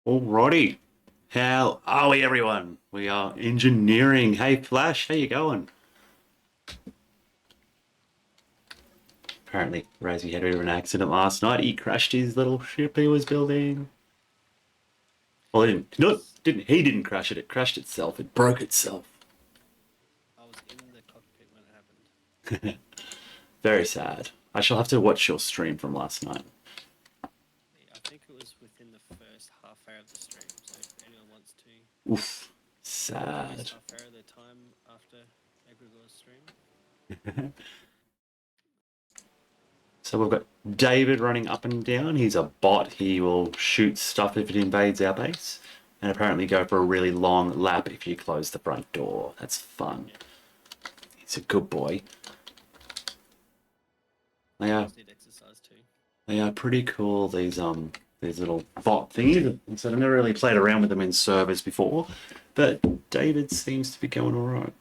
Alrighty. How are we, everyone? We are engineering. Hey, Flash, how you going? Apparently, Rosie had a bit of an accident last night. He crashed his little ship he was building. Well, he didn't. No, Yes, didn't. He didn't crash it. It crashed itself. It broke itself. I was in the cockpit when it happened. Very sad. I shall have to watch your stream from last night. I think it was within the first half hour of the stream. So if anyone wants to Oof. waste Sad. half hour of their time after Egregor's stream, So we've got David running up and down. He's a bot. He will shoot stuff if it invades our base, and apparently go for a really long lap if you close the front door. That's fun. yeah, He's a good boy. They are dogs need exercise too. they are pretty cool. These little bot thingies. So I've never really played around with them in servers before, but David seems to be going all right.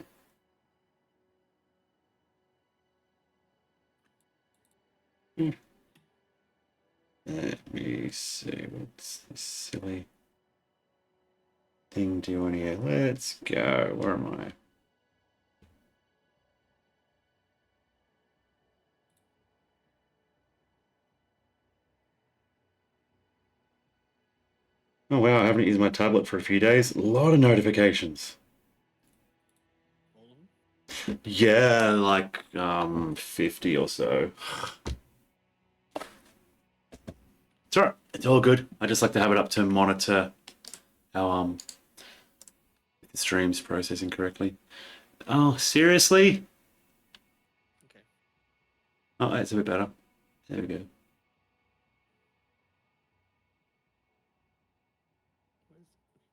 Let me see what's this silly thing doing here. Let's go. Where am I? Oh wow, I haven't used my tablet for a few days. A lot of notifications. All of them. Yeah, like 50 or so. It's alright. It's all good. I just like to have it up to monitor how the stream's processing correctly. Oh, seriously? Okay. Oh, it's a bit better. There we go. Do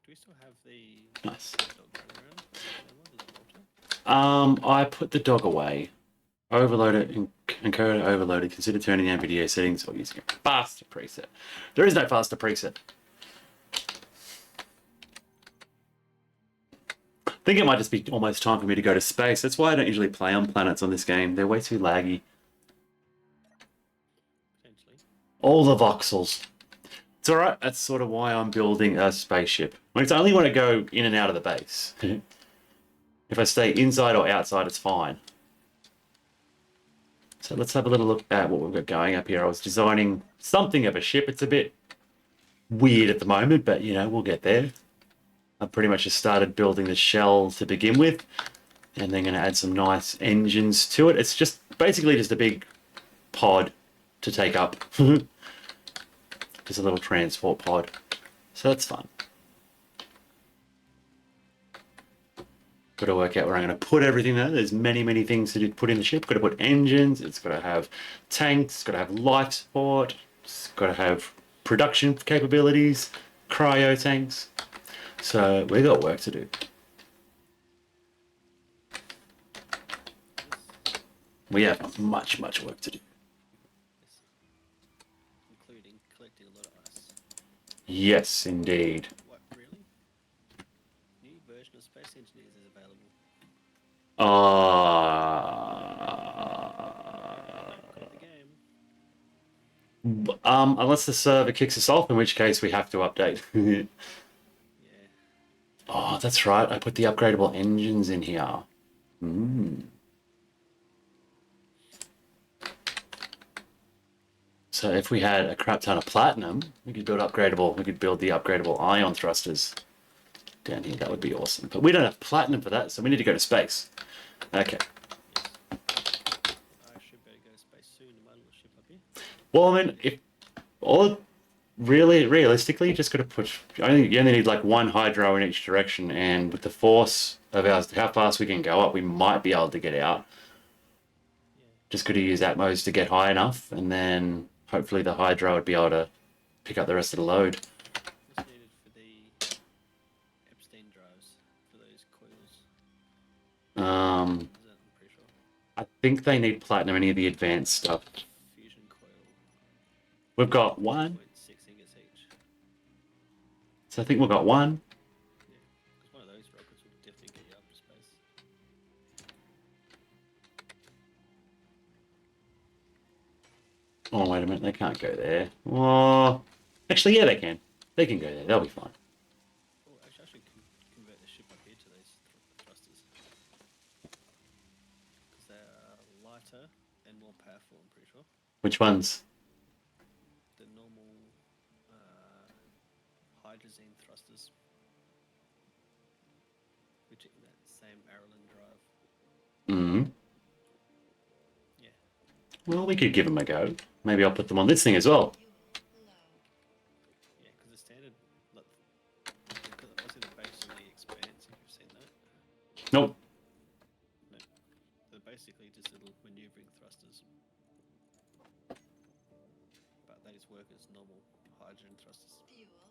we still have the Nice. dog running around? Is it Walter? I put the dog away. Overload it and encode it overloaded. Consider turning down video settings or using a faster preset. There is no faster preset. I think it might just be almost time for me to go to space. That's why I don't usually play on planets on this game. They're way too laggy. Potentially. All the voxels. It's alright. That's sort of why I'm building a spaceship. I mean, it's only when I go in and out of the base. If I stay inside or outside, it's fine. So let's have a little look at what we've got going up here. I was designing something of a ship. It's a bit weird at the moment, but you know, we'll get there. I pretty much just started building the shell to begin with, and then going to add some nice engines to it. It's just basically just a big pod to take up. Just a little transport pod. So that's fun. Got to work out where I'm going to put everything there. There's many, many things to put in the ship. Got to put engines. It's got to have tanks. It's got to have life support. It's got to have production capabilities, cryo tanks. So we got work to do. Yes. We have much, much work to do. Yes. Including collecting a lot of ice. Yes, indeed. What, really? New version of Space Engineers is available. Might quit the game. Unless the server kicks us off, in which case we have to update. Yeah. Oh, that's right. I put the upgradable engines in here. Mm. So if we had a crap ton of platinum, we could build upgradable. We could build the upgradable ion thrusters down here. That would be awesome. But we don't have platinum for that, so we need to go to space. Okay. Yes. I should better go to space soon in my little ship up here. Well, I mean, if all really realistically, you just got to push. You only need like one hydro in each direction, and with the force of ours, how fast we can go up, we might be able to get out. Yeah. Just got to use Atmos to get high enough, and then hopefully the hydro would be able to pick up the rest of the load. What's needed for the Epstein drives for those coils? Um, Is that I'm pretty sure. I think they need platinum, any of the advanced stuff. Fusion coil. We've got one, 6 ingots each. so I think we've got one. Yeah. Because one of those rockets would definitely get you up to space. Oh, wait a minute, they can't go there. Oh, actually, yeah, they can. They can go there. They'll be fine. Oh, actually, I should convert the ship up here to these thrusters because they're lighter and more powerful. I'm pretty sure Which ones? the normal hydrazine thrusters, which are that same Aralyn drive. Mm. Yeah. Well, we could give them a go. Maybe I'll put them on this thing as well. Yeah, because the standard, like, obviously the base and the expanse, if you've seen that, Nope. they're basically just little maneuvering thrusters. But they just work as normal hydrogen thrusters.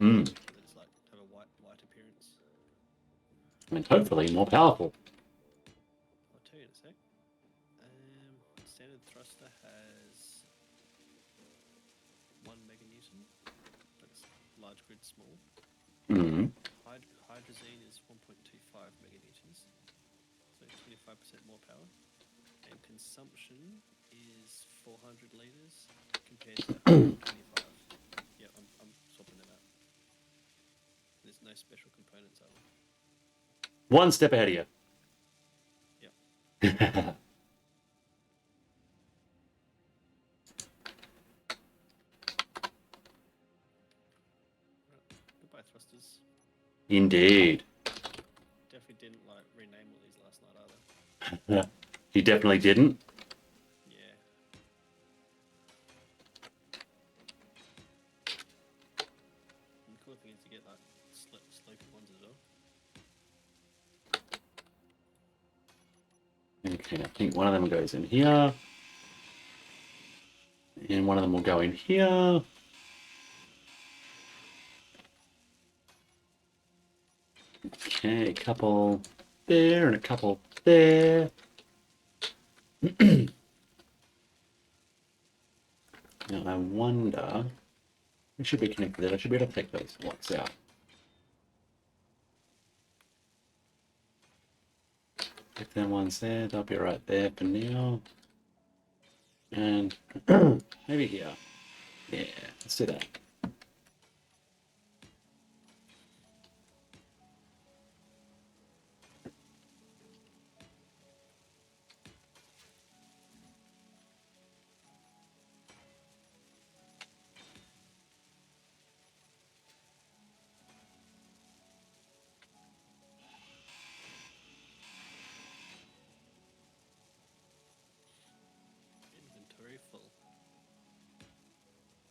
Mm. They just like have a white appearance. And hopefully more powerful. I'll tell you in a sec. Standard thruster has 1 meganewton. That's large grid small. Mm. Hydrazine is 1.25 meganewtons, so 25% more power. And consumption is 400 liters compared to 125. Yeah, I'm swapping it out. There's no special components, are there? One step ahead of you. Yep. Goodbye, thrusters. Indeed. Definitely didn't like rename all these last night either. You definitely didn't. Yeah. And the cool thing is to get like slopey ones as well. Okay, I think one of them goes in here. And one of them will go in here. Okay, a couple there and a couple there. Now I wonder, we should be connected there. I should be able to take those blocks out. If them ones there, they'll be right there for now. And maybe here. Yeah, let's do that. Inventory full.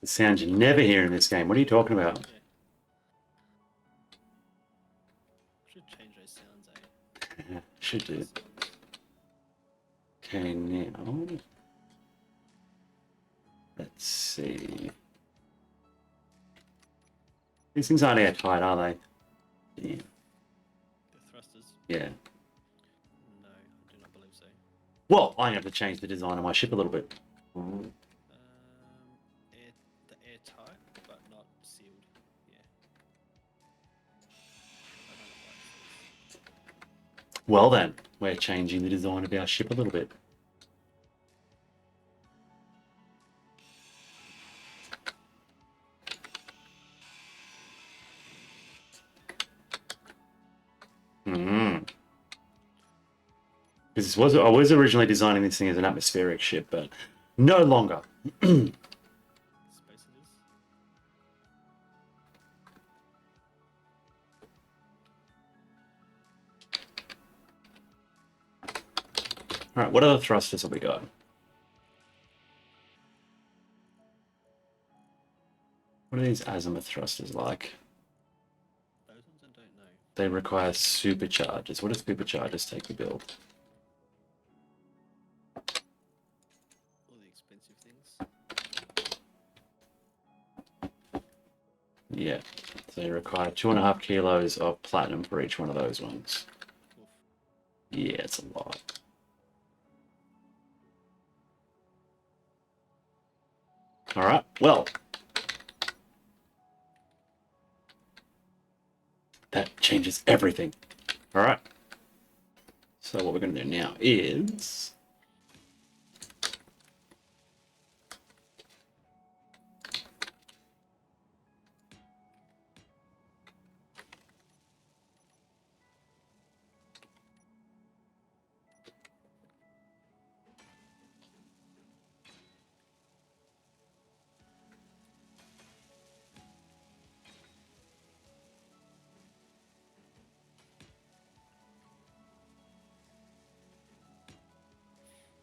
The sound you never hear in this game. What are you talking about? Yeah. Should change those sounds, eh? Yeah, should do. Sounds. Okay, now let's see. These things aren't airtight, are they? Yeah. The thrusters? Yeah. No, I do not believe so. Well, I have to change the design of my ship a little bit. The airtight, but not sealed. Yeah. I don't know why it says. Well then, we're changing the design of our ship a little bit. Because I was originally designing this thing as an atmospheric ship, but no longer. Space it is. All right, what other thrusters have we got? What are these azimuth thrusters like? Those ones I don't know. They require superchargers. What do superchargers take to build? All the expensive things. Yeah, so they require 2.5 kilos of platinum for each one of those ones. Oof. Yeah, it's a lot. All right, well, that changes everything. All right. So what we're going to do now is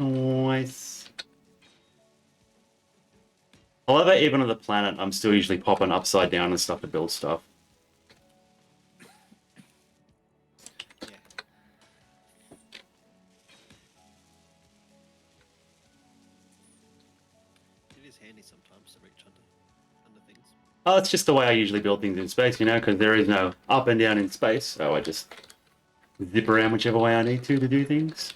Nice. However, even on the planet, I'm still usually popping upside down and stuff to build stuff. Yeah. It is handy sometimes to reach under things. Oh, it's just the way I usually build things in space, you know, because there is no up and down in space, so I just zip around whichever way I need to do things.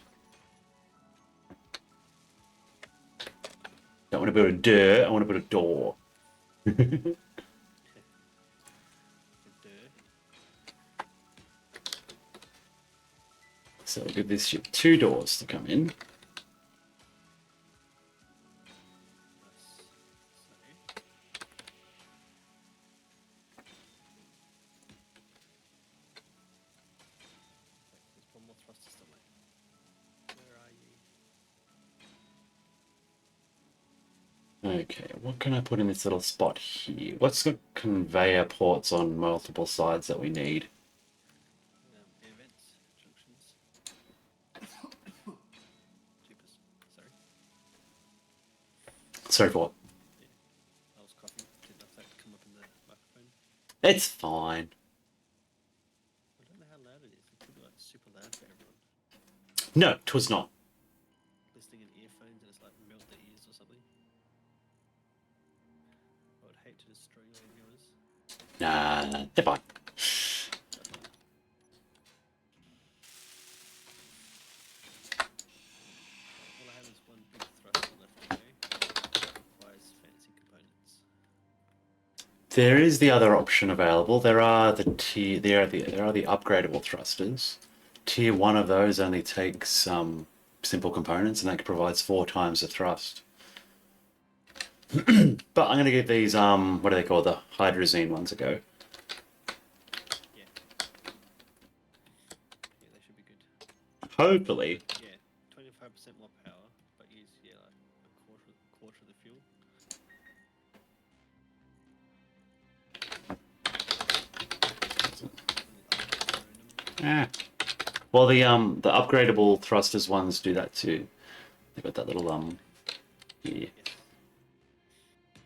Don't want to build a door, I want to build a door. Good dirt. So we'll give this ship 2 doors to come in. Nice. There's one more thruster somewhere. Where are you? Okay, what can I put in this little spot here? What's the conveyor ports on multiple sides that we need? Air vents, junctions. Jeepers. Sorry. Sorry for what? I was coughing. Didn't know if that would come up in the microphone. It's fine. I don't know how loud it is. It could be like super loud for everyone. No, 'twas not. Listening in earphones and it's like melt their ears or something. I would hate to destroy your viewers. Nah, they're fine. All I have is one big thruster left to go. Requires fancy components. There is the other option available. There are the upgradable thrusters. Tier 1 of those only takes some simple components, and that provides 4 times the thrust. But I'm going to give these what do they call the hydrazine ones a go. Yeah, they should be good. Hopefully. Yeah, 25% more power, but use like a quarter of the fuel. Ah. Well, the upgradable thrusters ones do that too. They've got that little yeah. Yes.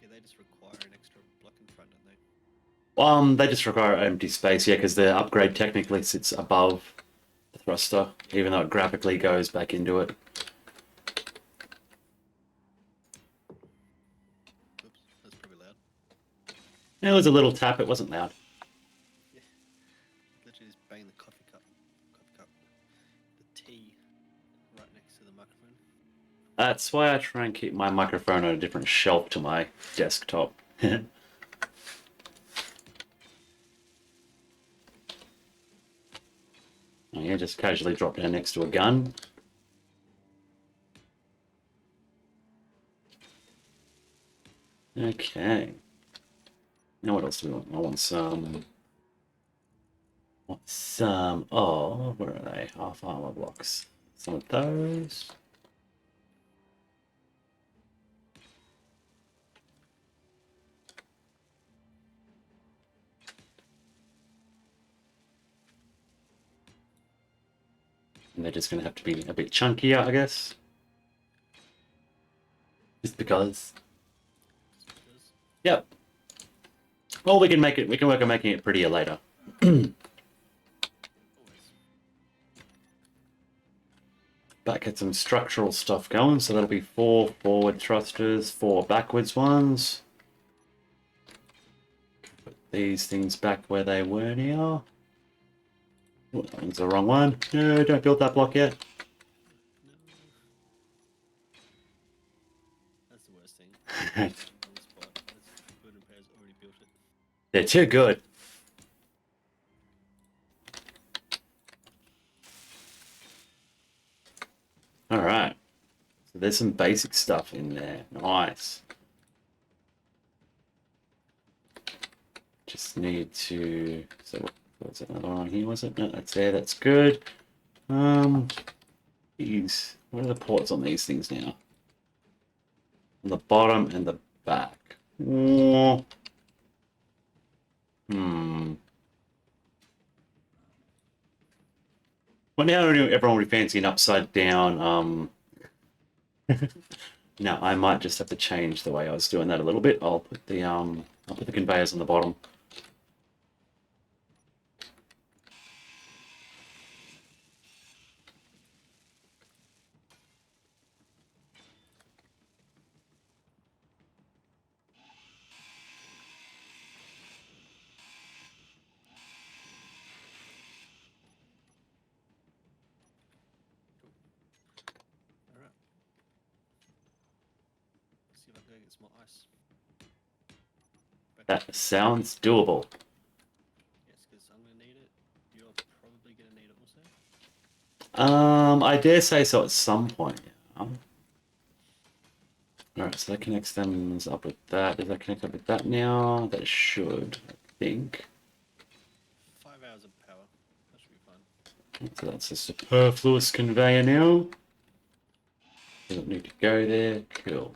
Yeah, they just require an extra block in front, don't they? They just require empty space, yeah, because the upgrade technically sits above the thruster, even though it graphically goes back into it. Oops, that's probably loud. It was a little tap, it wasn't loud. Literally just bang the coffee cup, the tea right next to the microphone. That's why I try and keep my microphone on a different shelf to my desktop. Oh yeah, just casually drop down next to a gun. Okay. Now what else do we want? I want some... Oh, where are they? Half armor blocks. Some of those. And they're just going to have to be a bit chunkier, I guess. Just because. Yep. Well, we can work on making it prettier later. Always. Back at some structural stuff going, so that'll be 4 forward thrusters, 4 backwards ones. Put these things back where they were now. Oh, that one's the wrong one. No, don't build that block yet. No. That's the worst thing. On the spot. That's good and players already built it. They're too good. Alright. So there's some basic stuff in there. Nice. Just need to... So was another one on here, was it? No, that's there, that's good. These... What are the ports on these things now? On the bottom and the back. Oh. Well, now everyone would fancy an upside down Now I might just have to change the way I was doing that a little bit. I'll put the conveyors on the bottom. All right. Let's see if I can go get some more ice. Back That sounds doable. Yes, because I'm gonna need it. You're probably gonna need it also. I dare say so at some point. Yeah. Alright, so that connects them up with that. Does that connect up with that now? That should, I think. 5 hours of power. That should be fine. So that's a superfluous conveyor now. Doesn't need to go there. Cool.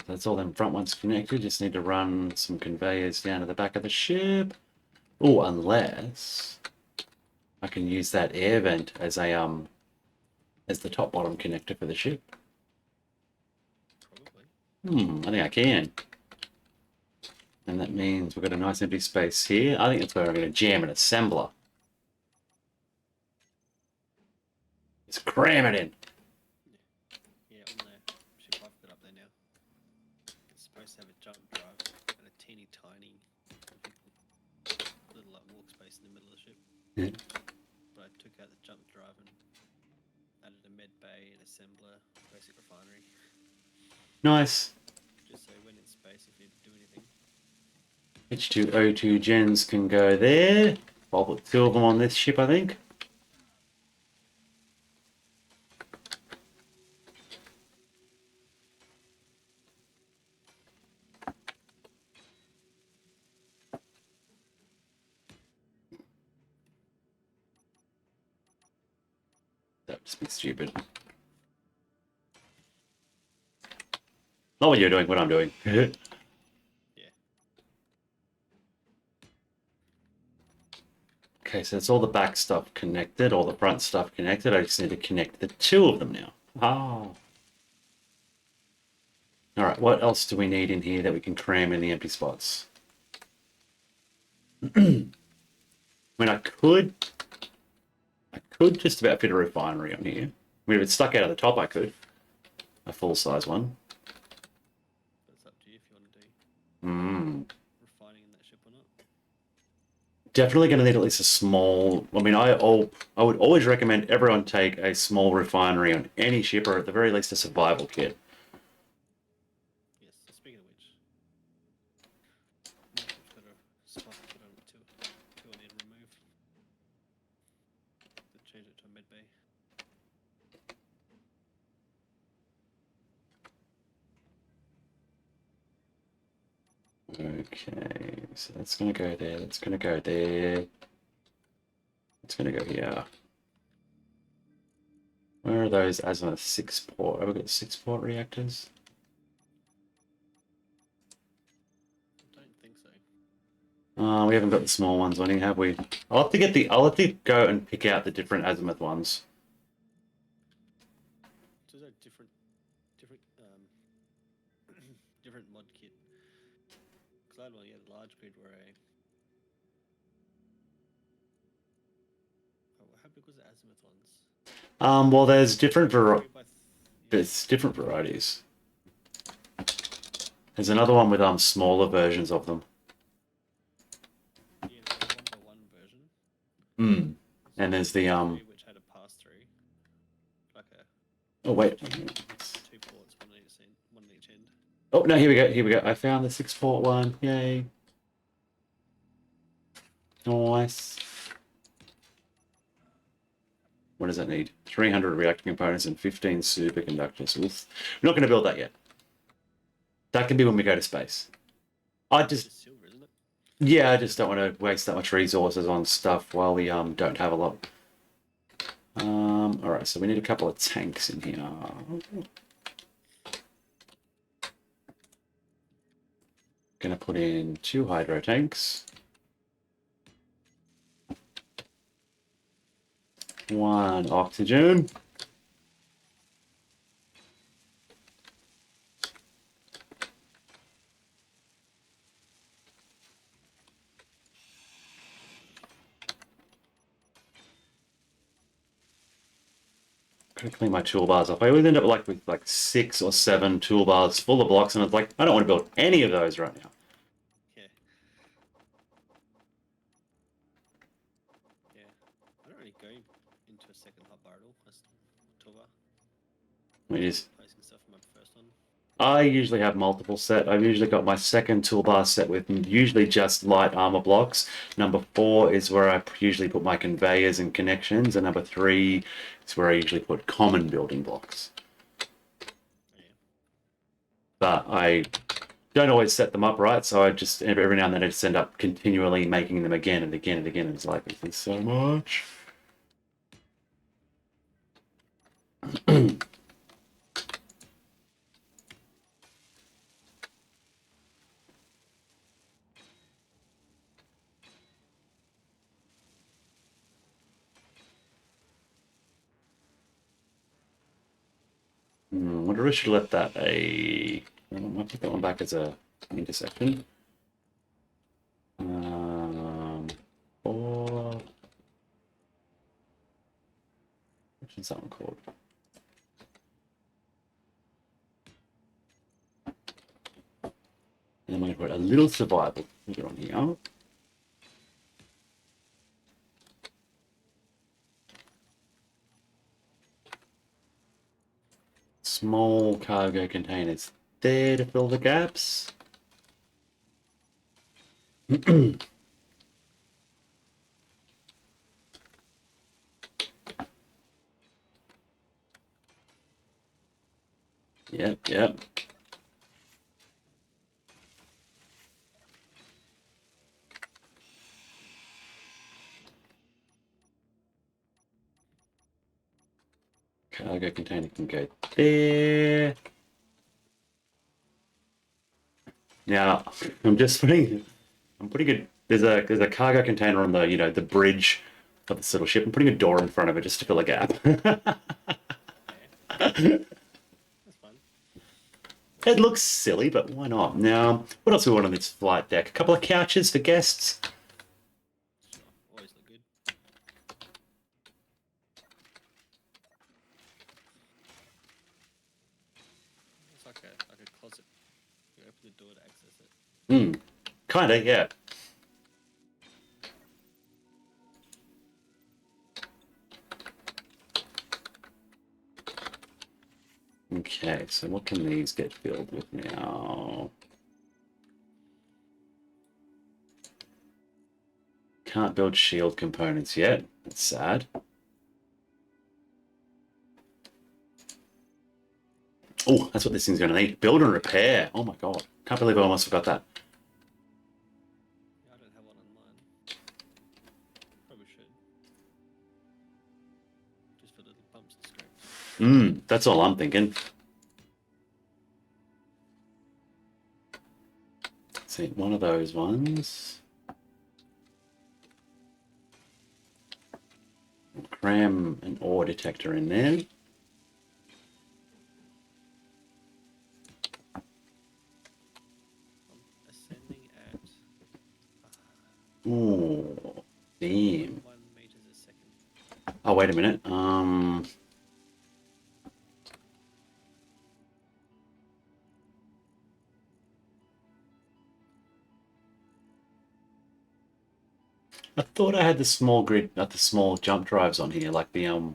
That's all them front ones connected. Just need to run some conveyors down to the back of the ship. Oh, unless I can use that air vent as a as the top bottom connector for the ship. Probably. I think I can. And that means we've got a nice empty space here. I think that's where I'm going to jam an assembler. Just cram it in. Yeah, on there. Ship I've got up there now. It's supposed to have a jump drive and a teeny tiny little like walk space in the middle of the ship. Yeah. But I took out the jump drive and added a med bay, an assembler, basic refinery. Nice. Just so when in space if you need to do anything. H2O2 gens can go there. I'll put 2 of them on this ship, I think. That would just be stupid. Not what you're doing, what I'm doing. Yeah. Okay, so it's all the back stuff connected, all the front stuff connected. I just need to connect the 2 of them now. Oh. Alright, what else do we need in here that we can cram in the empty spots? I mean, I could just about fit a refinery on here. I mean, if it's stuck out of the top, I could. A full-size one. That's up to you if you want to do refining in that ship or not. Definitely going to need at least a small. I mean, I would always recommend everyone take a small refinery on any ship, or at the very least a survival kit. Yes, speaking of which, I've got a spot to put on two I need to remove. To change it to a med bay. Okay, so that's going to go there. That's going to go there. It's going to go here. Where are those Azimuth 6-port? Have we got 6-port reactors? I don't think so. We haven't got the small ones on here, have we? I'll have to go and pick out the different Azimuth ones. So there's a different different mod kit. Because I had one, the large grid where how big was the azimuth ones? Well, there's different 3 by there's different varieties. There's another one with smaller versions of them. Yeah, there's a 1x1 version. And there's the which had a pass through, like a Oh wait. 2 ports, one at each end. Oh no, here we go. Here we go. I found the 6-port one. Yay. Nice. What does that need? 300 reactor components and 15 superconductors. Oof. We're not going to build that yet. That can be when we go to space. It's silver, isn't it? Yeah, I just don't want to waste that much resources on stuff while we don't have a lot. All right, so we need a couple of tanks in here. Gonna put in 2 hydro tanks. 1 oxygen. gotta clean my toolbars off. I always end up with like 6 or 7 toolbars full of blocks, and it's like I don't want to build any of those right now. Yeah. Yeah. I don't really go into a second hotbar at all. I still toolbar. We just Placing stuff in my first one. I usually have multiple set. I've usually got my second toolbar set with usually just light armor blocks. Number 4 is where I usually put my conveyors and connections, and number 3 is where I usually put common building blocks. Yeah. But I don't always set them up right, so I just every now and then I just end up continually making them again and again and again. And it's like, this is so much. I wonder if I should let that I might put that one back as a intersection. Or which is that one called? And I'm going to put a little survival figure on here. Small cargo containers there to fill the gaps. Yep. Cargo container can go there. Now, I'm putting a there's a cargo container on the bridge of this little ship. I'm putting a door in front of it just to fill a gap. That's fun. It looks silly, but why not? Now, what else do we want on this flight deck? A couple of couches for guests. Sure. Always look good. It's like a closet. You open the door to access it. Kinda, yeah. Okay, so what can these get filled with now? Can't build shield components yet. That's sad. Oh, that's what this thing's going to need. Build and repair. Oh my god. Can't believe I almost forgot that. Yeah, I don't have one online. Probably should. Just for little bumps and scrapes. That's all I'm thinking. Let's see, one of those ones. Cram an ore detector in there. I'm ascending at Ooh, damn. 1 meters a second. Oh, wait a minute. I thought I had the small grid, not the small jump drives on here, like the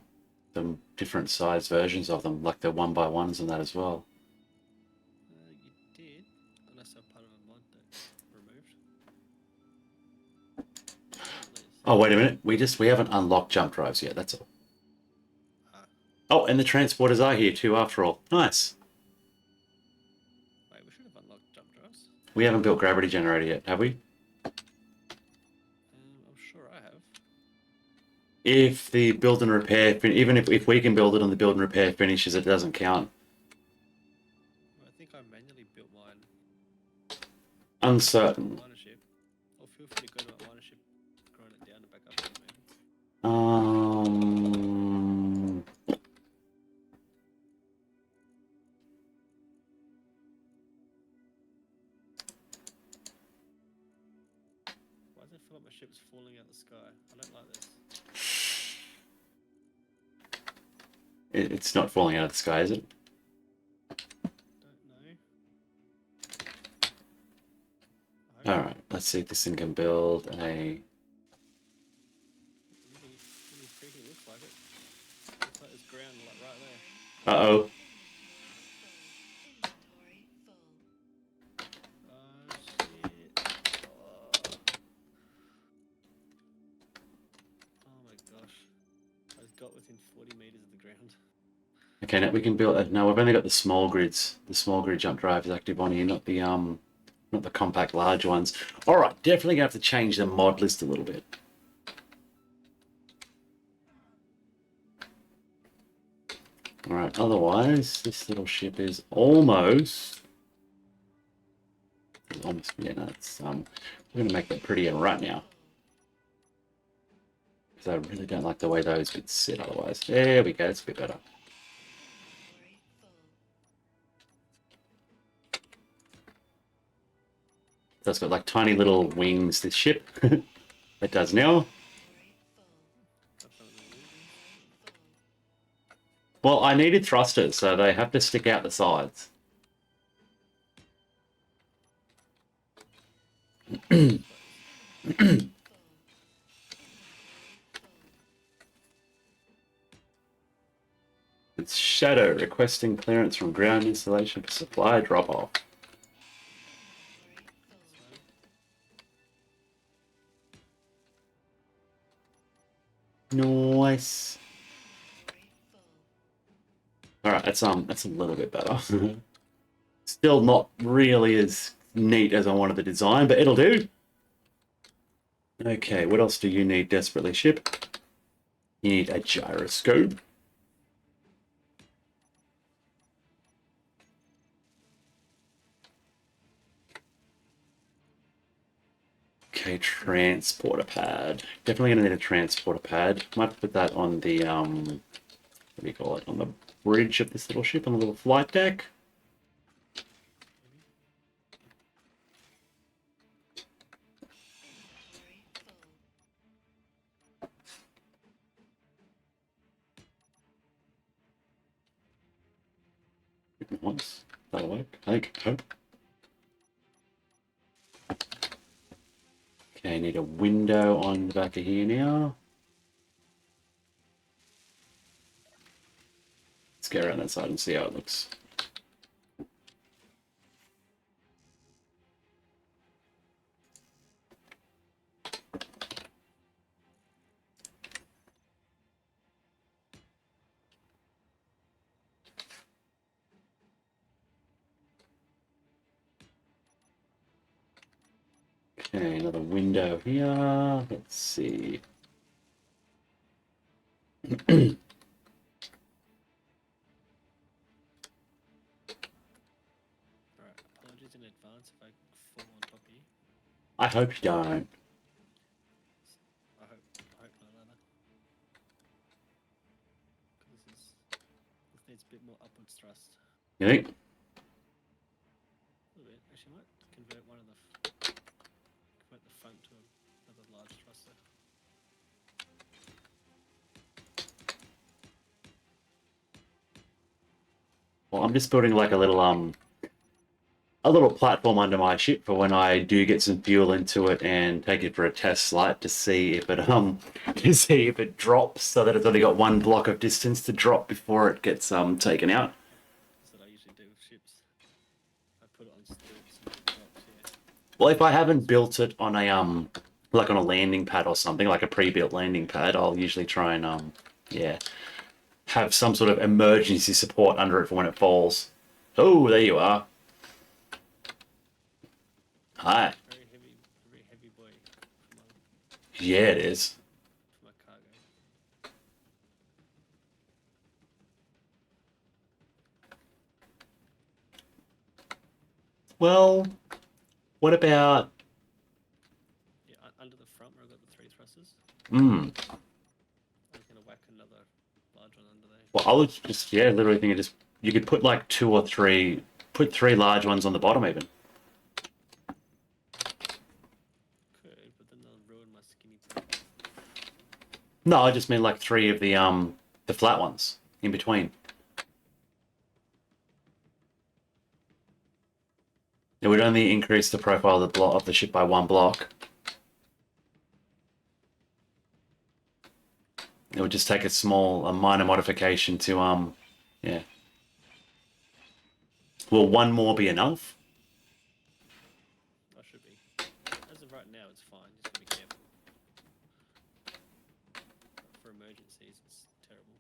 different size versions of them, like the 1x1s and that as well. You did, unless they're part of a mod that removed. At least. Oh, wait a minute. We haven't unlocked jump drives yet. That's all. Ah, Oh, and the transporters are here too, after all. Nice. wait, we should have unlocked jump drives. We haven't built gravity generator yet, have we? I'm sure I have. If the build and repair, even if we can build it on the build and repair finishes, it doesn't count. I think I manually built mine. Uncertain. Miner ship. Or feel free to go to my miner ship, grind it down and back up again, maybe. Why does it feel like my ship's falling out of the sky? I don't like this. It's not falling out of the sky, is it? Don't know. All right, let's see if this thing can build a. Really, really freaking looks like it. Looks like there's ground like right there. Uh-oh. Shit. Oh my gosh. I just got within 40 meters of the ground. Okay, now we can build. No, we've only got the small grids. The small grid jump drive is active on here, not the compact large ones. All right, definitely gonna have to change the mod list a little bit. All right. Otherwise, this little ship is almost. Yeah, no, it's we're gonna make that prettier right now. Because I really don't like the way those bits sit otherwise. There we go, it's a bit better. So it's got like tiny little wings, this ship. It does now. Well, I needed thrusters, so they have to stick out the sides. It's Shadow requesting clearance from ground installation for supply drop-off. Nice. All right, that's a little bit better. Still not really as neat as I wanted the design, but it'll do. Okay, what else do you need desperately, ship? You need a gyroscope. Okay, transporter pad. Definitely gonna need a transporter pad. Might put that on the what do you call it? On the bridge of this little ship, on the little flight deck. Once. That'll work. I think. Hope. Okay, need a window on the back of here now. Let's go around that side and see how it looks. Okay, another window here. Let's see. Alright, apologies in advance if I fall on top of you. I hope you don't. I hope not either. Because this needs a bit more upwards thrust. You think? A little bit. Actually, I might convert the front to another large thruster. Well, I'm just building like a little platform under my ship for when I do get some fuel into it and take it for a test flight to see if it drops, so that it's only got one block of distance to drop before it gets taken out. That's what I usually do with ships. I put it on stilts and it drops, yeah. Well, if I haven't built it on a like on a landing pad or something, like a pre-built landing pad, I'll usually try and have some sort of emergency support under it for when it falls. Oh, there you are. Hi. Very heavy boy for Yeah, it is. my cargo. Well, what about? Yeah, under the front where I've got the 3 thrusters, Hmm. I'm gonna whack another large one under there. Well, I was just literally thinking you could put like 2 or 3, put 3 large ones on the bottom even. Could, but then they'll ruin my skinny pad. No, I just mean like 3 of the flat ones. in between. It would only increase the profile of the ship by 1 block. It would just take a minor modification to, yeah. Will 1 more be enough? I should be. As of right now, it's fine. Just gotta be careful. But for emergencies, it's terrible.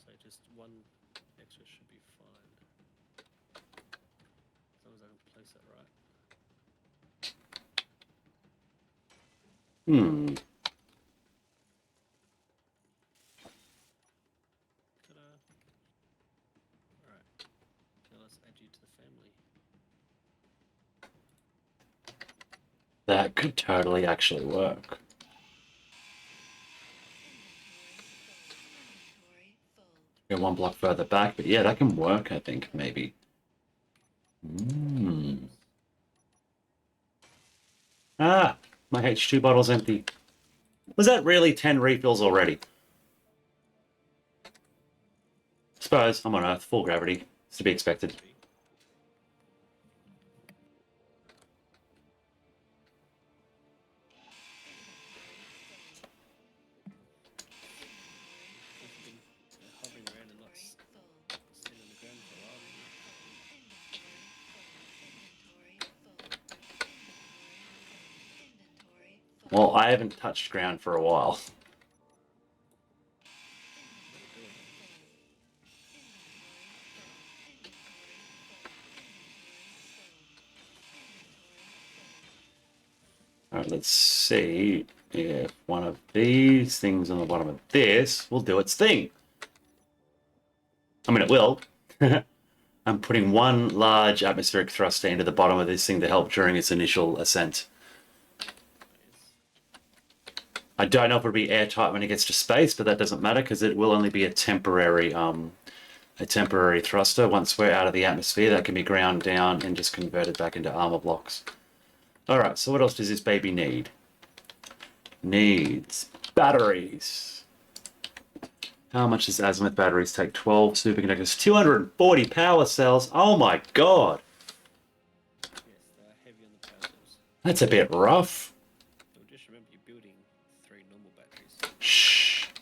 So just 1 extra should be fine. As long as I can place that right. Ta-da. Alright. Now let's add you to the family. That could totally actually work. Go 1 block further back, but yeah, that can work, I think, maybe. Ah, my H2 bottle's empty. Was that really 10 refills already? Suppose I'm on Earth, full gravity. It's to be expected. Hovering around and not sitting on the ground for a while. Well, I haven't touched ground for a while. Alright, let's see if one of these things on the bottom of this will do its thing. I mean, it will. I'm putting 1 large atmospheric thruster into the bottom of this thing to help during its initial ascent. I don't know if it'll be airtight when it gets to space, but that doesn't matter because it will only be a temporary thruster. Once we're out of the atmosphere, that can be ground down and just converted back into armor blocks. Alright, so what else does this baby need? Needs batteries. How much does azimuth batteries take? 12 superconductors, 240 power cells. Oh my god. Yes, they're heavy on the power cells. That's a bit rough. So just remember you're building 3 normal batteries. Shh.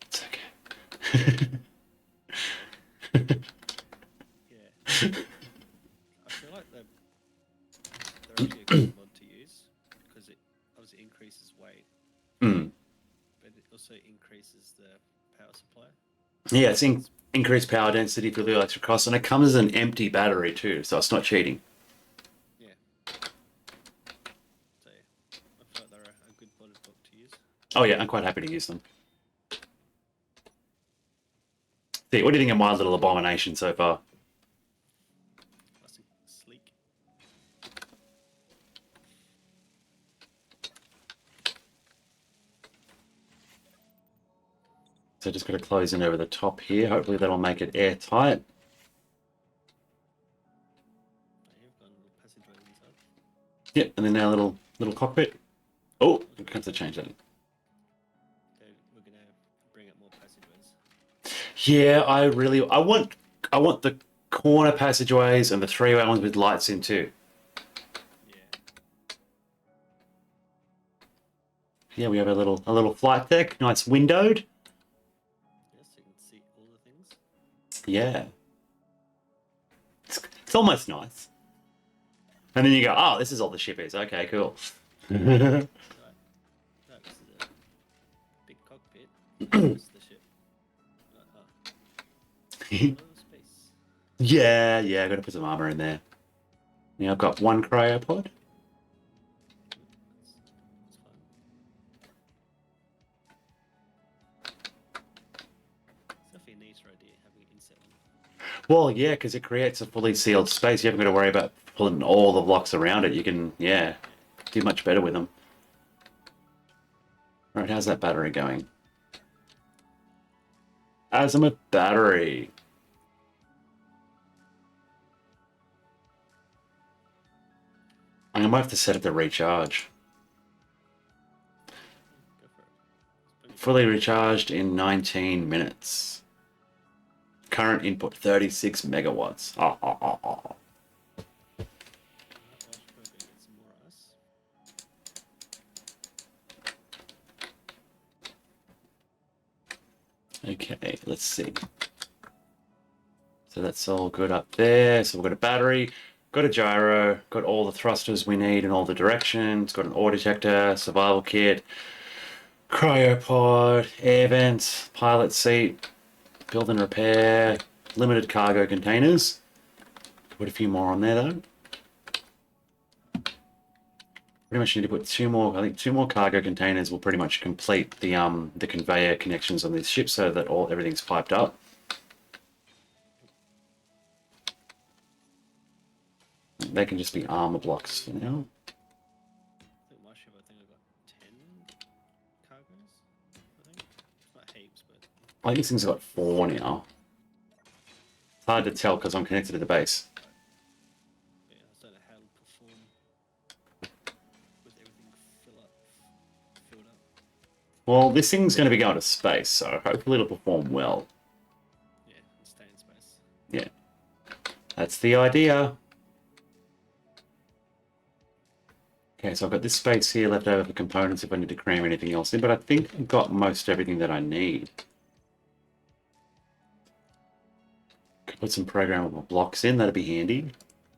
It's okay. Yeah. I feel like they're actually a good mod to use because it obviously increases weight, but it also increases the power supply. Yeah, it's increased power density for the electric cost, and it comes as an empty battery too, so it's not cheating. Yeah. So yeah, I feel like they're a good modded block to use. Oh yeah, I'm quite happy to use them. See, what do you think of my little abomination so far? Nice and sleek. So just got to close in over the top here. Hopefully that'll make it airtight. You've got a little passageway inside. Yep, and then now little cockpit. Oh, I have to change that. So we're gonna bring up more passageways. Yeah, I want the corner passageways and the 3-way ones with lights in too. Yeah. Yeah, we have a little flight deck, nice windowed. Yes, so you can see all the things. Yeah. It's almost nice. And then you go, oh, this is all the ship is. Okay, cool. Right. No, this is a big cockpit. This is the ship. Little space. Yeah, I got to put some armor in there. Yeah, I've got 1 cryopod. That's fine. It's definitely a neater idea having an inset one. Well, yeah, because it creates a fully sealed space. You haven't got to worry about pulling all the blocks around it. You can, yeah, do much better with them. Right, how's that battery going? Azimuth battery. I might have to set it to recharge. Go for it. There's plenty of Fully recharged in 19 minutes. Current input 36 megawatts. Alright, well, I should probably go get some more ice. Okay, let's see. So that's all good up there. So we've got a battery, got a gyro, got all the thrusters we need in all the directions, got an ore detector, survival kit, cryopod, air vents, pilot seat, build and repair, limited cargo containers. Put a few more on there though. Pretty much need to put two more. I think two more cargo containers will pretty much complete the conveyor connections on this ship, so that everything's piped up. They can just be armor blocks for now. I think my ship, I think I've got 10 cargoes. I think. It's not heaps, but I think this thing's got 4 now. It's hard to tell because I'm connected to the base. yeah, I don't know how it'll perform with everything filled up. Well, this thing's going to be going to space, so hopefully it'll perform well. Yeah, and stay in space. Yeah, that's the idea. Okay, so I've got this space here left over for components if I need to cram anything else in, but I think I've got most everything that I need. Could put some programmable blocks in, that'd be handy.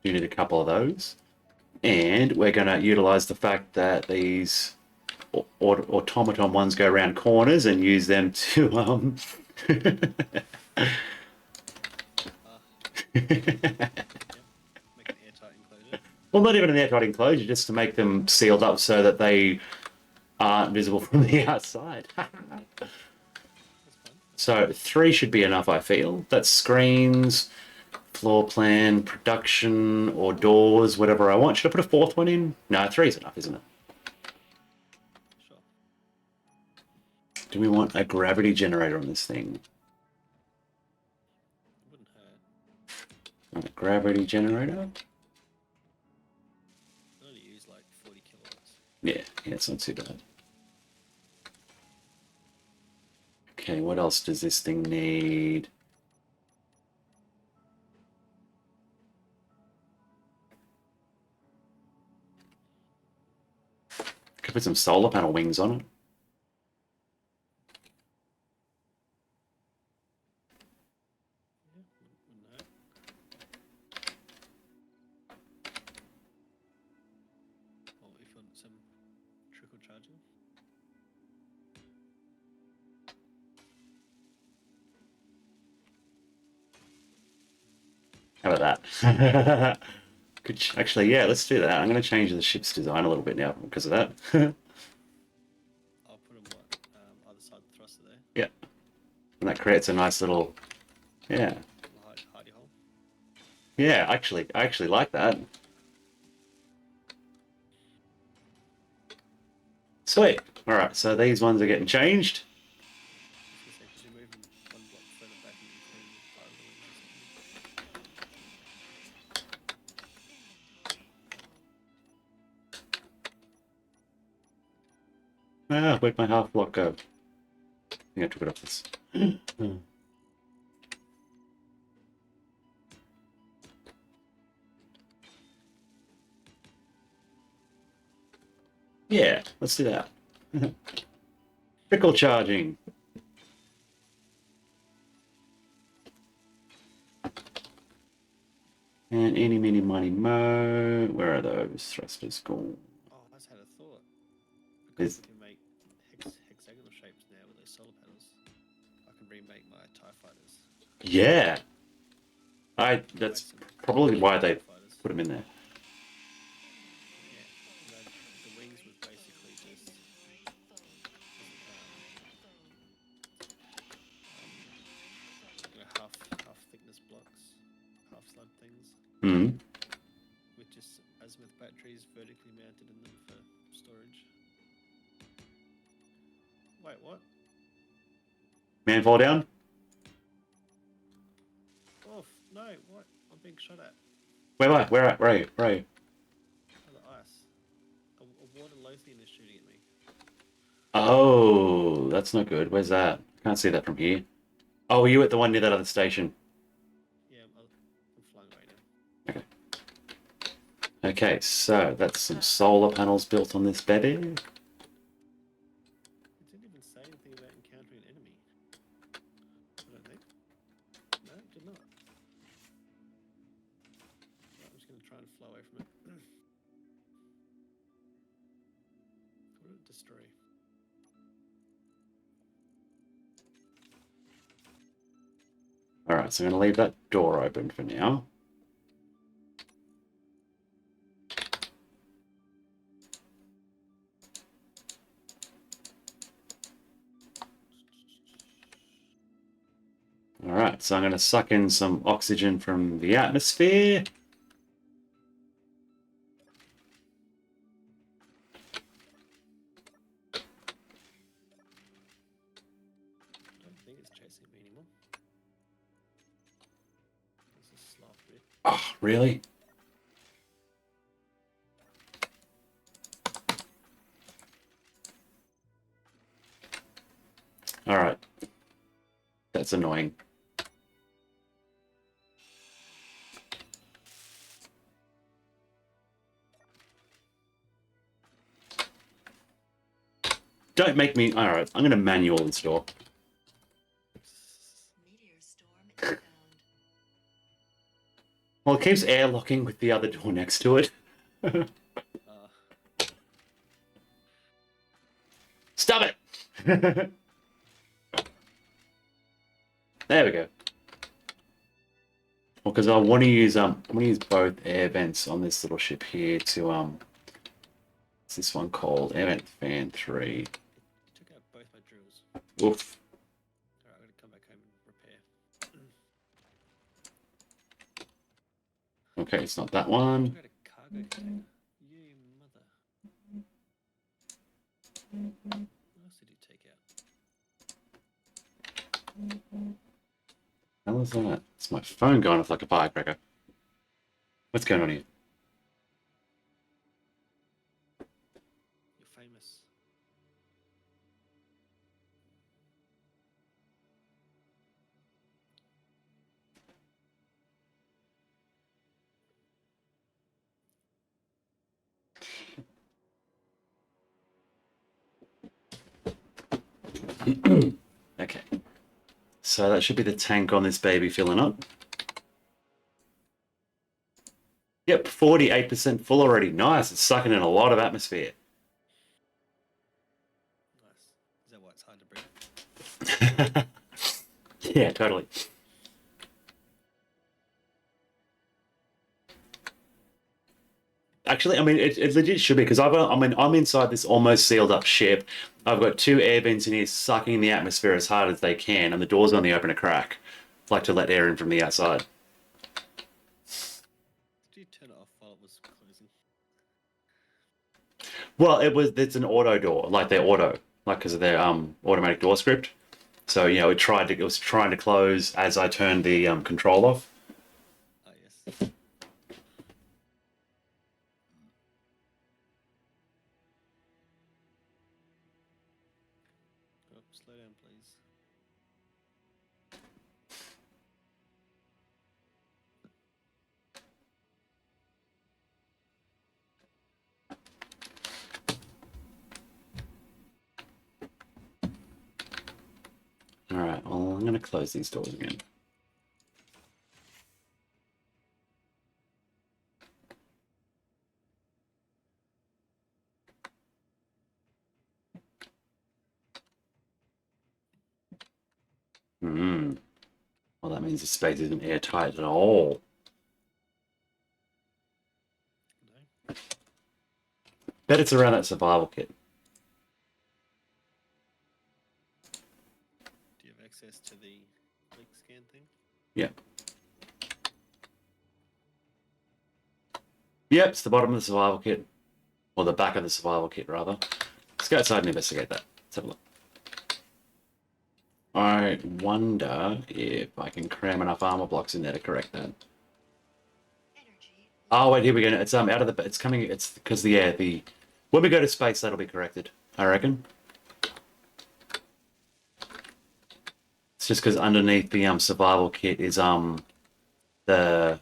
You need a couple of those. And we're going to utilize the fact that these automaton ones go around corners and use them to Make an airtight enclosure. well, not even an airtight enclosure, just to make them sealed up so that they aren't visible from the outside. That's fine. So 3 should be enough, I feel. That's screens, floor plan, production, or doors, whatever I want. Should I put a 4th one in? No, 3 is enough, isn't it? Sure. Do we want a gravity generator on this thing? It wouldn't hurt. A gravity generator? It only use like 40 kilowatts. Yeah, it's not too bad. Okay, what else does this thing need? Could put some solar panel wings on it. Yeah, wouldn't hurt. Or if you want some trickle charging. How about that? Actually, yeah, let's do that. I'm going to change the ship's design a little bit now because of that. I'll put them other side of the thruster there. Yeah, and that creates a nice little, yeah, Little hidey hole. yeah. I actually like that. Sweet. All right, so these ones are getting changed. I was gonna say, 'cause you're moving one block further back and you can fire the wings or something. Ah, where'd my half block go? I think I took it off this. Yeah, let's do that. Trickle charging. And eeny, meeny, miny, mo. Where are those thrusters gone? Oh, I just had a thought. Because Is- we can make hexagonal shapes now with those solar panels. I can remake my TIE fighters. Yeah. That's Make some probably why they TIE fighters. put them in there. Yeah, the wings was basically just half thickness blocks, half slab things, Hmm. with just azimuth batteries vertically mounted in them for storage. Wait, what? Man fall down? Oh no! What? I'm being shot at Where are you? Where are you? by the ice. Oh, that's not good. Where's that? Can't see that from here. Oh, are you at the one near that other station? Yeah, I'm flying right now. Okay, so that's some solar panels built on this baby. It didn't even say anything about encountering an enemy. I don't think. No, it did not. Right, I'm just going to try and fly away from it. What did it destroy? All right, so I'm going to leave that door open for now. All right, so I'm going to suck in some oxygen from the atmosphere. I don't think it's chasing me anymore. This is sloth bit. Oh, really? All right. That's annoying. Don't make me... All right, I'm going to manual install. Meteor storm inbound. Well, it keeps airlocking with the other door next to it. Stop it! There we go. Well, because I want to use both air vents on this little ship here to what's this one called? Air vent fan 3. It took out both my drills. Oof. Alright, I'm going to come back home and repair. Okay, it's not that one. I got a cargo container. You mother. What else did you take out? How is that? It's my phone going off like a firecracker. What's going on here? You're famous. Okay. So that should be the tank on this baby filling up. Yep, 48% full already. Nice. It's sucking in a lot of atmosphere. Nice. Is that why it's hard to breathe? Yeah, totally. Actually, I mean, it legit should be because I'm inside this almost sealed up ship. I've got two air vents in here sucking the atmosphere as hard as they can, and the doors only open a crack, like to let air in from the outside. Did you turn it off while it was closing? Well, it's an auto door, like they're auto, like because of their automatic door script. So you know, it was trying to close as I turned the control off. Ah, yes. Oh, slow down, please. All right, well, I'm going to close these doors again. Hmm. Well, that means the space isn't airtight at all. No? Bet it's around that survival kit. Do you have access to the leak scan thing? Yep. Yep, it's the bottom of the survival kit. Or the back of the survival kit, rather. Let's go outside and investigate that. Let's have a look. I wonder if I can cram enough armor blocks in there to correct that. Energy. Oh, wait, here we go. It's out of the... It's coming... It's because the when we go to space, that'll be corrected, I reckon. It's just because underneath the survival kit is the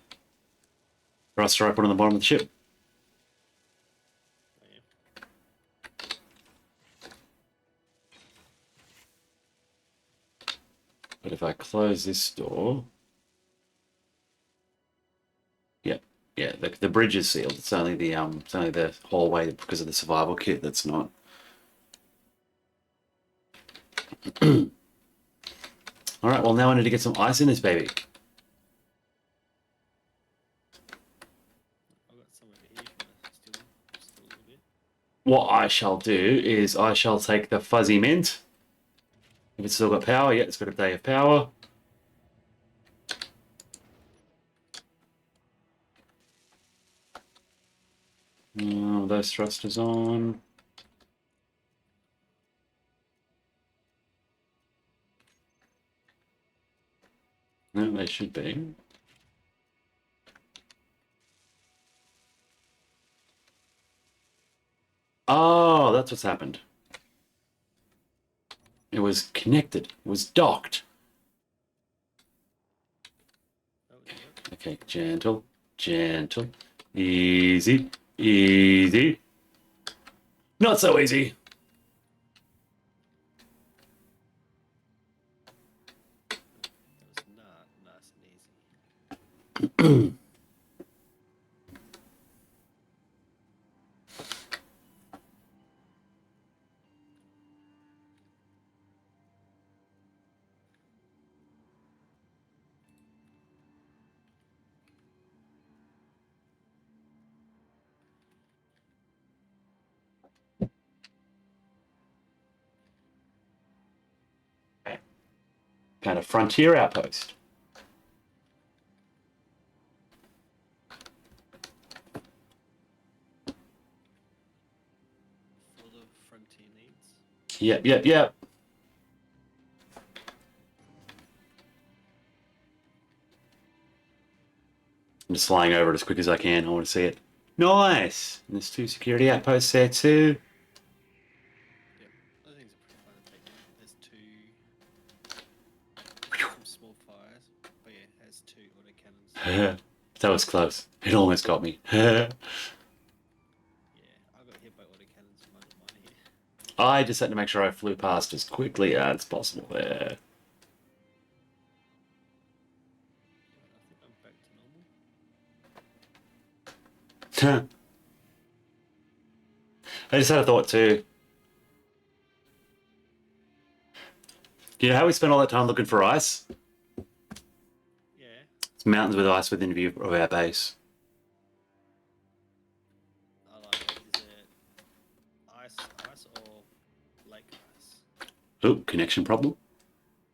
thruster I put on the bottom of the ship. Oh, yeah. But if I close this door, yeah, the bridge is sealed. It's only the hallway because of the survival kit that's not. All right, well now I need to get some ice in this baby. I've got some over here if you want to still a little bit. What I shall do is I shall take the fuzzy mint. If it's still got power, yeah, it's got a day of power. Those thrusters on. No, they should be. Oh, that's what's happened. It was connected. It was docked. That would work. Okay, gentle, gentle, easy, easy. Not so easy. That was not nice and easy. Kind of frontier outpost. For the frontier needs. Yep, yep, yep. I'm just flying over it as quick as I can. I want to see it. Nice. And there's 2 security outposts there too. Yep. Other things are pretty fun to take down. There's some small fires, but yeah, it has 2 autocannons. That was close. It almost got me. Yeah, I got hit by autocannons in mine here. I just had to make sure I flew past as quickly as possible there. I think I'm back to normal. I just had a thought too. Do you know how we spent all that time looking for ice? Yeah. It's mountains with ice within view of our base. I like it. Is it ice or lake ice? Oh, connection problem.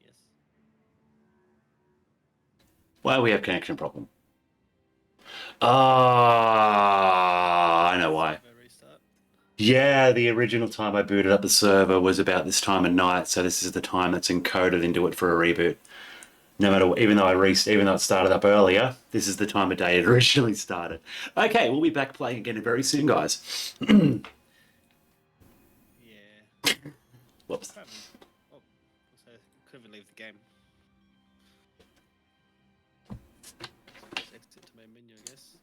Yes. Why do we have connection problem? Ah, I know why. Server restart. Yeah, the original time I booted up the server was about this time of night, so this is the time that's encoded into it for a reboot. No matter what, even though it started up earlier, this is the time of day it originally started. Okay, we'll be back playing again very soon, guys. Yeah. Whoops. Crap. Oh, so couldn't leave the game. Just exit to main menu, I guess.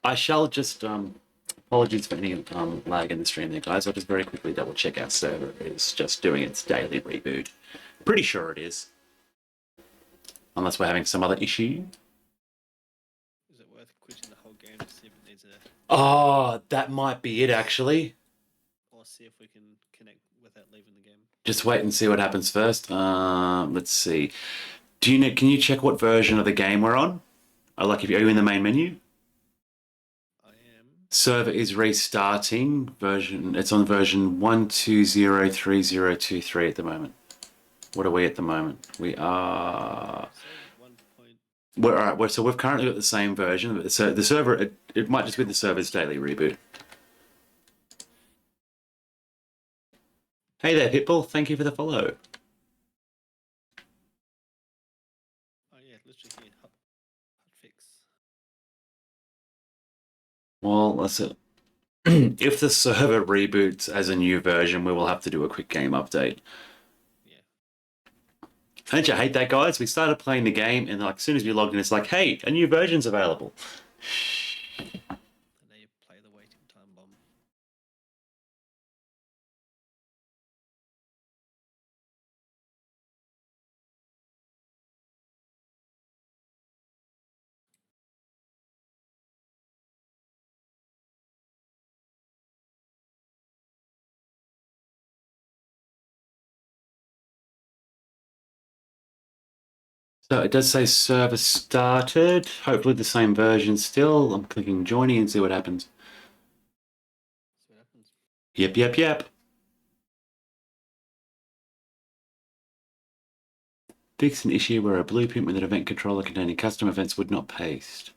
I shall just apologies for any lag in the stream there, guys. I'll just very quickly double check our server is just doing its daily reboot. Pretty sure it is. Unless we're having some other issue. Is it worth quitting the whole game to see if it needs a, Oh, that might be it actually. or see if we can connect without leaving the game? Just wait and see what happens first. Let's see. Can you check what version of the game we're on? Like, are you in the main menu? I am. Server is restarting. It's on version 1203023 at the moment. What are we at the moment? We are. So 1 point. We're all right. So we've currently got the same version, but the server it might just be the server's daily reboot. Hey there, Pitbull. Thank you for the follow. Oh yeah, literally here. Hot fix. Well, that's it. If the server reboots as a new version, we will have to do a quick game update. Yeah. Don't you hate that, guys? We started playing the game, and like as soon as we logged in, it's like, hey, a new version's available. And now you play the waiting time bomb. So it does say server started. Hopefully the same version still. I'm clicking joining and see what happens. See what happens. Yep, yep, yep. Fix an issue where a blueprint with an event controller containing custom events would not paste.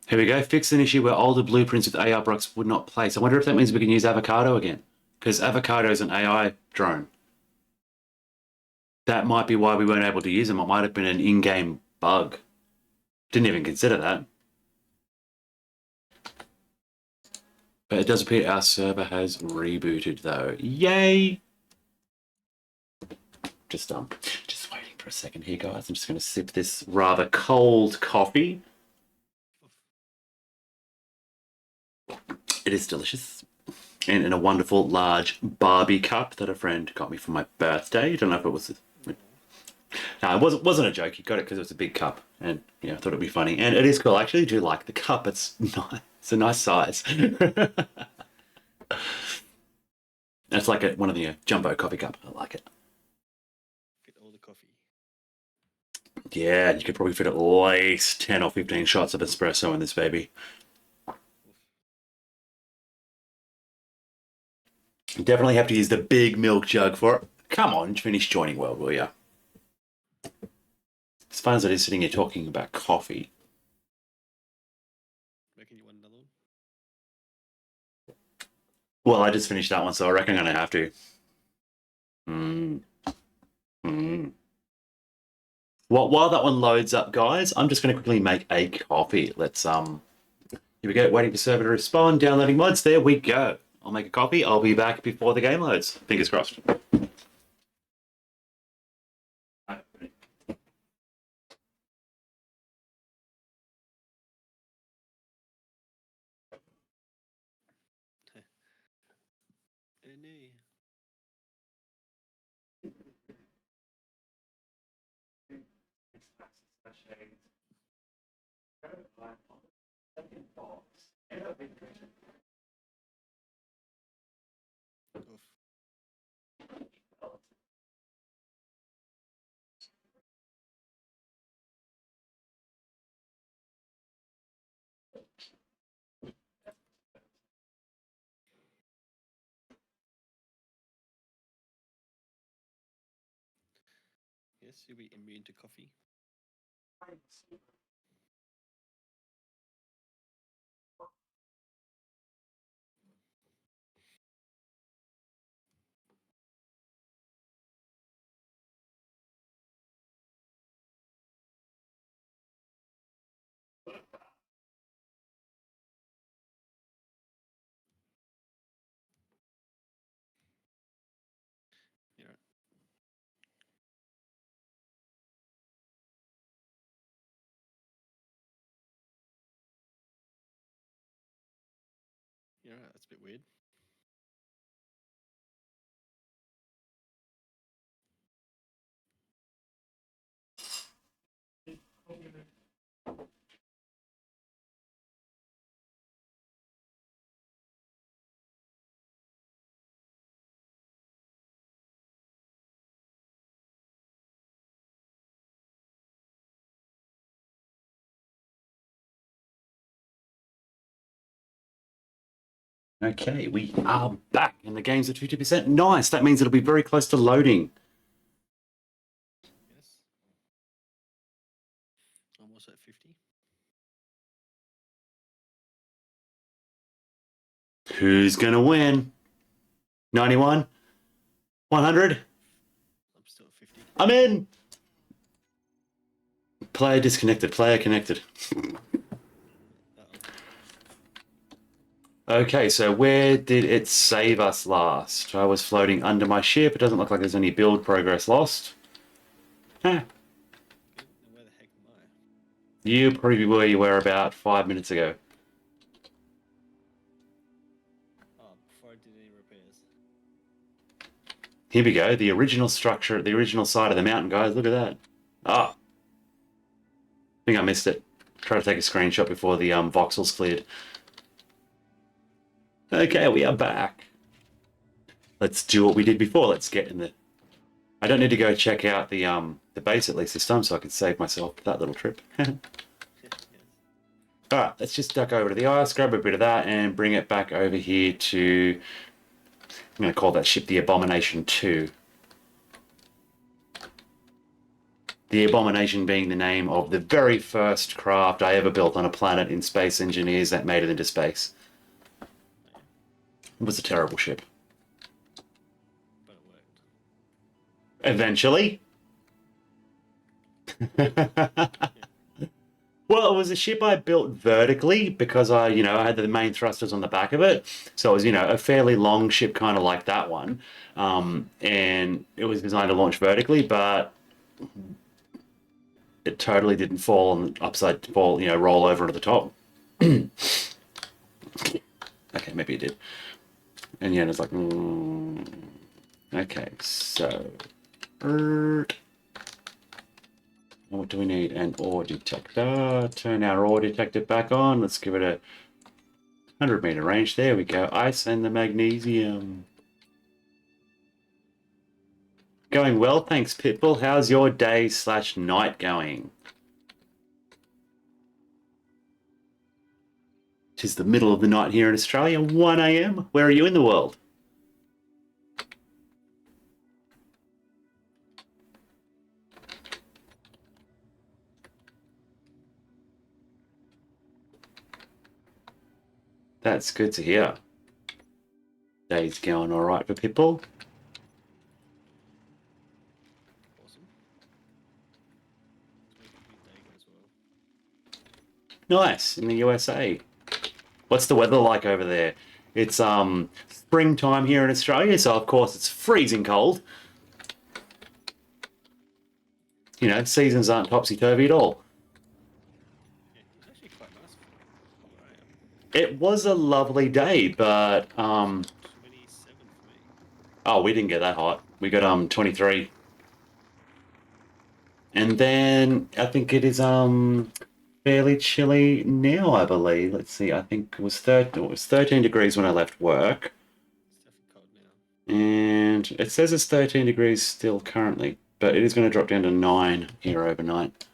Here we go. Fix an issue where older blueprints with AI blocks would not place. I wonder if that means we can use Avocado again. Because Avocado is an AI drone. That might be why we weren't able to use them. It might have been an in-game bug. Didn't even consider that. But it does appear our server has rebooted though. Yay! Just waiting for a second here, guys. I'm just going to sip this rather cold coffee. It is delicious. And in a wonderful large Barbie cup that a friend got me for my birthday. Don't know if it was... No, it wasn't a joke. He got it because it was a big cup. And yeah, I thought it'd be funny. And it is cool. I actually do like the cup. It's nice. It's a nice size. It's like one of the jumbo coffee cup. I like it. Fit all the coffee. Yeah, you could probably fit at least 10 or 15 shots of espresso in this baby. You definitely have to use the big milk jug for it. Come on, finish joining world, will ya? As fun as it is sitting here talking about coffee. Reckon you want another one? Well, I just finished that one, so I reckon I'm going to have to. Well, while that one loads up, guys, I'm just going to quickly make a coffee. Let's, here we go, waiting for server to respond, downloading mods, there we go. I'll make a coffee, I'll be back before the game loads. Fingers crossed. Any. Oof. Yes, you'll be immune to coffee. You know. Yeah, that's a bit weird. Okay, we are back and the game's at 50%. Nice, that means it'll be very close to loading. Yes. Almost at 50. Who's gonna win? 91? 100? I'm still at 50. I'm in! Player disconnected, player connected. Uh-oh. Okay, so where did it save us last? I was floating under my ship. It doesn't look like there's any build progress lost. Huh. Good. And where the heck am I? You probably where you were about 5 minutes ago. Oh, before I did any repairs. Here we go. The original structure, the original side of the mountain, guys. Look at that. Ah, I think I missed it. Try to take a screenshot before the voxels cleared. Okay, we are back. Let's do what we did before. Let's get in the. I don't need to go check out the base at least this time, so I can save myself that little trip. Yes. All right, let's just duck over to the ice, grab a bit of that, and bring it back over here to. I'm going to call that ship the Abomination 2. The Abomination being the name of the very first craft I ever built on a planet in Space Engineers that made it into space. It was a terrible ship. But it worked. Eventually. Well, it was a ship I built vertically because I had the main thrusters on the back of it. So it was, a fairly long ship, kind of like that one. And it was designed to launch vertically, but it totally didn't fall roll over to the top. Okay, maybe it did. And yeah, it's like, okay, so. What do we need? An ore detector. Turn our ore detector back on. Let's give it a 100-meter range. There we go. Ice and the magnesium. Going well, thanks, Pitbull. How's your day/night going? Tis the middle of the night here in Australia, 1 a.m. Where are you in the world? That's good to hear. Day's going all right for people. Awesome. Let's make a good day as well. Nice, in the USA. What's the weather like over there? It's springtime here in Australia, so of course it's freezing cold. Seasons aren't topsy-turvy at all. Yeah, it's actually quite nice for where I am. It was a lovely day, but 27 for me. oh, we didn't get that hot. We got 23. And then I think it is fairly chilly now, I believe. Let's see. I think it was 13 degrees when I left work. It's definitely cold now. And it says it's 13 degrees still currently, but it is going to drop down to 9 here overnight.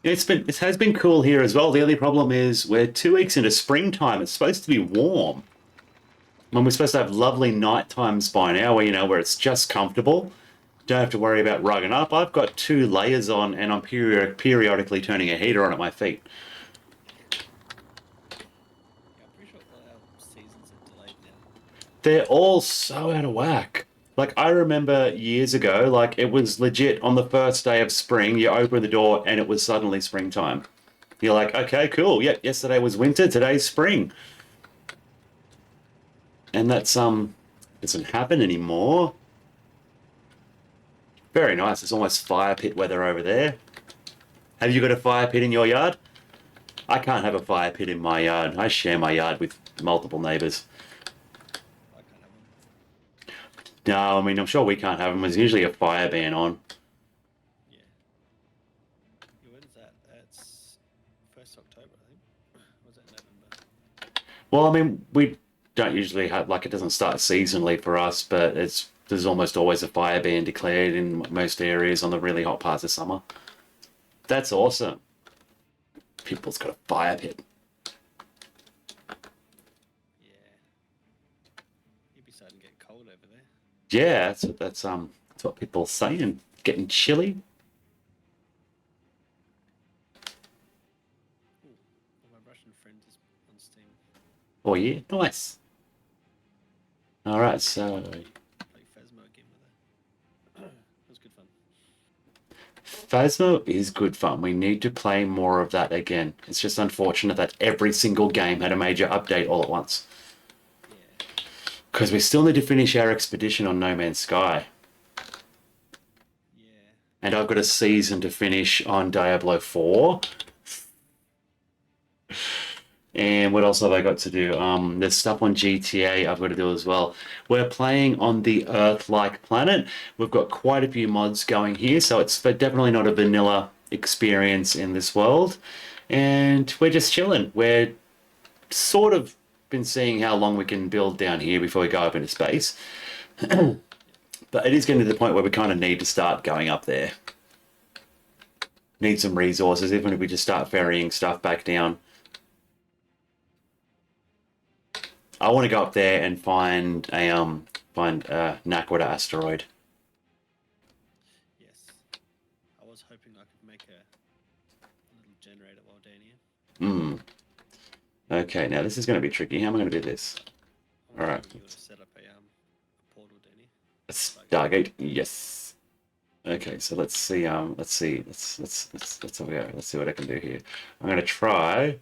It has been cool here as well. The only problem is we're 2 weeks into springtime. It's supposed to be warm. When we're supposed to have lovely night times by now, where it's just comfortable. Don't have to worry about rugging up. I've got 2 layers on, and I'm periodically turning a heater on at my feet. Yeah, I'm pretty sure all our seasons are delayed now. They're all so out of whack. Like, I remember years ago, like, it was legit on the first day of spring, you open the door and it was suddenly springtime. You're like, okay, cool. Yep, yesterday was winter, today's spring. And that's, doesn't happen anymore. Very nice. It's almost fire pit weather over there. Have you got a fire pit in your yard? I can't have a fire pit in my yard. I share my yard with multiple neighbours. I can't have them. No, I mean, I'm sure we can't have them. There's usually a fire ban on. Yeah. Yeah, when is that? That's 1st October, I think. Or was that November? Well, I mean, we don't usually have, like, it doesn't start seasonally for us, but there's almost always a fire ban declared in most areas on the really hot parts of summer. That's awesome. People's got a fire pit. Yeah. You'd be starting to get cold over there. Yeah, that's what people are saying. Getting chilly. Ooh, well, my Russian friend is on Steam. Oh yeah, nice. All right, so Play Phasmo again with her. It was good fun. Phasmo is good fun. We need to play more of that again. It's just unfortunate that every single game had a major update all at once. Yeah. Because we still need to finish our expedition on No Man's Sky. Yeah. And I've got a season to finish on Diablo 4. And what else have I got to do? There's stuff on GTA I've got to do as well. We're playing on the Earth-like planet. We've got quite a few mods going here, so it's definitely not a vanilla experience in this world. And we're just chilling. We're sort of been seeing how long we can build down here before we go up into space. But it is getting to the point where we kind of need to start going up there. Need some resources, even if we just start ferrying stuff back down. I want to go up there and find a Nakwada asteroid. Yes. I was hoping I could make a little generator while down here. Okay, now this is going to be tricky. How am I going to do this? I All was right. hoping you would set up a portal down here. A Stargate, yes. Okay, so let's see. Let's have a go. Let's see what I can do here. I'm going to try.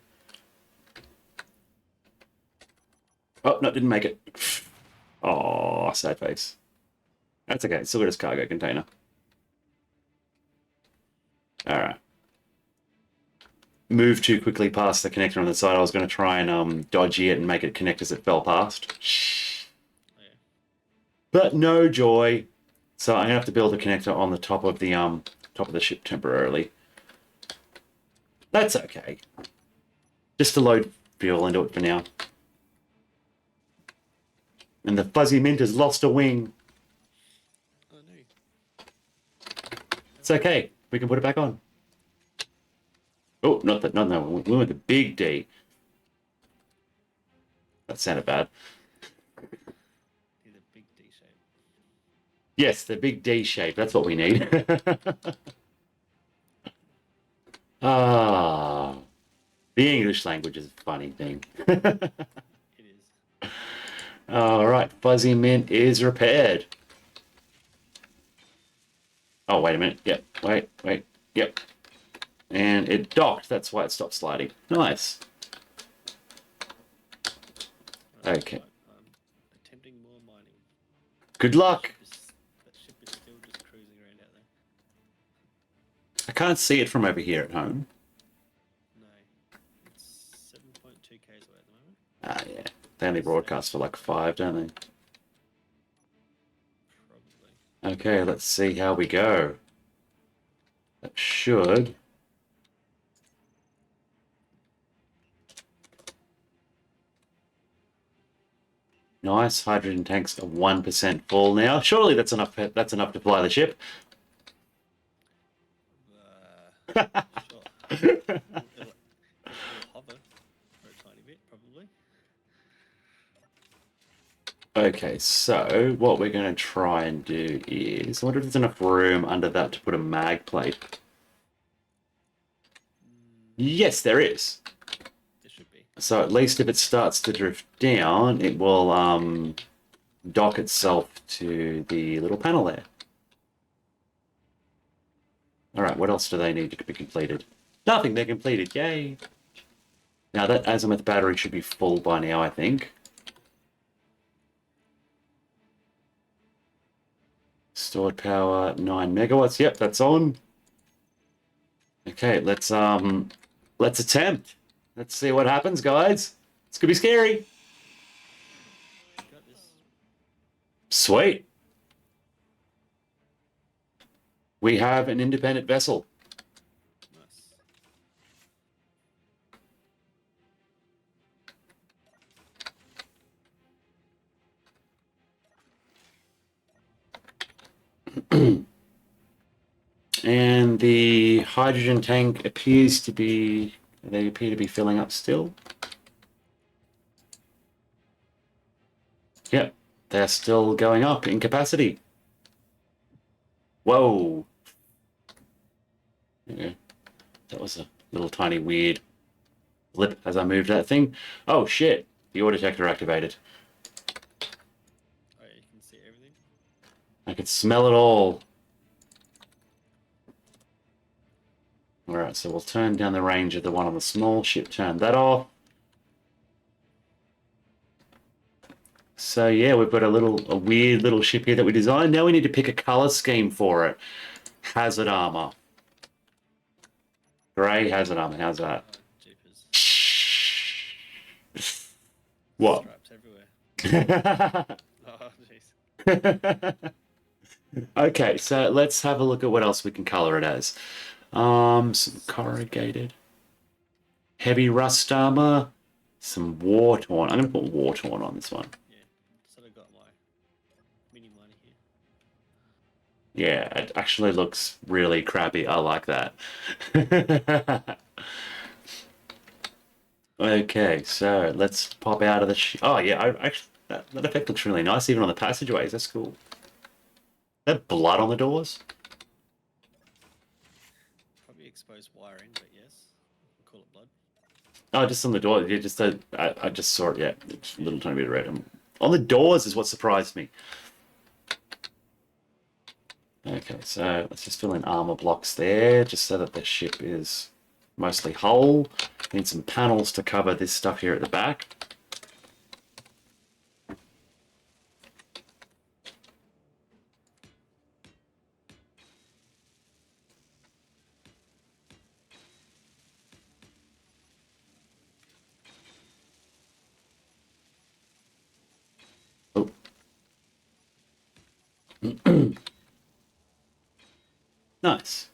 Oh no, didn't make it. Oh, sad face. That's okay. Still got his cargo container. All right. Move too quickly past the connector on the side. I was going to try and dodgy it and make it connect as it fell past. Oh, yeah. But no joy. So I'm gonna have to build a connector on the top of the ship temporarily. That's okay. Just to load fuel into it for now. And the fuzzy mint has lost a wing. Oh no. It's okay. We can put it back on. Oh, not that. No. We went the big D. That sounded bad. Need a big D shape. Yes, the big D shape. That's what we need. Ah, the English language is a funny thing. It is. All right, fuzzy mint is repaired. Oh, wait a minute. Yep. Wait. Yep. And it docked. That's why it stopped sliding. Nice. Okay. I'm attempting more mining. Good luck. That ship is still just cruising around out there. I can't see it from over here at home. No. It's 7.2 k's away at the moment. Ah, yeah. They only broadcast for like 5, don't they? Probably. Okay, let's see how we go. That should. Nice. Hydrogen tanks are 1% full now. Surely that's enough. That's enough to fly the ship. Sure. It'll hover for a tiny bit, probably. Okay, so what we're going to try and do is, I wonder if there's enough room under that to put a mag plate. Yes, there is. There should be. So at least if it starts to drift down, it will dock itself to the little panel there. All right, what else do they need to be completed? Nothing, they're completed, yay! Now that azimuth battery should be full by now, I think. Stored power, 9 megawatts, yep, that's on. Okay, let's attempt. Let's see what happens, guys. It's gonna be scary. Got this. Sweet. We have an independent vessel. Nice. And the hydrogen tank appears to be, they appear to be filling up still. Yep, they're still going up in capacity. Whoa. Yeah, that was a little tiny weird blip as I moved that thing. Oh shit, the ore detector activated. Oh, yeah, you can see everything. I could smell it all. Alright, so we'll turn down the range of the one on the small ship, turn that off. So yeah, we've got a weird little ship here that we designed. Now we need to pick a color scheme for it. Hazard armor. Grey hazard armor, how's that? Jeepers. What? Stripes everywhere. Oh, jeez. Okay, so let's have a look at what else we can color it as. Some corrugated, heavy rust armor, some war torn. I'm gonna put war torn on this one. Yeah. So I got my mini miner here. Yeah, it actually looks really crappy. I like that. Okay, so let's pop out of the. Oh yeah, actually that effect looks really nice, even on the passageways. That's cool. That blood on the doors. Probably exposed wiring, but yes. We'll call it blood. Oh, just on the door. Yeah, just I just saw it. Yeah, it's a little tiny bit of red. On the doors is what surprised me. Okay, so let's just fill in armor blocks there, just so that the ship is mostly whole. Need some panels to cover this stuff here at the back. Oh. Nice.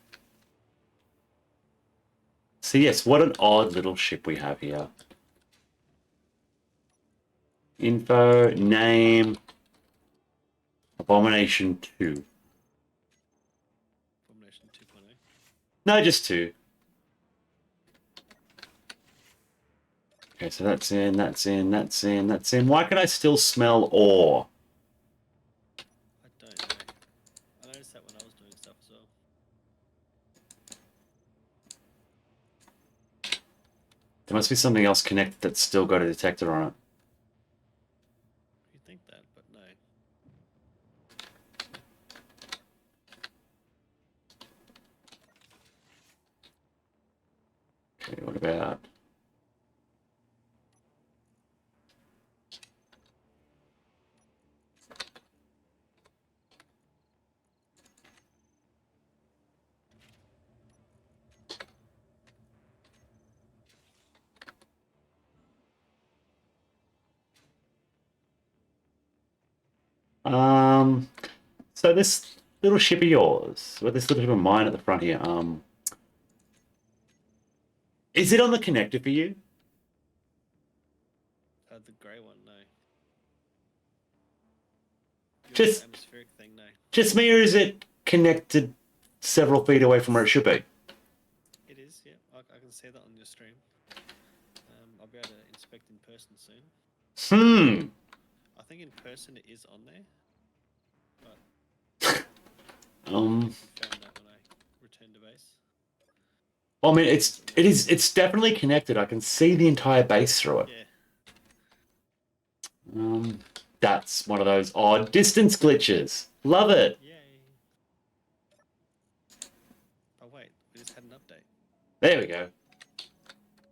So yes, what an odd little ship we have here. Info, name, Abomination 2. Abomination 2.0. No, just 2. Okay, so that's in, that's in, that's in, that's in. Why can I still smell ore? I don't know. I noticed that when I was doing stuff as well. There must be something else connected that's still got a detector on it. You think that, but no. Okay, what about... So this little ship of yours, with this little bit of mine at the front here, is it on the connector for you? The grey one, no. Just- atmospheric thing, no. Just me, or is it connected several feet away from where it should be? It is, yeah. I can see that on your stream. I'll be able to inspect in person soon. I think in person it is on there. I found that when I returned to base. Well, I mean, it's definitely connected. I can see the entire base through it. Yeah. That's one of those odd distance glitches. Love it. Yay. Oh wait, we just had an update. There we go.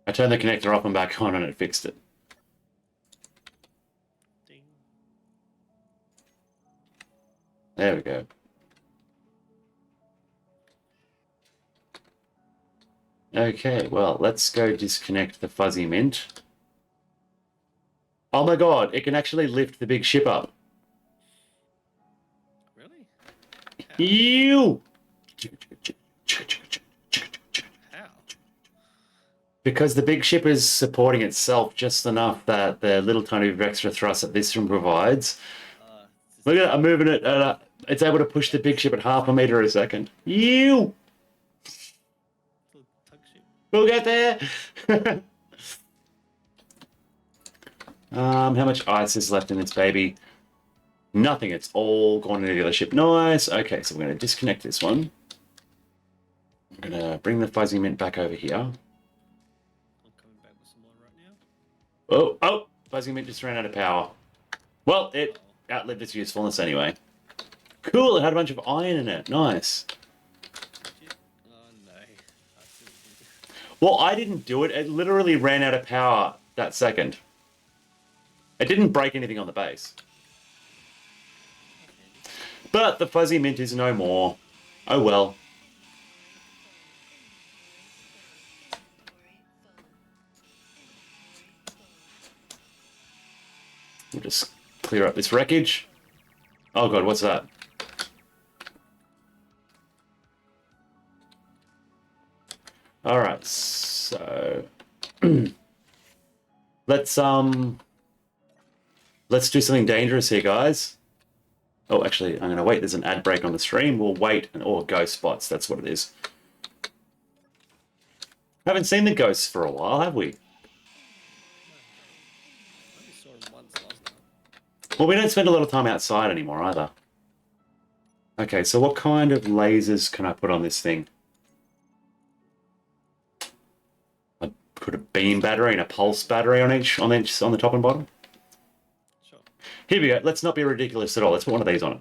I turned the connector off and back on and it fixed it. Ding. There we go. Okay, well, let's go disconnect the fuzzy mint. Oh my god, it can actually lift the big ship up. Really? You! How? Because the big ship is supporting itself just enough that the little tiny bit of extra thrust that this room provides. Look at it, I'm moving it. It's able to push the big ship at 0.5 meter a second. You! Little tug ship. We'll get there! How much ice is left in this baby? Nothing, it's all gone into the other ship. Nice. Okay, so we're going to disconnect this one. I'm going to bring the fuzzy mint back over here. I'm coming back with some more right now. Oh, fuzzy mint just ran out of power. Well, it outlived its usefulness anyway. Cool, it had a bunch of iron in it. Nice. Oh no. I see what Well, I didn't do it. It literally ran out of power that second. It didn't break anything on the base. But the fuzzy mint is no more. Oh well. We'll just clear up this wreckage. Oh god, what's that? Alright, so let's do something dangerous here, guys. Oh, actually, I'm gonna wait. There's an ad break on the stream. We'll wait or ghost spots. That's what it is. Haven't seen the ghosts for a while, have we? I only saw him once last night. Well, we don't spend a lot of time outside anymore either. Okay, so what kind of lasers can I put on this thing? I put a beam battery and a pulse battery on the top and bottom. Sure. Here we go. Let's not be ridiculous at all. Let's put one of these on it.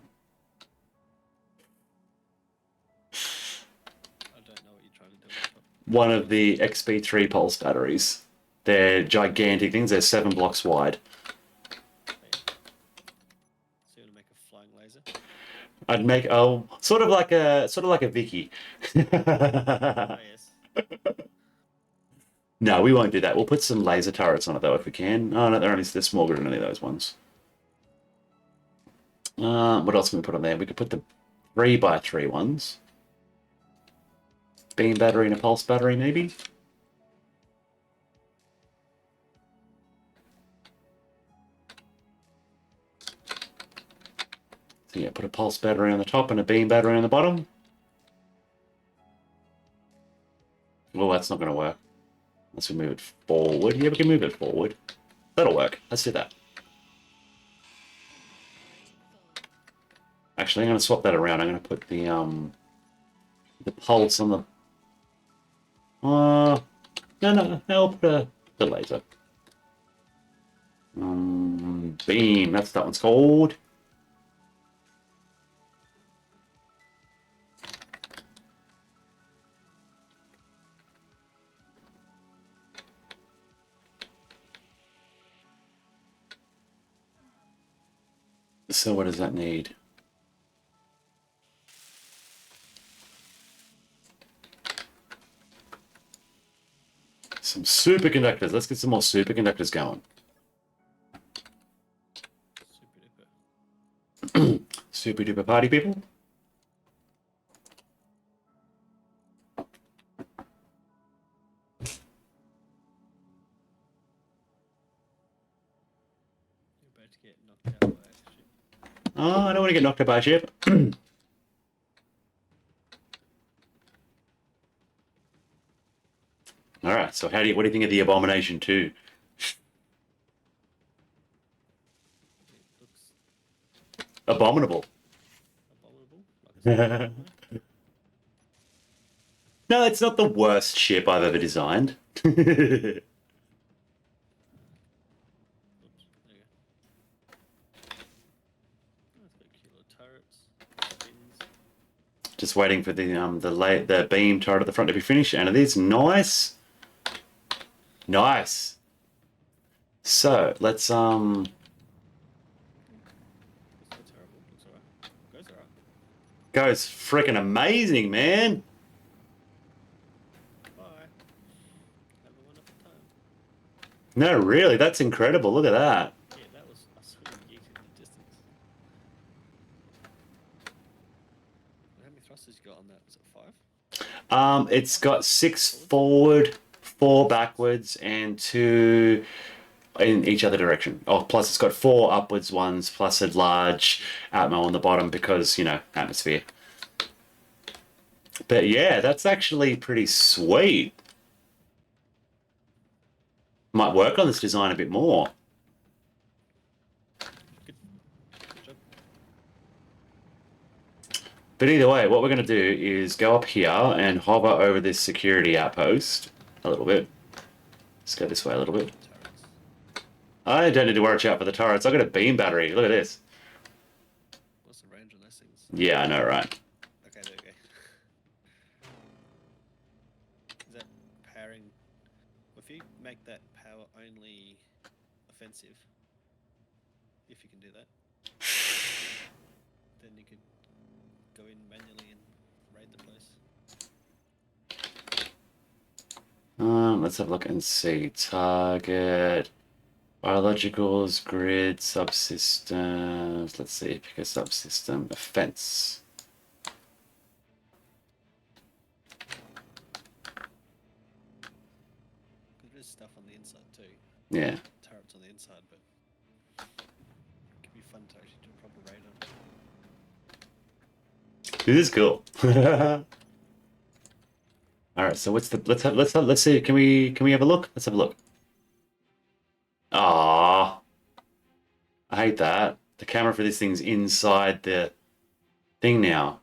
I don't know what you're trying to do. on top. One of the XP3 pulse batteries. They're gigantic things. They're 7 blocks wide. So you want to make a flying laser? I'd make sort of like a Vicky. Oh yes. No, we won't do that. We'll put some laser turrets on it though if we can. Oh no, they're smaller than any of those ones. What else can we put on there? We could put the 3x3 ones. Beam battery and a pulse battery, maybe. So yeah, put a pulse battery on the top and a beam battery on the bottom. Well, that's not going to work. Unless we move it forward. Yeah, we can move it forward. That'll work. Let's do that. Actually, I'm going to swap that around. I'm going to put the pulse on the... no, I'll put the laser. Beam, that's that one's called. So what does that need? Some superconductors. Let's get some more superconductors going. Super duper. Super duper party people. You're about to get knocked out by a ship. Oh, I don't want to get knocked out by a ship. All right. So what do you think of the Abomination 2? It looks Abominable. abominable. Like a No, it's not the worst ship I've ever designed. Oops, there you go. Oh, it's got cute little turrets, spins. Just waiting for the beam turret at the front to be finished, and it is nice. Nice. So let's Looks so terrible. Looks alright. Goes alright. goes freaking amazing, man. Bye. Have a wonderful time. No, really, that's incredible. Look at that. Yeah, that was I saw you yeeted in the distance. How many thrusters you got on that? Was it 5? It's got 6 forward, 4 backwards, and 2 in each other direction. Oh, plus it's got 4 upwards ones, plus a large Atmo on the bottom because, atmosphere. But yeah, that's actually pretty sweet. Might work on this design a bit more. Good job. But either way, what we're going to do is go up here and hover over this security outpost a little bit. Let's go this way a little bit. Turrets. I don't need to watch out for the turrets. I've got a beam battery. Look at this. What's the range on those things? Yeah, I know, right? Okay, there we go. Is that powering that power only offensive, if you can do that, then you could go in manually and raid the place. Let's have a look and see. Target, biologicals, grid, subsystems. Let's see. Pick a subsystem. Offense. Because there's stuff on the inside too. Yeah. Turrets on the inside, but it could be fun to actually do a proper raid on. This is cool. All right, so what's the let's see. Can we have a look? Let's have a look. Ah, I hate that. The camera for this thing's inside the thing now.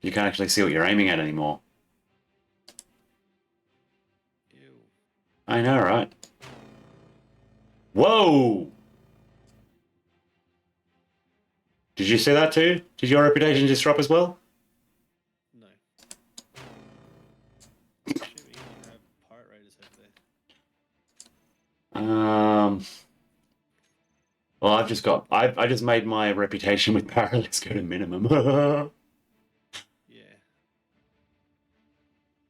You can't actually see what you're aiming at anymore. Ew. I know, right? Whoa! Did you see that too? Did your reputation just drop as well? No. Assuming you have pirate raiders over there. Well, I just made my reputation with Parallax go to minimum. Yeah.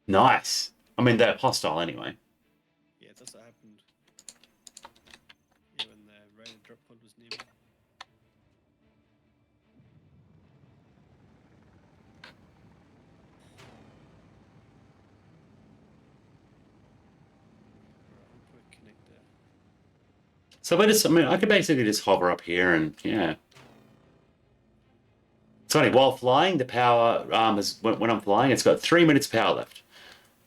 Nice. I mean, they're hostile anyway. Yeah, that's what happened. Yeah, when the raided drop pod was near me. Alright, I'll put a connector. So I could basically just hover up here and yeah. It's funny, while flying, the power is when I'm flying, it's got 3 minutes power left.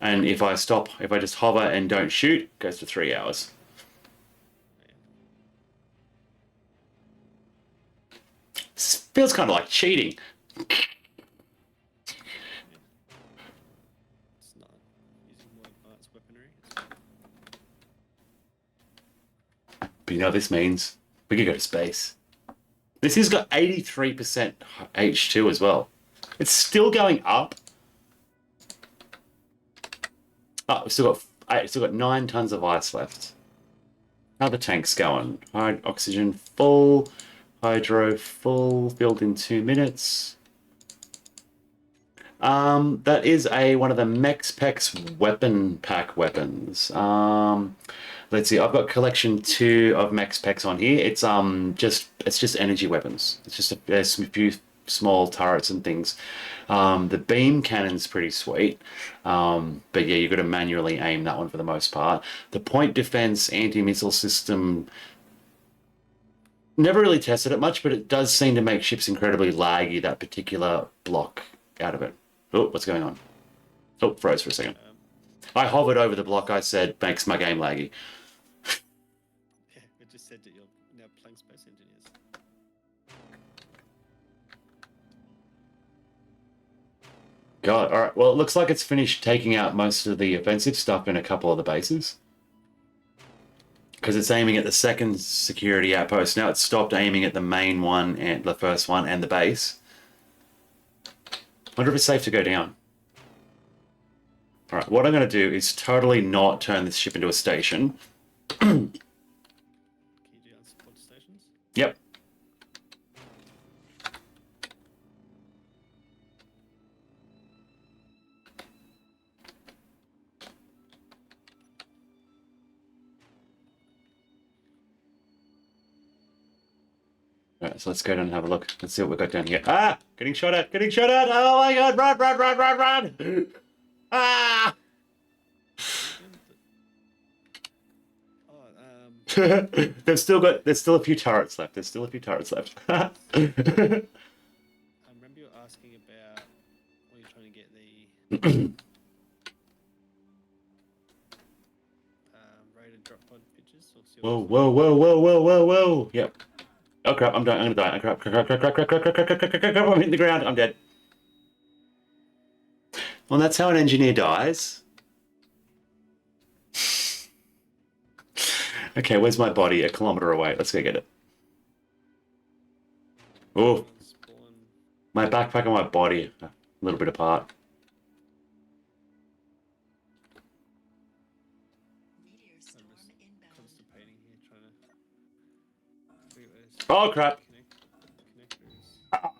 And if I just hover and don't shoot, it goes to 3 hours. This feels kind of like cheating. It's not using more advanced weaponry. But you know what this means? We could go to space. This has got 83% H2 as well. It's still going up. Oh, we've still got 9 tons of ice left. How are the tanks going? Oxygen full, hydro full, filled in 2 minutes. That is one of the MechSpecs weapon pack weapons. Let's see. I've got collection 2 of MechSpecs on here. It's just energy weapons. It's just a few small turrets and things. The beam cannon's pretty sweet. But yeah, you've got to manually aim that one for the most part. The point defense anti-missile system, never really tested it much, but it does seem to make ships incredibly laggy, that particular block out of it. Oh, what's going on? Oh, froze for a second. I hovered over the block I said makes my game laggy. Yeah, it just said that you're now playing space engineers. God, all right. Well, it looks like it's finished taking out most of the offensive stuff in a couple of the bases. Because it's aiming at the second security outpost. Now it's stopped aiming at the main one and the first one and the base. Wonder if it's safe to go down. All right, what I'm going to do is totally not turn this ship into a station. Can you do unsupported stations? Yep. All right, so let's go down and have a look. Let's see what we've got down here. Ah! Getting shot at! Getting shot at! Oh my god! Run! Run! Run! Run! Run! Ah! there's still a few turrets left. There's still a few turrets left. I remember you were asking about when you're trying to get the rated drop pod pictures. Or see Whoa! what Whoa! Whoa! Whoa! Whoa! Whoa! Whoa! Yep. Oh crap! I'm dying. I'm gonna die. Crap! Crap! Crap! Crap! Crap! Crap! Crap! Crap! Crap! Crap! Crap! I'm hitting the ground. I'm dead. Well, that's how an engineer dies. Okay, where's my body? 1 kilometer away. Let's go get it. Oh, spawn. my backpack and my body a little bit apart. constipating here, trying to figure out where this Oh crap! connector is. Ah.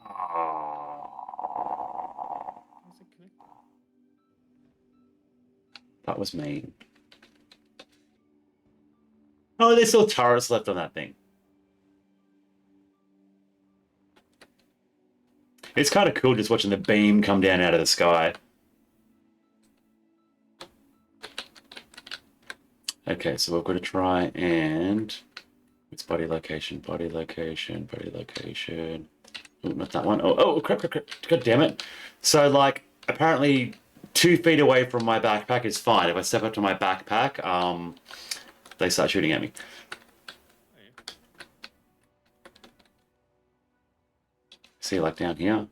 Where's the connector? That was mean. Oh, there's still turrets left on that thing. It's kind of cool just watching the beam come down out of the sky. Okay, so we've got to try and... It's body location, body location, body location. Oh, not that one. Oh, crap. God damn it. So, like, apparently 2 feet away from my backpack is fine. If I step up to my backpack, they start shooting at me. Oh, yeah. See, like down here.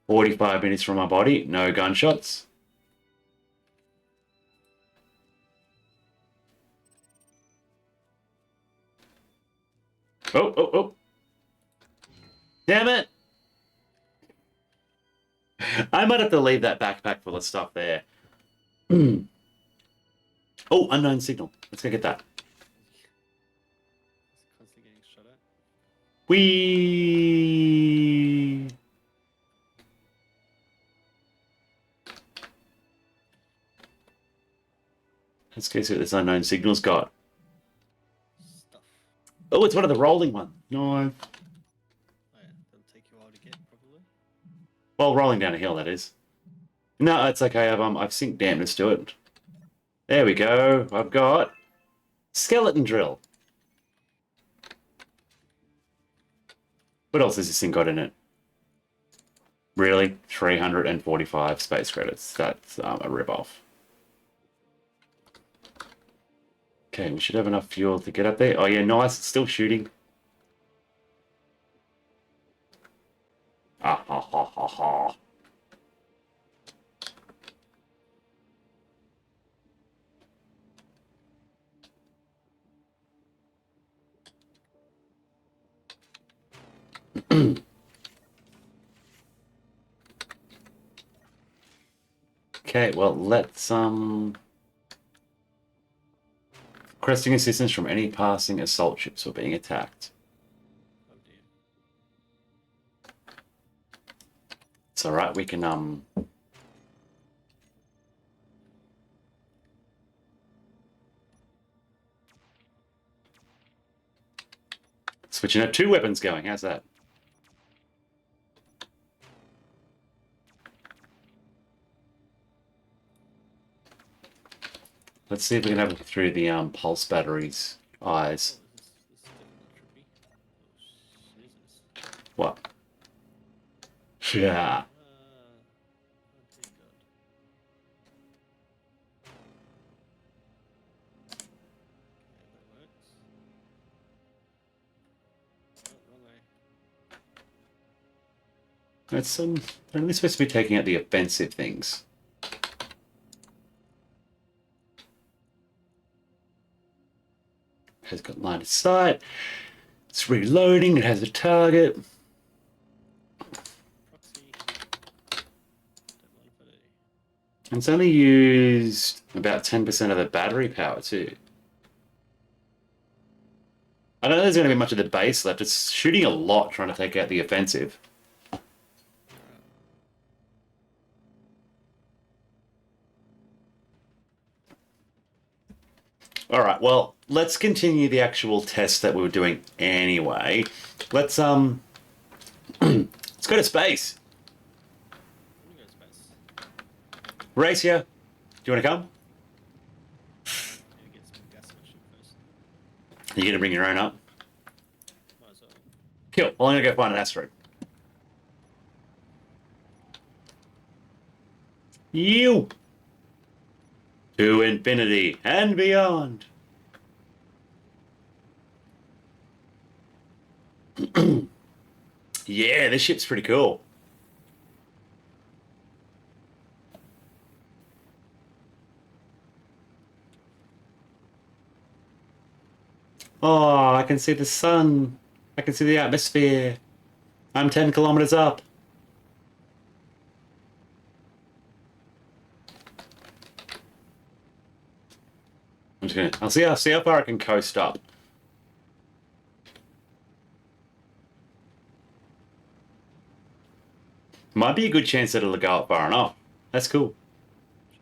45 minutes from my body, no gunshots. Oh. Damn it! I might have to leave that backpack full of stuff there. Oh, unknown signal. Let's go get that. It's constantly getting shot at. Whee! Let's go see what this unknown signal's got. Stuff. Oh, it's one of the rolling ones. No. Oh, yeah. That'll take you a while to get, probably. Well, rolling down a hill, that is. No, it's okay. I've synced dampness to it. There we go. I've got skeleton drill. What else has this thing got in it? Really? 345 space credits. That's a rip-off. Okay, we should have enough fuel to get up there. Oh yeah, nice. It's still shooting. Ah ha ha ha ha. Okay, well, let's requesting assistance from any passing assault ships or being attacked. Oh, dear. It's all right. We can switching up 2 weapons going. How's that? Let's see if we can have it through the pulse battery's eyes. Oh, this is definitely trippy. Oh, Jesus. What? Yeah. Oh, dear God. Okay, that works. Oh, wrong way. It's they're only supposed to be taking out the offensive things. Has got line of sight. It's reloading. It has a target. Proxy. Don't mind if I do. It's only used about 10% of the battery power too. I don't know there's going to be much of the base left. It's shooting a lot trying to take out the offensive. All right, well, let's continue the actual test that we were doing anyway. Let's let's go to space. Let me go to space. Racia, do you want to come? Need to get some gas in my ship first. Are you going to bring your own up? Might as well. Cool. Well, I'm going to go find an asteroid. You! To infinity and beyond. Yeah, this ship's pretty cool. Oh, I can see the sun. I can see the atmosphere. I'm 10 kilometers up. I'll see how far I can coast up. Might be a good chance that it'll go up far enough. That's cool. Should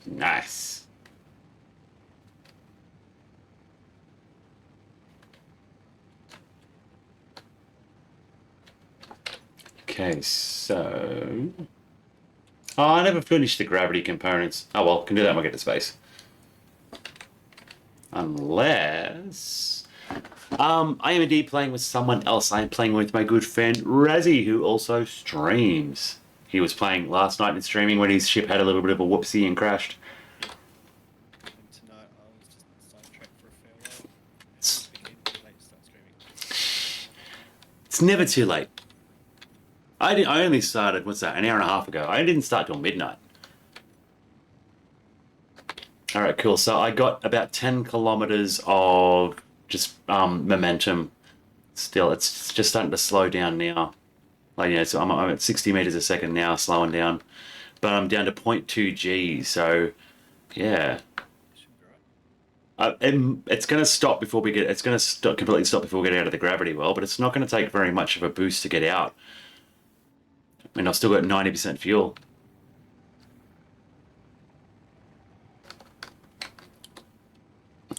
do. Nice. Okay, so... Oh, I never finished the gravity components. Oh well, can do that when I get to space. Unless... I am indeed playing with someone else. I am playing with my good friend Razzie, who also streams. He was playing last night and streaming when his ship had a little bit of a whoopsie and crashed. And tonight I was just sidetracked for a fair while. It became too late to start streaming. It's never too late. I only started, what's that, an hour and a half ago. I didn't start till midnight. Alright, cool. So I got about 10 kilometers of just momentum still. It's just starting to slow down now. Like, you know, so I'm at 60 meters a second now, slowing down. But I'm down to 0.2 G, so yeah. It should be right. It's going to stop before we get. It's going to completely stop before we get out of the gravity well, but it's not going to take very much of a boost to get out. I mean, I've still got 90% fuel.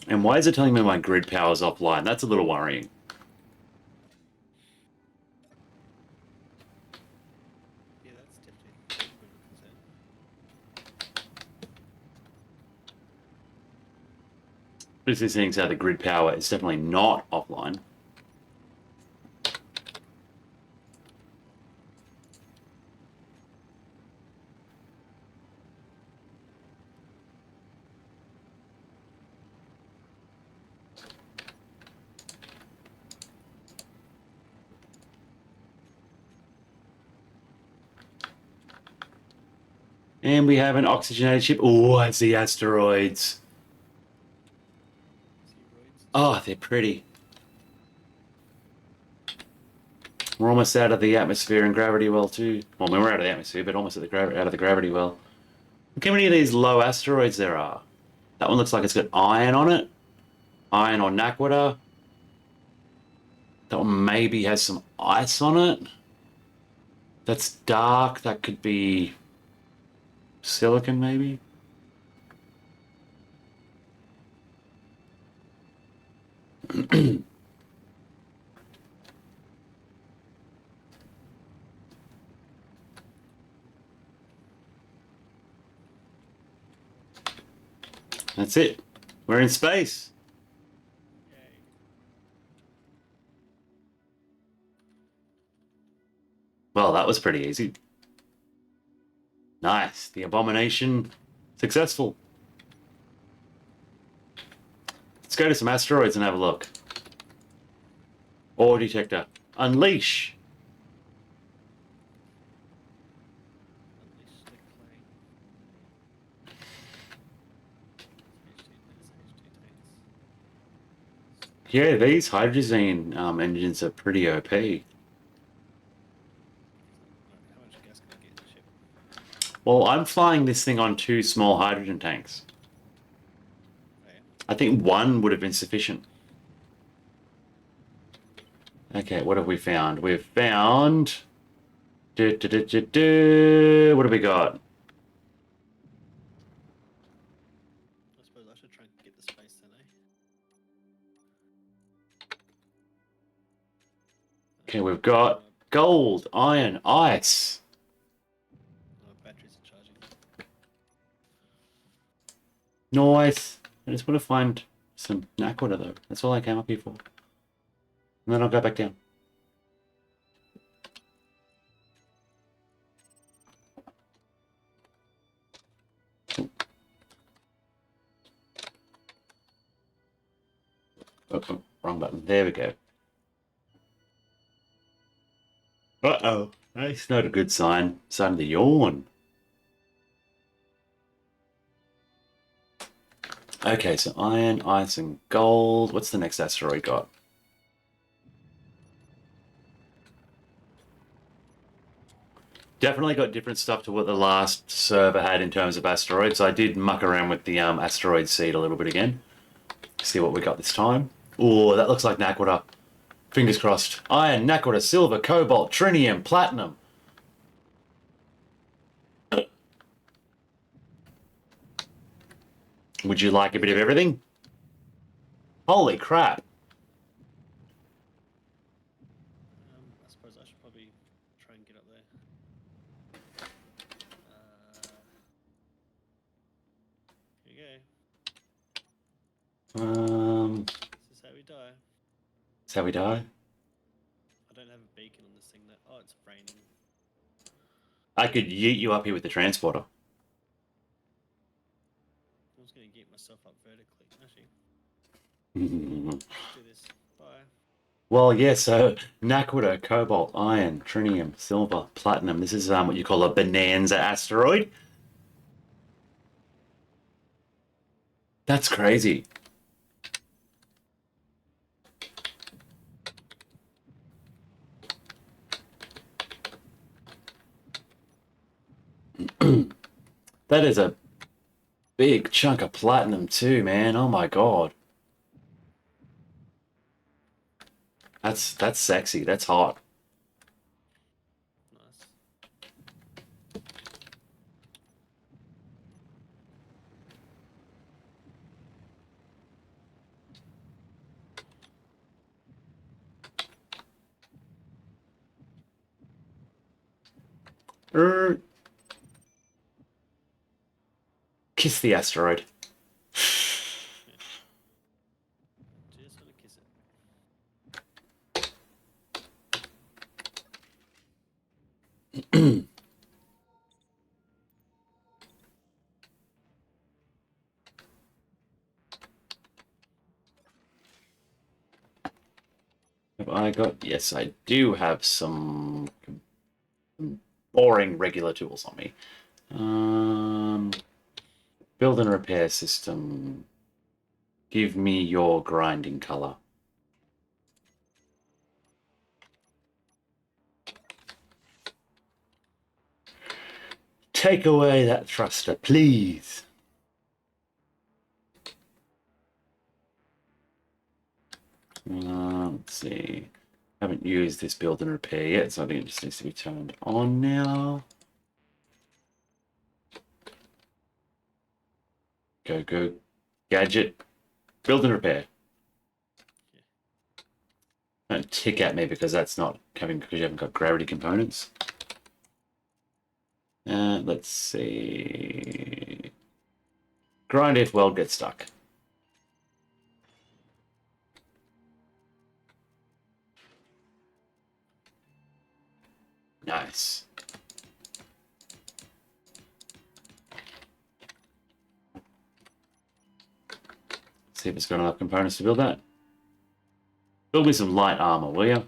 And why is it telling me my grid power's offline? That's a little worrying. Yeah, that's definitely a bit of a concern. This is seeing how the grid power is definitely not offline. And we have an oxygenated ship. Oh, I see asteroids. Xeroids. Oh, they're pretty. We're almost out of the atmosphere and gravity well too. Well, we're out of the atmosphere, but almost at the out of the gravity well. Look how many of these low asteroids there are. That one looks like it's got iron on it. Iron or naquadah. That one maybe has some ice on it. That's dark. That could be silicon, maybe. That's it. We're in space. Yay. Well, that was pretty easy. Nice. The abomination successful. Let's go to some asteroids and have a look. Ore detector. Unleash. Unleash the clay. H2 tanks. Yeah, these hydrazine engines are pretty OP. Alright, how much gas can I get in the ship? Well, I'm flying this thing on 2 small hydrogen tanks. Oh, yeah. I think 1 would have been sufficient. Okay, what have we found? We've found... What have we got? I suppose I should try and get the space then, eh? Okay, we've got gold, iron, ice. Batteries are charging. Nice. I just want to find some naquadah though. That's all I came up here for. And then I'll go back down. Oh, wrong button. There we go. Uh-oh. That's not a good sign. Sign of the yawn. Okay, so iron, ice, and gold. What's the next asteroid got? Definitely got different stuff to what the last server had in terms of asteroids. I did muck around with the asteroid seed a little bit again. See what we got this time. Oh, that looks like Naquadah. Fingers crossed. Iron, Naquadah, silver, cobalt, trinium, platinum. Would you like a bit of everything? Holy crap. I suppose I should probably try and get up there. Here you go. This is how we die. That's how we die. I don't have a beacon on this thing. That oh, it's raining. I could yeet you up here with the transporter. I was going to get myself up vertically. Actually, let's do this. Bye. Well, yeah, so Naquadah, cobalt, iron, trinium, silver, platinum. This is what you call a bonanza asteroid. That's crazy. That is a big chunk of platinum too, man. Oh my god. That's sexy. That's hot. Nice. Kiss the asteroid. Just want to kiss it. Have I got? Yes, I do have some boring regular tools on me. Build and repair system. Give me your grinding color. Take away that thruster, please. Let's see. Haven't used this build and repair yet, so I think it just needs to be turned on now. Go. Gadget. Build and repair. Don't tick at me because that's not coming because you haven't got gravity components. Let's see. Grind if weld gets stuck. Nice. See if it's got enough components to build that. Build me some light armor, will you?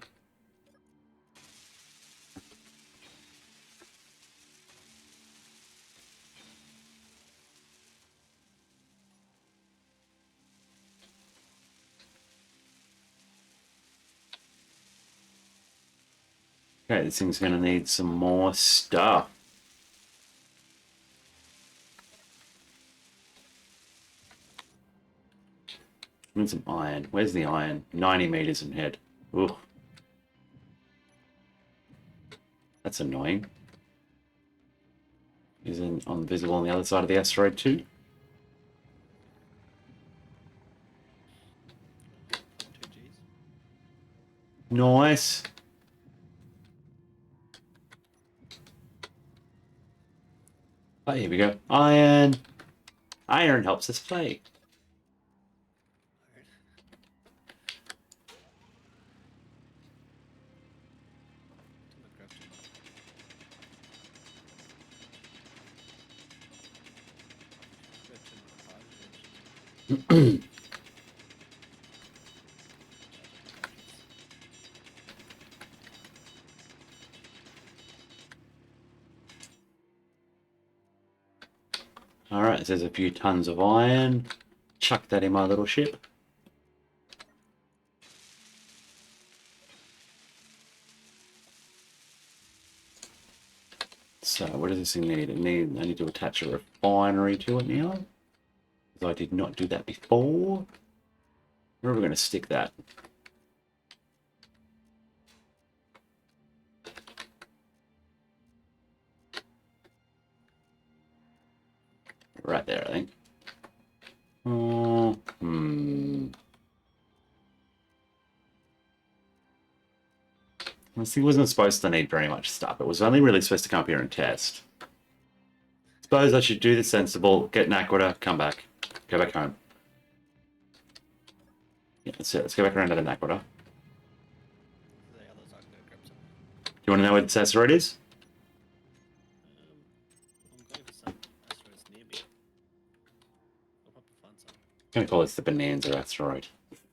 Okay, this thing's going to need some more stuff. I need some iron. Where's the iron? 90 meters in head. Ooh. That's annoying. Is it invisible on the other side of the asteroid too? 2Gs. Nice. Oh, here we go. Iron. Iron helps us play. Alright. Too much grab too much. Grab too much hydrogen. Alright, there's a few tons of iron. Chuck that in my little ship. So what does this thing need? I need to attach a refinery to it now. Because I did not do that before. Where are we going to stick that? Right there, I think. Oh, This thing wasn't supposed to need very much stuff. It was only really supposed to come up here and test. Suppose I should do the sensible, get an Aquita, come back. Go back home. Yeah, that's it. Let's go back around to the Aquita. The others I can go grab some. Do you want to know where the asteroid is? I'm going for some asteroids near me. I'll probably find some. I'm going to call this the Bonanza asteroid. Bonanza.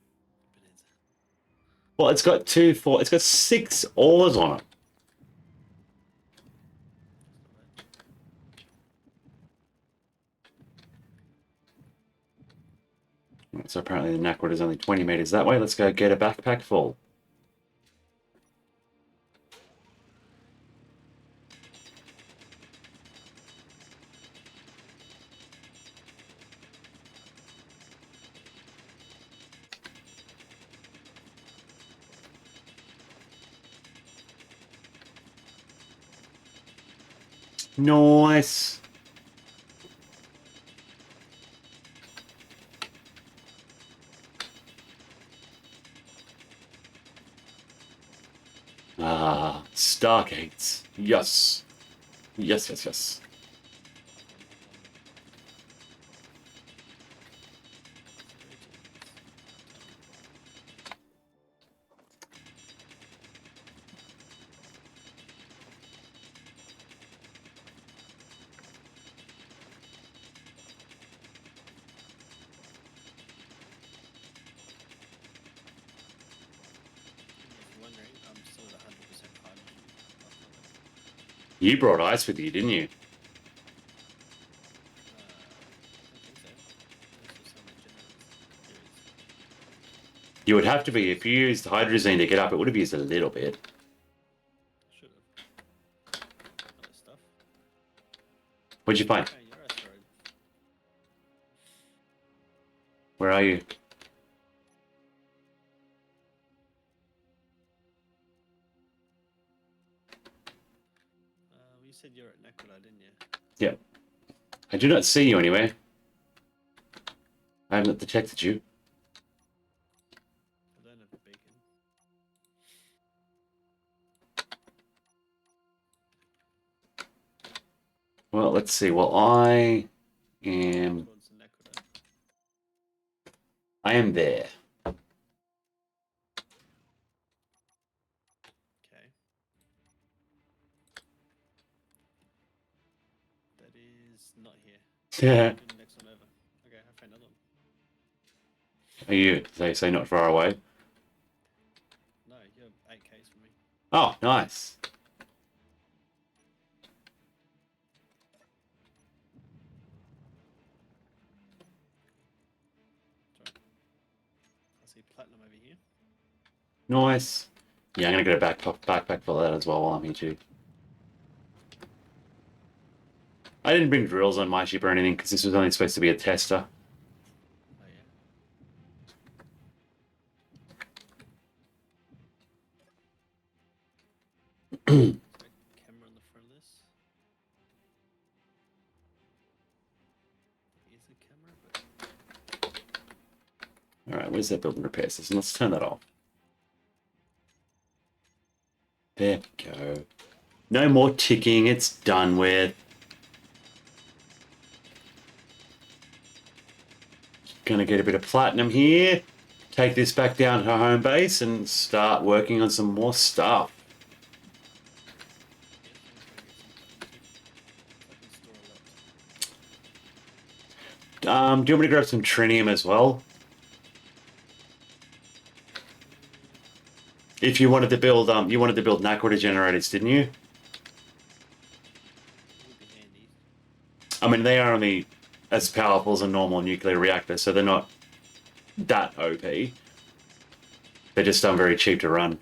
Well, it's got 6 ores on it. Right, so apparently the Nakwit is only 20 meters that way. Let's go get a backpack full. Nice. Ah, Stargates. Yes. Yes, yes, yes. If you're wondering, I'm still at 100% hydrogen. You brought ice with you, didn't you? I don't think so. Unless there's some generators. There is. You would have to be. If you used hydrazine to get up, it would have used a little bit. Should have. Other stuff. What'd you find? Hey, your asteroid. Where are you? You said you're at Nakoda, didn't you? Yeah. I do not see you anywhere. I haven't detected you. I don't have a beacon. Well, let's see. Well, I am Towards the Nakoda. there. Okay. That is not here. Yeah. Do the next one over. Okay, I found another one. Are you? They say not far away. No, you're 8Ks from me. Oh, nice. Sorry. I see platinum over here. Nice. Yeah, I'm gonna get a backpack for that as well while I'm here too. I didn't bring drills on my ship or anything because this was only supposed to be a tester. Oh yeah. Is there a camera on the front of this? Is a camera, but All right, where's that building repair system? Let's turn that off. There we go. No more ticking. It's done with. Gonna get a bit of platinum here. Take this back down to home base and start working on some more stuff. yes, I'm trying to get some platinum too. I can store a lot. Do you want me to grab some trinium as well? If you wanted to build, Nakwita generators, didn't you? It would be handy. I mean, they are only as powerful as a normal nuclear reactor, so they're not that OP. They're just very cheap to run.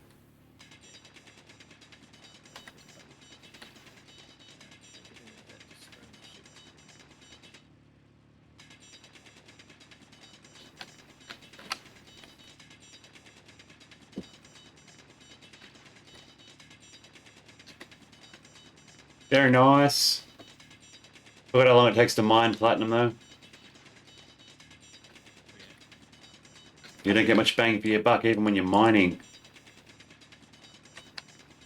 They're nice. Look at how long it takes to mine platinum, though. You don't get much bang for your buck even when you're mining.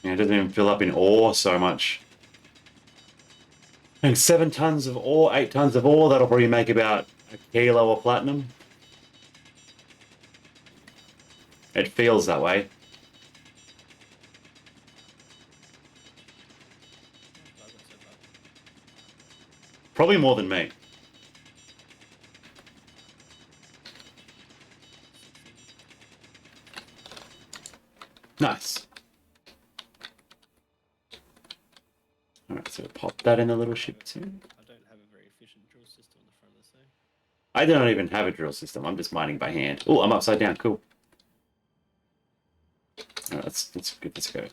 Yeah, it doesn't even fill up in ore so much. And 7 tons of ore, 8 tons of ore, that'll probably make about a kilo of platinum. It feels that way. I've got so far. Probably more than me. 16. Nice. Alright, so pop that in the little ship too. I don't have a very efficient drill system on the front of this though. I don't even have a drill system. I'm just mining by hand. Oh, I'm upside down. Cool. Alright, let's give this a go.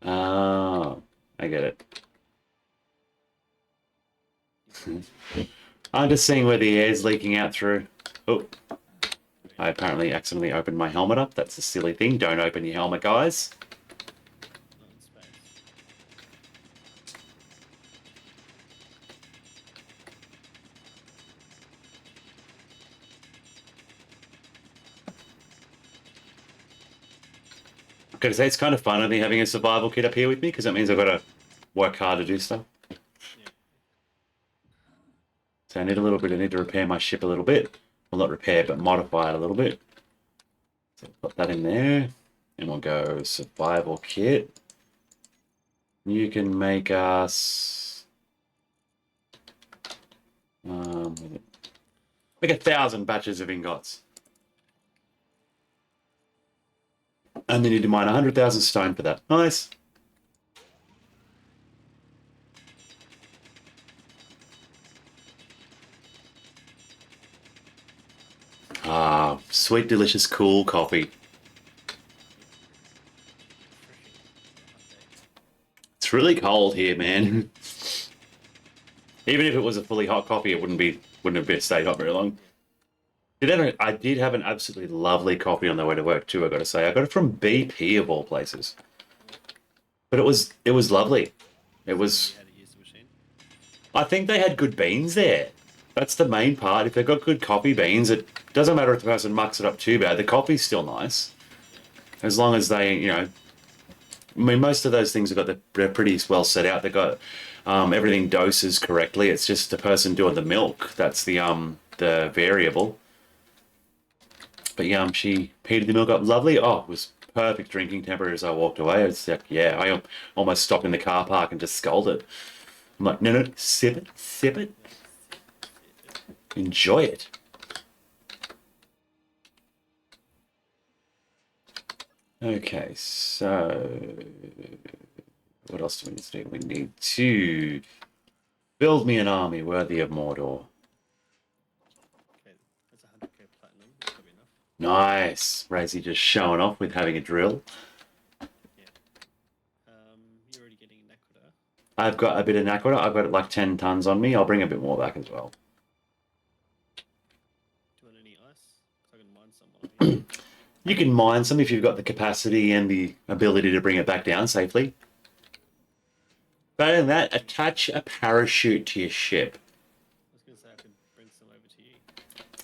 Oh, I get it. I'm just seeing where the air's leaking out through. Oh, I apparently accidentally opened my helmet up. That's a silly thing. Don't open your helmet, guys. Not in space. I've got to say, it's kind of fun, I think, having a survival kit up here with me, because that means I've got to work hard to do stuff. Yeah. So I need to repair my ship a little bit. Well, not repair, but modify it a little bit. So put that in there, and we'll go survival kit. You can make us make 1,000 batches of ingots. And then you need to mine 100,000 stone for that. Nice. Ah, sweet, delicious, cool coffee. It's really cold here, man. Even if it was a fully hot coffee, it wouldn't have stayed hot very long. I did have an absolutely lovely coffee on the way to work too, I gotta say. I got it from BP of all places. But it was lovely. It was, You had to use the machine. I think they had good beans there. That's the main part. If they've got good coffee beans, it doesn't matter if the person mucks it up too bad. The coffee's still nice. As long as they, I mean, most of those things they're pretty well set out. They've got everything doses correctly. It's just the person doing the milk that's the variable. But yeah, she heated the milk up lovely. Oh, it was perfect drinking temperature as I walked away. It's like, yeah, I almost stopped in the car park and just scolded. I'm like, no, sip it, enjoy it. Okay, so what else do we need to do? We need to build me an army worthy of Mordor. Okay, that's 100k platinum. That's probably enough. Nice. Razy just showing off with having a drill. You're already getting Nakoda. I've got a bit of Nakoda. I've got like 10 tons on me. I'll bring a bit more back as well. Do you want any ice? 'Cause I can mine some while I'm here. You can mine some if you've got the capacity and the ability to bring it back down safely. But other than that, attach a parachute to your ship. I was gonna say I could bring some over to you.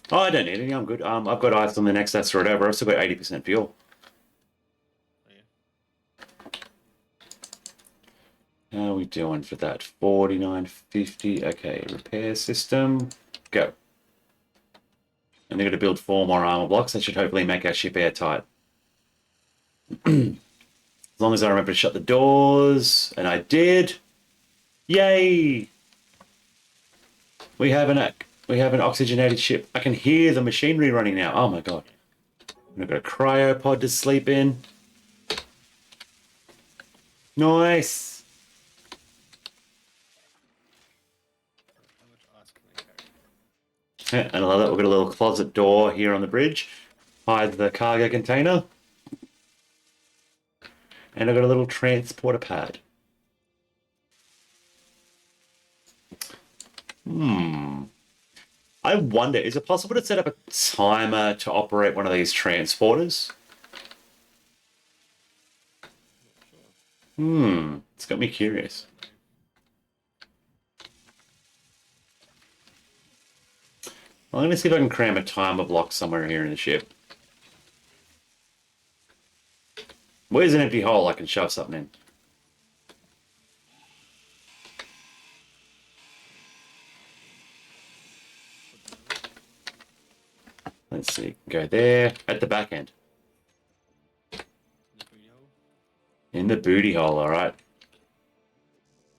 Oh, I don't need any. I'm good. I've got ice on the next that's or whatever. I've still got 80% fuel. Oh yeah. How are we doing for that? 49.50. Okay, repair system. Go. And they're going to build 4 more armor blocks. That should hopefully make our ship airtight. As long as I remember to shut the doors. And I did. Yay! We have an oxygenated ship. I can hear the machinery running now. Oh my god. I've got a cryopod to sleep in. Nice. How much ice can I carry? Yeah, and I love that. We've got a little closet door here on the bridge. Hide the cargo container. And I got a little transporter pad. I wonder, is it possible to set up a timer to operate one of these transporters? It's got me curious. I'm going to see if I can cram a timer block somewhere here in the ship. Where's an empty hole I can shove something in? Let's see. Go there. At the back end. The booty hole. In the booty hole, alright.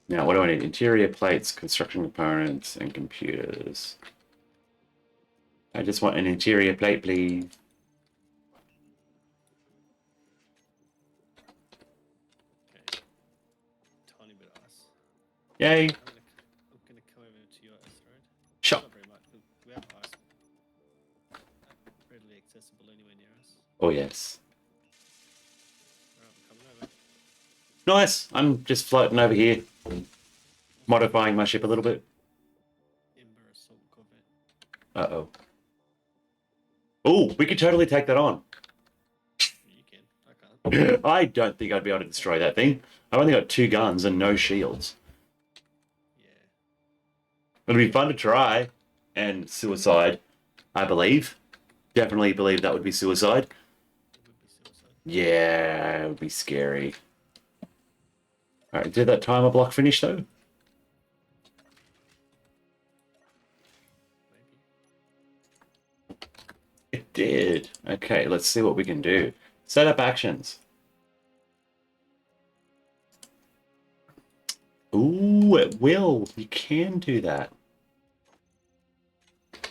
Now, what do I need? Interior plates, construction components, and computers. I just want an interior plate, please. Okay. Tiny bit of ice. Yay. I'm gonna come over to your asteroid. Sure. Not very much. We have ice readily accessible anywhere near us. Oh, yes. Alright, I'm coming over. Nice. I'm just floating over here, modifying my ship a little bit. Ember assault corvette. Uh-oh. Oh, we could totally take that on. You can. I can't. I don't think I'd be able to destroy that thing. I've only got 2 guns and no shields. Yeah. It'll be fun to try. And suicide, I believe. Definitely believe that would be suicide. It would be suicide. Yeah, it would be scary. Alright, did that timer block finish though? Maybe. It did. Okay, let's see what we can do. Set up actions. Ooh, it will. You can do that. Wait,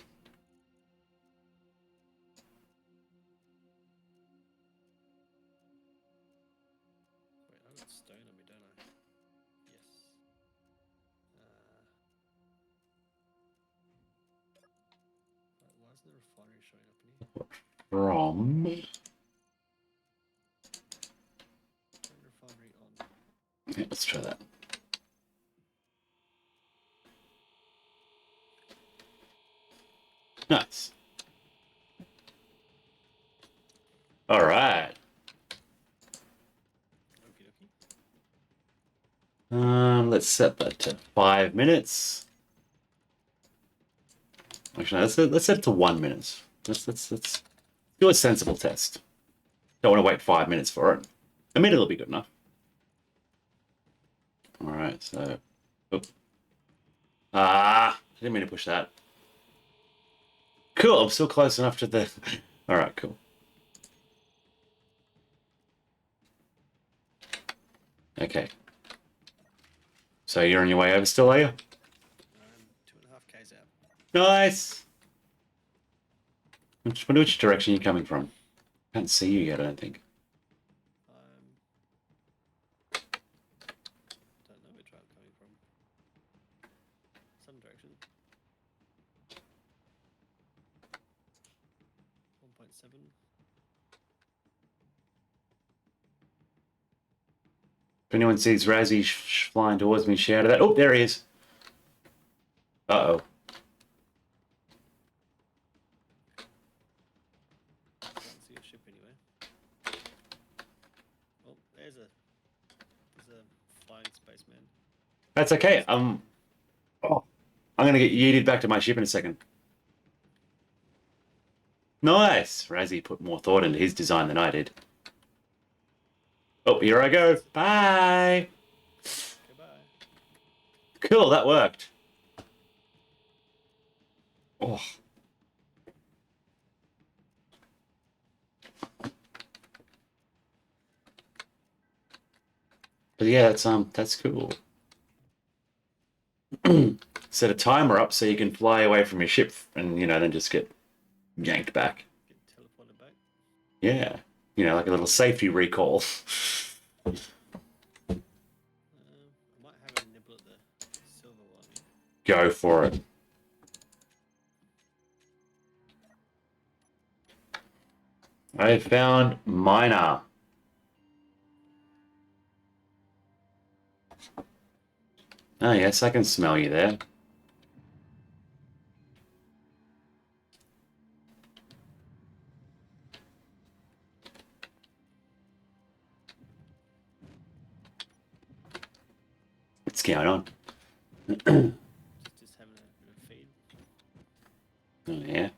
I've got stone on me, don't I? Yes. Why isn't the refinery showing up in here? From... Turn refinery on. Yeah, let's try that. Nice. Alright. Okie dokie. Let's set that to 5 minutes. Actually, no, let's set it to 1 minute. Let's do a sensible test. Don't want to wait 5 minutes for it. A minute will be good enough. All right, so. Oh. I didn't mean to push that. Cool, I'm still close enough to the. All right, cool. Okay. So you're on your way over still, are you? I'm 2.5 k's out. Nice. Which direction are you coming from? Can't see you yet, I don't think. Don't know which way I'm coming from. Some direction. 1.7. If anyone sees Razzie flying towards me, shout at that. Oh, there he is. Uh-oh. Can't see your ship anywhere. Oh, there's a flying spaceman. That's okay. Oh, I'm gonna get yeeted back to my ship in a second. Nice. Razzie put more thought into his design than I did. Oh, here I go. Bye. Goodbye. Cool, that worked. Oh. But yeah, that's cool. Set a timer up so you can fly away from your ship and, then just get yanked back. Get teleported back. Yeah. Like a little safety recall. I might have a nibble at the silver lining. Go for it. I found Miner. Oh, yes, I can smell you there. What's going on? Just having a bit of feed. Oh, yeah.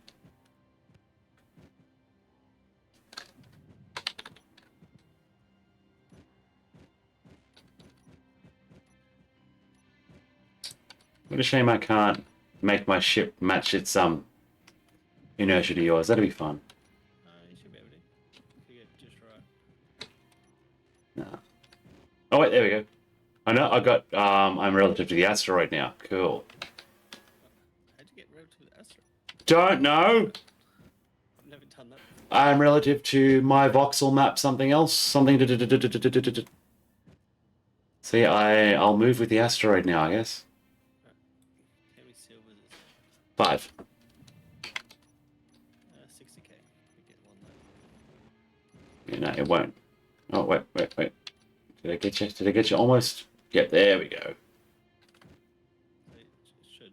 What a shame I can't make my ship match its inertia to yours. That'd be fun. You should be able to. You get just right. No. Oh wait, there we go. I know I got I'm relative to the asteroid now. Cool. How'd you get relative to Astra? Don't know. I've never done that. I'm relative to my voxel map something else. Something See, I'll move with the asteroid now, I guess. How many silvers is 5. 60k. We get one though. You know, it won't. Oh wait. Did I get you? Did I get you almost? Yep, there we go. So it should.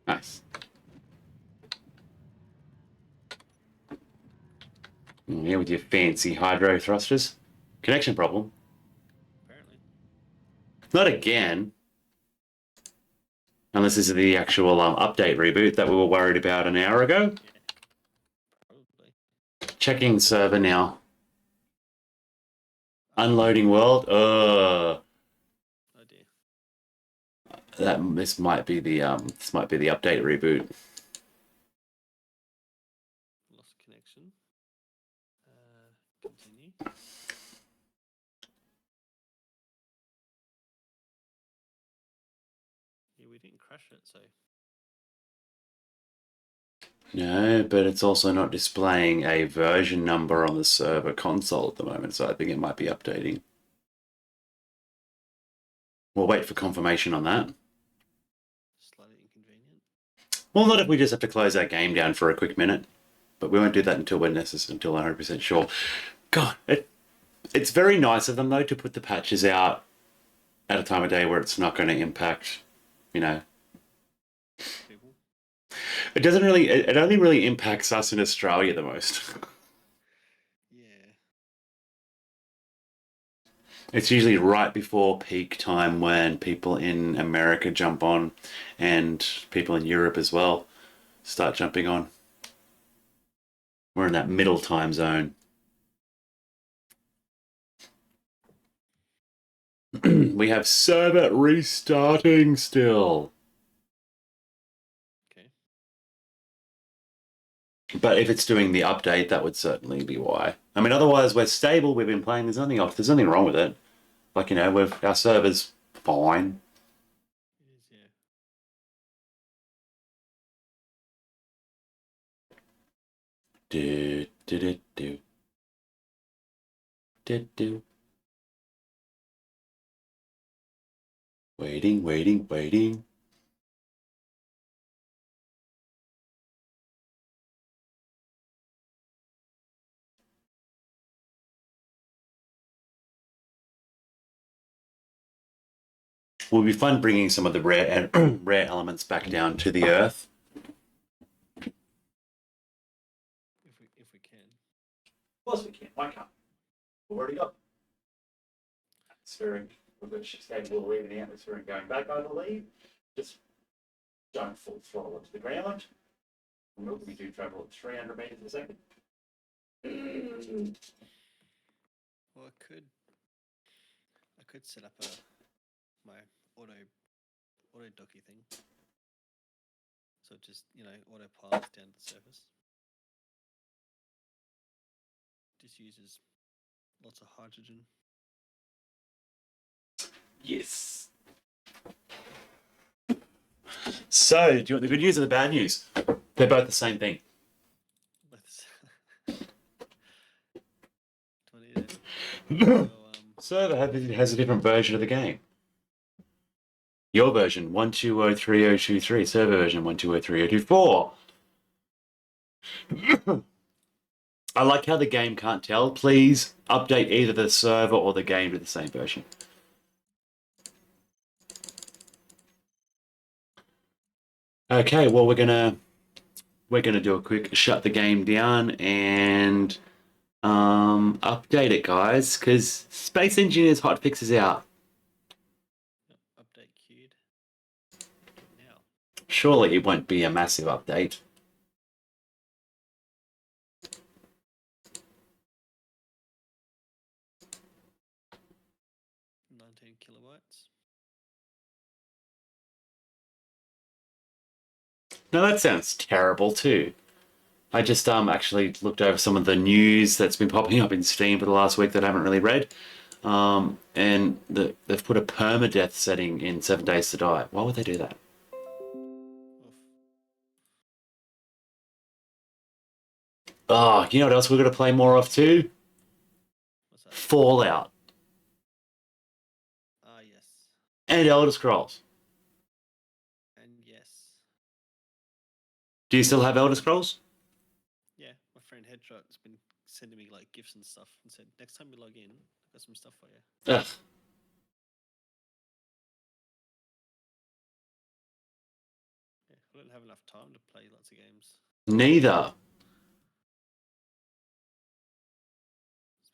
Nice. Here with your fancy hydro thrusters. Connection problem. Apparently. Not again. Unless this is the actual update reboot that we were worried about an hour ago. Yeah. Probably. Checking server now. Unloading world. Oh dear. This might be the update reboot. Lost connection. Continue. Yeah, we didn't crash it, so No, but it's also not displaying a version number on the server console at the moment, so I think it might be updating. We'll wait for confirmation on that. slightly inconvenient. Well, not if we just have to close our game down for a quick minute, but we won't do that until we're until 100% sure. God, it's very nice of them though to put the patches out at a time of day where it's not going to impact, you know. People. It doesn't really. It only really impacts us in Australia the most. Yeah. It's usually right before peak time when people in America jump on, and people in Europe as well start jumping on. We're in that middle time zone. We have server restarting still. Okay. But if it's doing the update, that would certainly be why. I mean, otherwise we're stable. We've been playing. There's nothing wrong with it. Like, you know, our server's fine. It is, yeah. Do do do do do do. Waiting. Will be fun bringing some of the rare elements back down to the earth. If we can. Of course we can. Why can't we? We've already got atmospheric. We've got ships capable of leaving the atmosphere and going back, I believe. Just don't full throttle it to the ground. We do travel at 300 meters a second. Well, I could set up my auto docky thing. So it just, auto pilots down to the surface. Just uses lots of hydrogen. Yes. So, do you want the good news or the bad news? They're both the same thing. Server has a different version of the game. Your version 1203023, server version 1203024. I like how the game can't tell. Please update either the server or the game to the same version. Okay, well we're gonna do a quick shut the game down and update it, guys, because Space Engineers hotfix is out. Yep, update queued. Now. Surely it won't be a massive update. 19 kilobytes. No, that sounds terrible too. I just actually looked over some of the news that's been popping up in Steam for the last week that I haven't really read. And they've put a permadeath setting in 7 Days to Die. Why would they do that? Oof. Oh, you know what else we're going to play more of too? What's that? Fallout Ah, yes. and Elder Scrolls. And yes. Do you still have Elder Scrolls? Yeah, my friend Headshot's been sending me like gifts and stuff and said, next time you log in, I've got some stuff for you. Ugh. Yeah, I don't have enough time to play lots of games. Neither.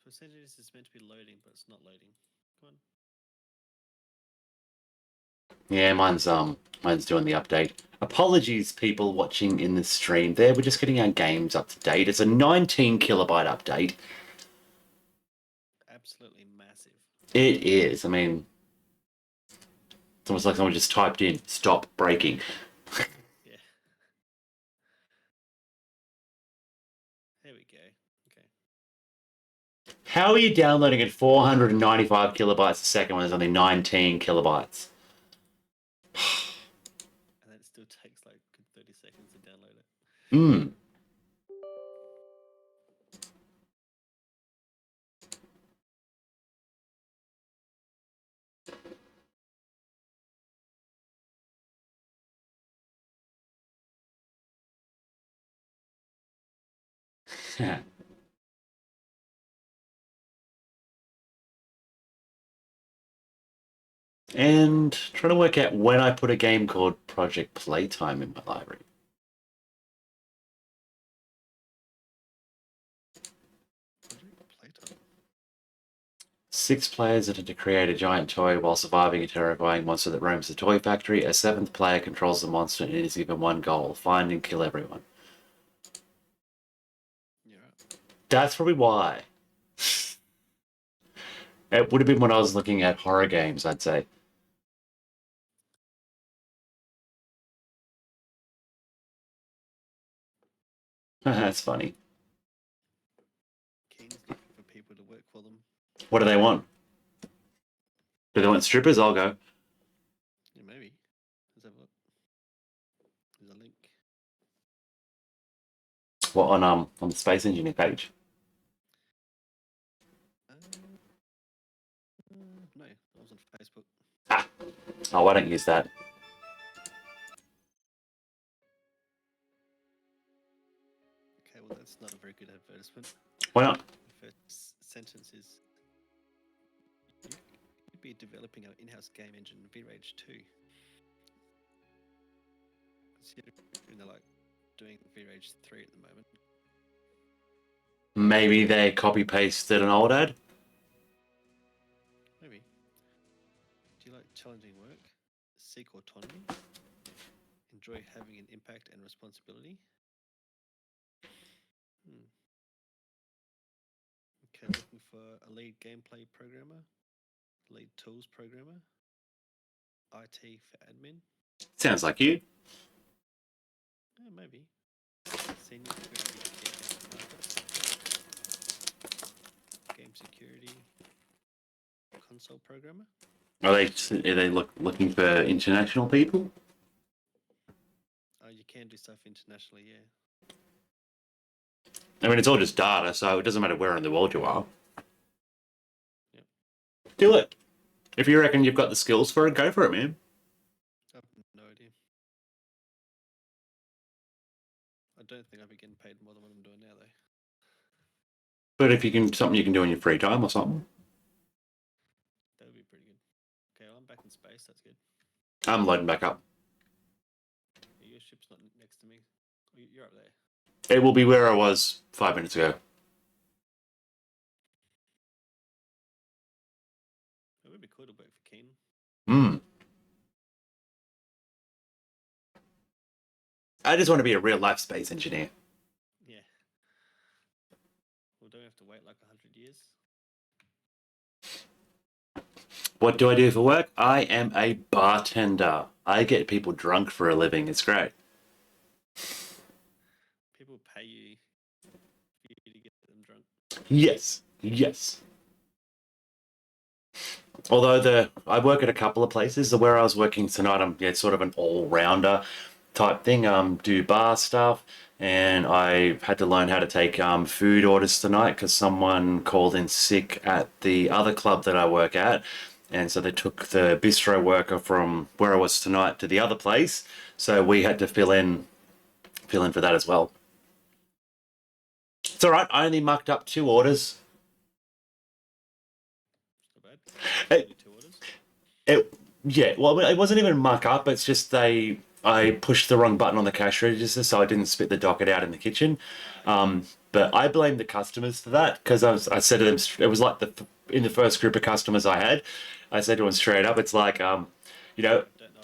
Percentages is meant to be loading, but it's not loading. Come on. Yeah, mine's doing the update. Apologies, people watching in the stream there. We're just getting our games up to date. It's a 19 kilobyte update. Absolutely massive. It is. I mean, it's almost like someone just typed in "stop breaking." Yeah. There we go. Okay. How are you downloading at 495 kilobytes a second when there's only 19 kilobytes? And then it still takes like 30 seconds to download it. Hmm. And trying to work out when I put a game called Project Playtime in my library. Project Playtime. 6 players are to create a giant toy while surviving a terrifying monster that roams the toy factory. A 7th player controls the monster and is given one goal: find and kill everyone. You're right. That's probably why. It would have been when I was looking at horror games, I'd say. That's funny. Keen's looking for people to work for them. What do they want? Do they want strippers? I'll go. Yeah, maybe. Let's have a look. There's a link. What on the Space Engineer page? No, that was on Facebook. Ah. Oh, I don't use that. Okay, well, that's not a very good advertisement. Why not? The first sentence is you'd be developing our in-house game engine, V-Rage 2. Considering they're like doing V-Rage 3 at the moment. Maybe they copy pasted an old ad. Maybe. Do you like challenging work? Seek autonomy? Enjoy having an impact and responsibility? Okay, looking for a lead gameplay programmer, lead tools programmer, IT for admin. Sounds like you. Yeah, maybe. Senior creative game security, console programmer. Are they looking for international people? Oh, you can do stuff internationally, yeah. I mean, it's all just data, so it doesn't matter where in the world you are. Yep. Do it. If you reckon you've got the skills for it, go for it, man. I have no idea. I don't think I'd be getting paid more than what I'm doing now, though. But if you can, something you can do in your free time or something. That would be pretty good. Okay, well, I'm back in space. That's good. I'm loading back up. Your ship's not next to me. Oh, you're up there. It will be where I was 5 minutes ago. It would be cool to work for Keen. Hmm. I just want to be a real life space engineer. Yeah. Well, don't we have to wait like 100 years? What do I do for work? I am a bartender. I get people drunk for a living. It's great. People pay you for you to get them drunk. Yes. Yes. Although I work at a couple of places. Where I was working tonight, I'm sort of an all-rounder type thing. Do bar stuff, and I had to learn how to take food orders tonight because someone called in sick at the other club that I work at, and so they took the bistro worker from where I was tonight to the other place. So we had to fill in for that as well. It's all right. I only mucked up 2 orders. Not bad. Hey. Only 2 orders. Well, it wasn't even muck up. It's just I pushed the wrong button on the cash register, so I didn't spit the docket out in the kitchen. But I blame the customers for that because I said to them, it was like in the first group of customers I had, I said to them straight up, it's like,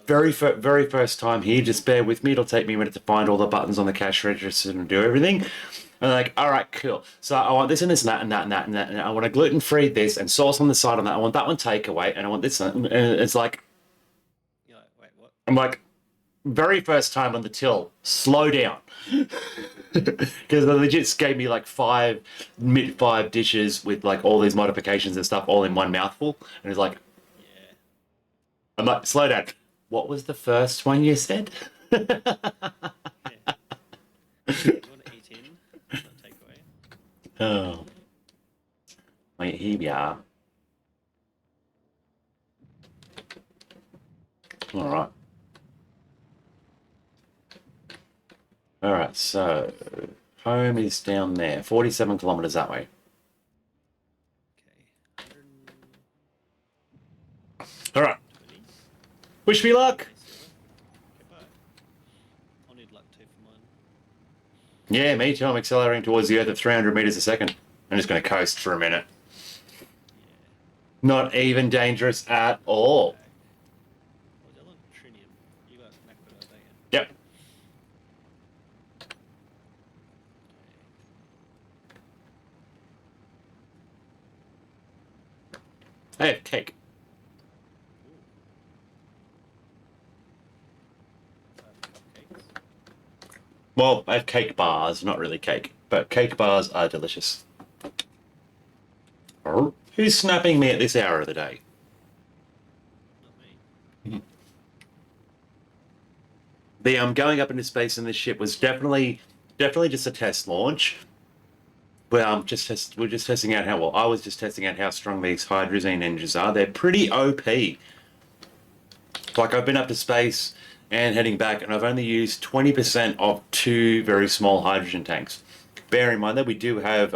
very first time here, just bear with me. It'll take me a minute to find all the buttons on the cash register and do everything. And they're like, all right, cool. So I want this and this and that and that and that and that. And I want a gluten-free this and sauce on the side on that. I want that one takeaway and I want this. And it's like, You're like, wait, what? I'm like, very first time on the till, slow down. Because they legit gave me like 5 dishes with like all these modifications and stuff all in one mouthful. And it's like, Yeah. I'm like, slow down. What was the first one you said? Yeah. You want to eat in, not take away. Oh. Wait, here we are. All right. All right, so home is down there, 47 kilometers that way. Okay. 120. All right. Wish me luck. Okay, bye. I'll need luck too for mine. Yeah, me too. I'm accelerating towards the Earth at 300 meters a second. I'm just going to coast for a minute. Yeah. Not even dangerous at all. Oh, they're on Trinium. You got Nakoda, don't you? Yep. I have cake. Cupcakes. Well, I have cake bars, not really cake, but cake bars are delicious. Oh, who's snapping me at this hour of the day? Not me. The going up into space in this ship was definitely just a test launch. We're just testing out how well. I was just testing out how strong these hydrazine engines are. They're pretty OP. Like I've been up to space and heading back, and I've only used 20% of 2 very small hydrogen tanks. Bear in mind that we do have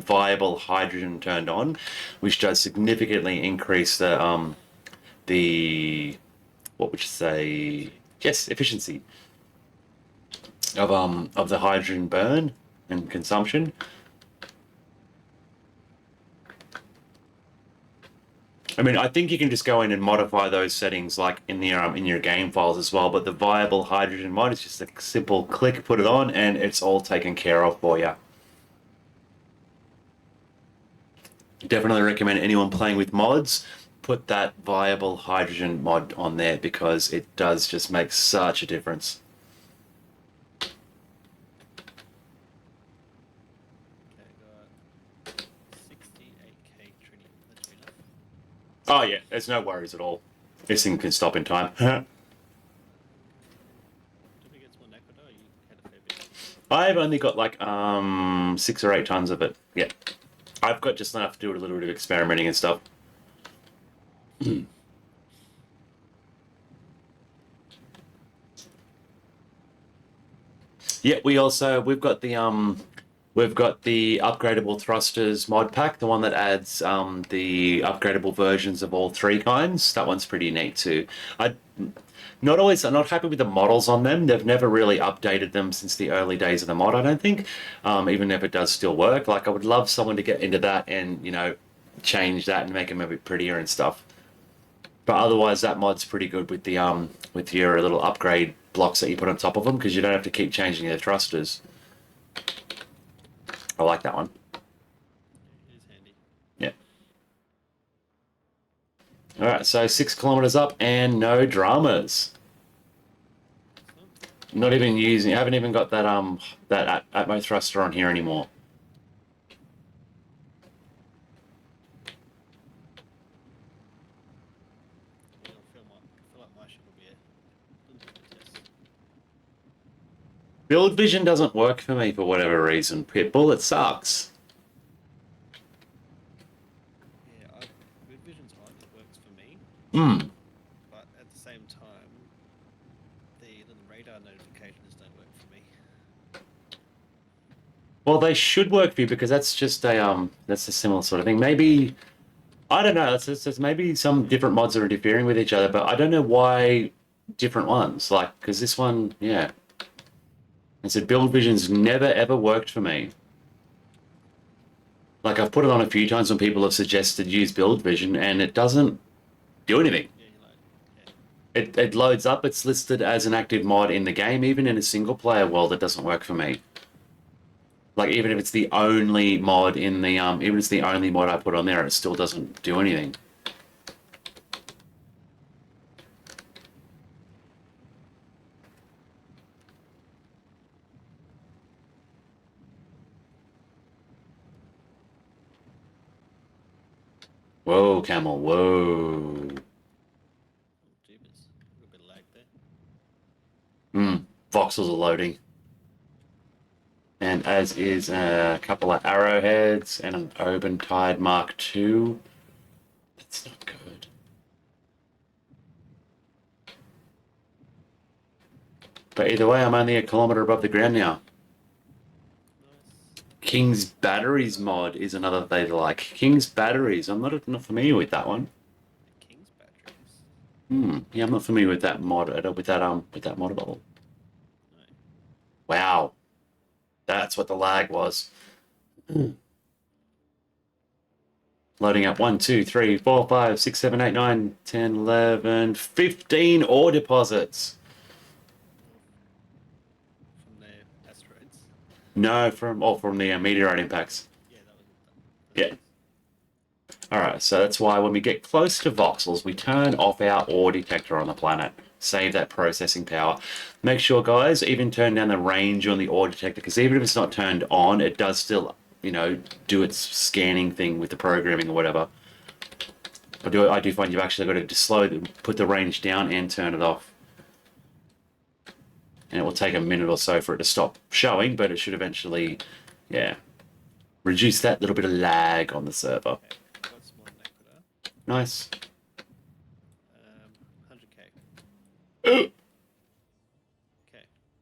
viable hydrogen turned on, which does significantly increase the what would you say? Yes, efficiency of the hydrogen burn and consumption. I mean, I think you can just go in and modify those settings like in your game files as well. But the viable hydrogen mod is just a simple click, put it on, and it's all taken care of for you. Definitely recommend anyone playing with mods put that viable hydrogen mod on there because it does just make such a difference. Okay, got 68k Trinium. That's good enough. Oh yeah, there's no worries at all. This thing can stop in time. Do we get some more Nakoda or you had a fair bit? I've only got like 6 or 8 tons of it. Yeah, I've got just enough to do a little bit of experimenting and stuff. Yeah, we've got the upgradable thrusters mod pack, the one that adds the upgradable versions of all three kinds. That one's pretty neat too. I'm not happy with the models on them. They've never really updated them since the early days of the mod, I don't think. Even if it does still work, like I would love someone to get into that and change that and make them a bit prettier and stuff. But otherwise, that mod's pretty good with your little upgrade blocks that you put on top of them because you don't have to keep changing their thrusters. I like that one. It is handy. Yeah. All right, so 6 kilometers up and no dramas. Not even using. I haven't even got that Atmo thruster on here anymore. I feel like my ship will be a little bit of a test. Build vision doesn't work for me for whatever reason. Pitbull, it sucks. Yeah, Good Vision's fine. It works for me. Hmm. But at the same time, the little radar notifications don't work for me. Well, they should work for you because that's a similar sort of thing. Maybe I don't know. It's maybe some different mods are interfering with each other, but I don't know why different ones. Like because this one, yeah. I said build vision's never ever worked for me. Like I've put it on a few times when people have suggested use build vision, and it doesn't do anything. Yeah, you're like, yeah. It loads up. It's listed as an active mod in the game, even in a single player world. It doesn't work for me. Like even if it's the only mod in the even if it's the only mod I put on there, it still doesn't do anything. Whoa, camel, whoa. Oh, jeepers. A little bit of lag there. Voxels are loading. And as is a couple of arrowheads and an Oban Tide Mark II. That's not good. But either way, I'm only a kilometer above the ground now. Nice. King's Batteries mod is another they like. King's Batteries, I'm not familiar with that one. The King's batteries. Yeah, I'm not familiar with that mod with that mod at all. No. Wow. That's what the lag was. Loading up 1, 2, 3, 4, 5, 6, 7, 8, 9, 10, 11, 15 ore deposits. From the asteroids. No, from the meteorite impacts. Yeah, that was. Yeah. Alright, so that's why when we get close to voxels, we turn off our ore detector on the planet. Save that processing power. Make sure, guys, even turn down the range on the ore detector, because even if it's not turned on, it does still, do its scanning thing with the programming or whatever. I do find you've actually got to put the range down and turn it off. And it will take a minute or so for it to stop showing, but it should eventually, yeah, reduce that little bit of lag on the server. Okay. What's more Nakoda? Nice. 100k. Okay.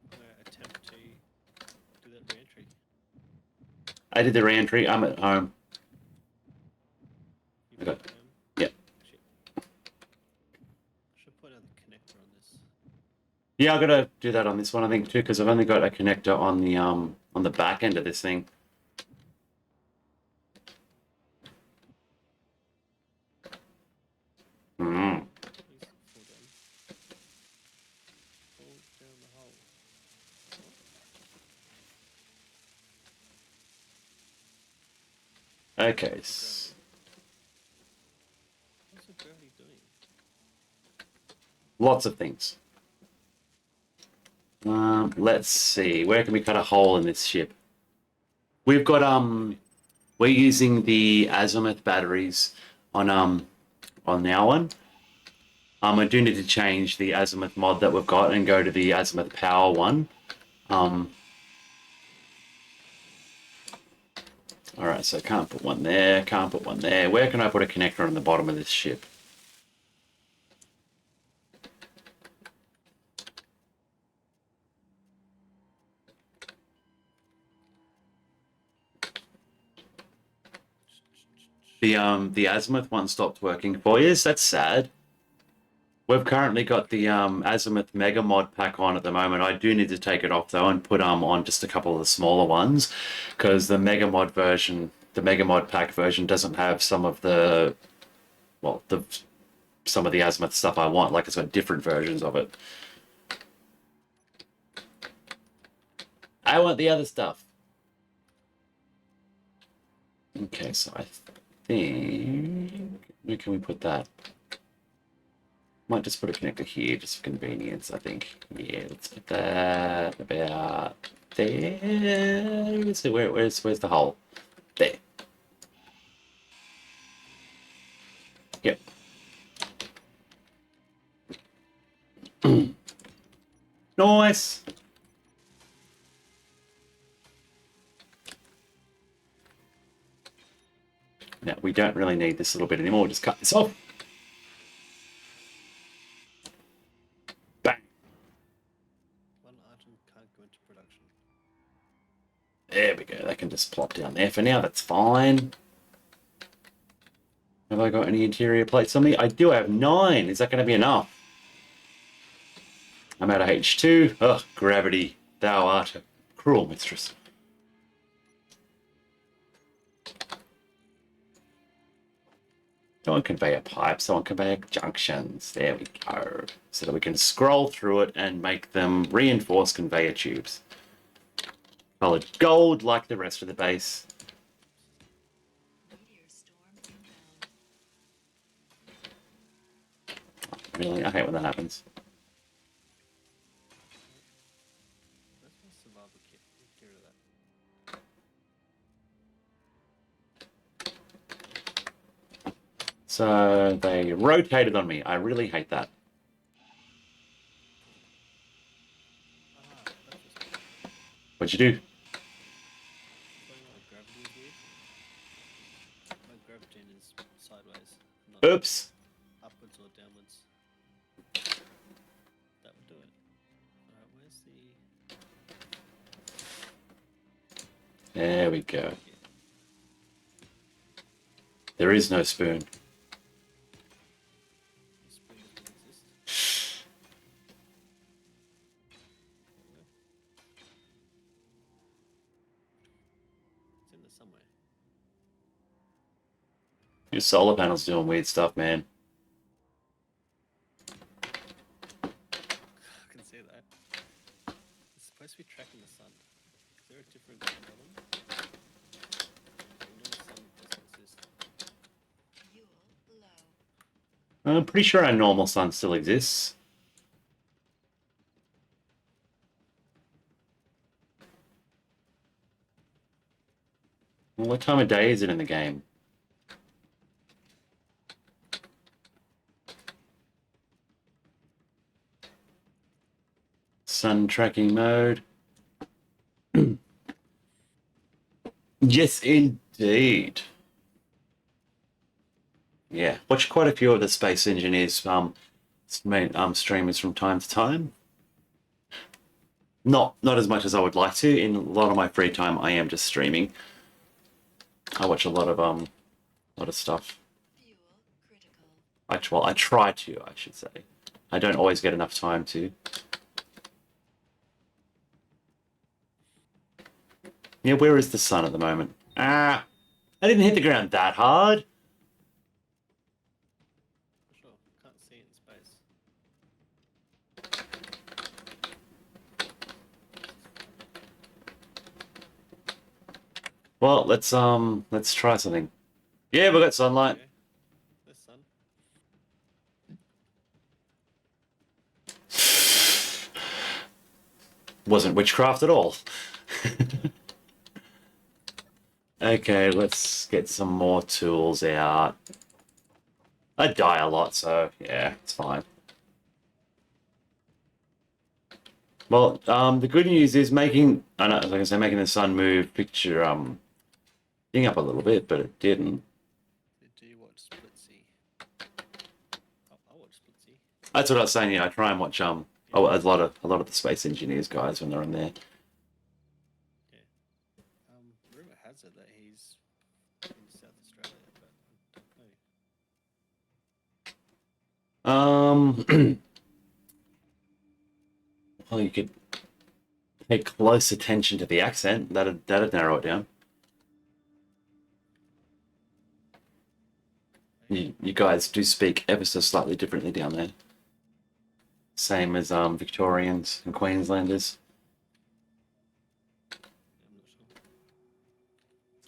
I'm going to attempt to do that re-entry. I did the re-entry. I'm at home. You've Okay. got, Yep. Shit. I should put another connector on this. Yeah, I've got to do that on this one, I think, too, because I've only got a connector on the back end of this thing. Mm. Please fall down. Fall down the hole. Okay. What's the gravity doing? Lots of things. Let's see. Where can we cut a hole in this ship? We've got we're using the azimuth batteries on our one. I do need to change the azimuth mod that we've got and go to the azimuth power one. Alright, so can't put one there, can't put one there. Where can I put a connector on the bottom of this ship? The azimuth one stopped working for you. That's sad. We've currently got the azimuth mega mod pack on at the moment. I do need to take it off though and put on just a couple of the smaller ones, because the mega mod version, the mega mod pack version, doesn't have some of the well the some of the azimuth stuff I want. Like it's got different versions of it. I want the other stuff. Okay, so I think where can we put that? Might just put a connector here, just for convenience, I think. Yeah, let's put that about there. Let's see, where's the hole? There. Yep. Nice. Now, we don't really need this little bit anymore. We'll just cut this off. Bang. One item can't go into production. There we go. That can just plop down there for now. That's fine. Have I got any interior plates on me? I do have 9. Is that going to be enough? I'm out of H2. Ugh, gravity. Thou art a cruel mistress. Don't conveyor pipes, don't conveyor junctions. There we go. So that we can scroll through it and make them reinforced conveyor tubes. Colored gold like the rest of the base. Meteor storm inbound. Really? I hate when that happens. Where's my survival kit? Get rid of that. So they rotated on me. I really hate that. That's what's going What'd you do? on. Gravity is weird. My gravity is sideways, not Oops. upwards or downwards. That would do it. Alright, where's the There we go. kit? There is no spoon. The spoon doesn't exist. It's in there somewhere. Your solar panel's doing weird stuff, man. I can see that. It's supposed to be tracking the sun. Is there a different problem? The sun doesn't exist. Fuel low. I'm pretty sure our normal sun still exists. Well, what time of day is it in the game? Sun tracking mode. Yes, indeed. Yeah, watch quite a few of the Space Engineers streamers from time to time. Not as much as I would like to. In a lot of my free time, I am just streaming. I watch a lot of stuff. Fuel critical. I try to, I should say. I don't always get enough time to. Yeah, where is the sun at the moment? Ah, I didn't hit the ground that hard. For sure. Can't see it in space. Well, let's try something. Yeah, we got sunlight. Okay. The sun. Wasn't witchcraft at all. Okay, let's get some more tools out. I die a lot, so yeah, it's fine. Well, the good news is making, I know, like I say, making the sun move picture thing up a little bit, but it didn't. Do you watch Splitsy? I'll watch Splitsy. That's what I was saying. Yeah, I try and watch a lot of the Space Engineers guys when they're on there. Rumor has it that he's in South Australia, but I'm Well, you could pay close attention to the accent. That'd narrow it down. You guys do speak ever so slightly differently down there. Same as Victorians and Queenslanders. I'm not sure.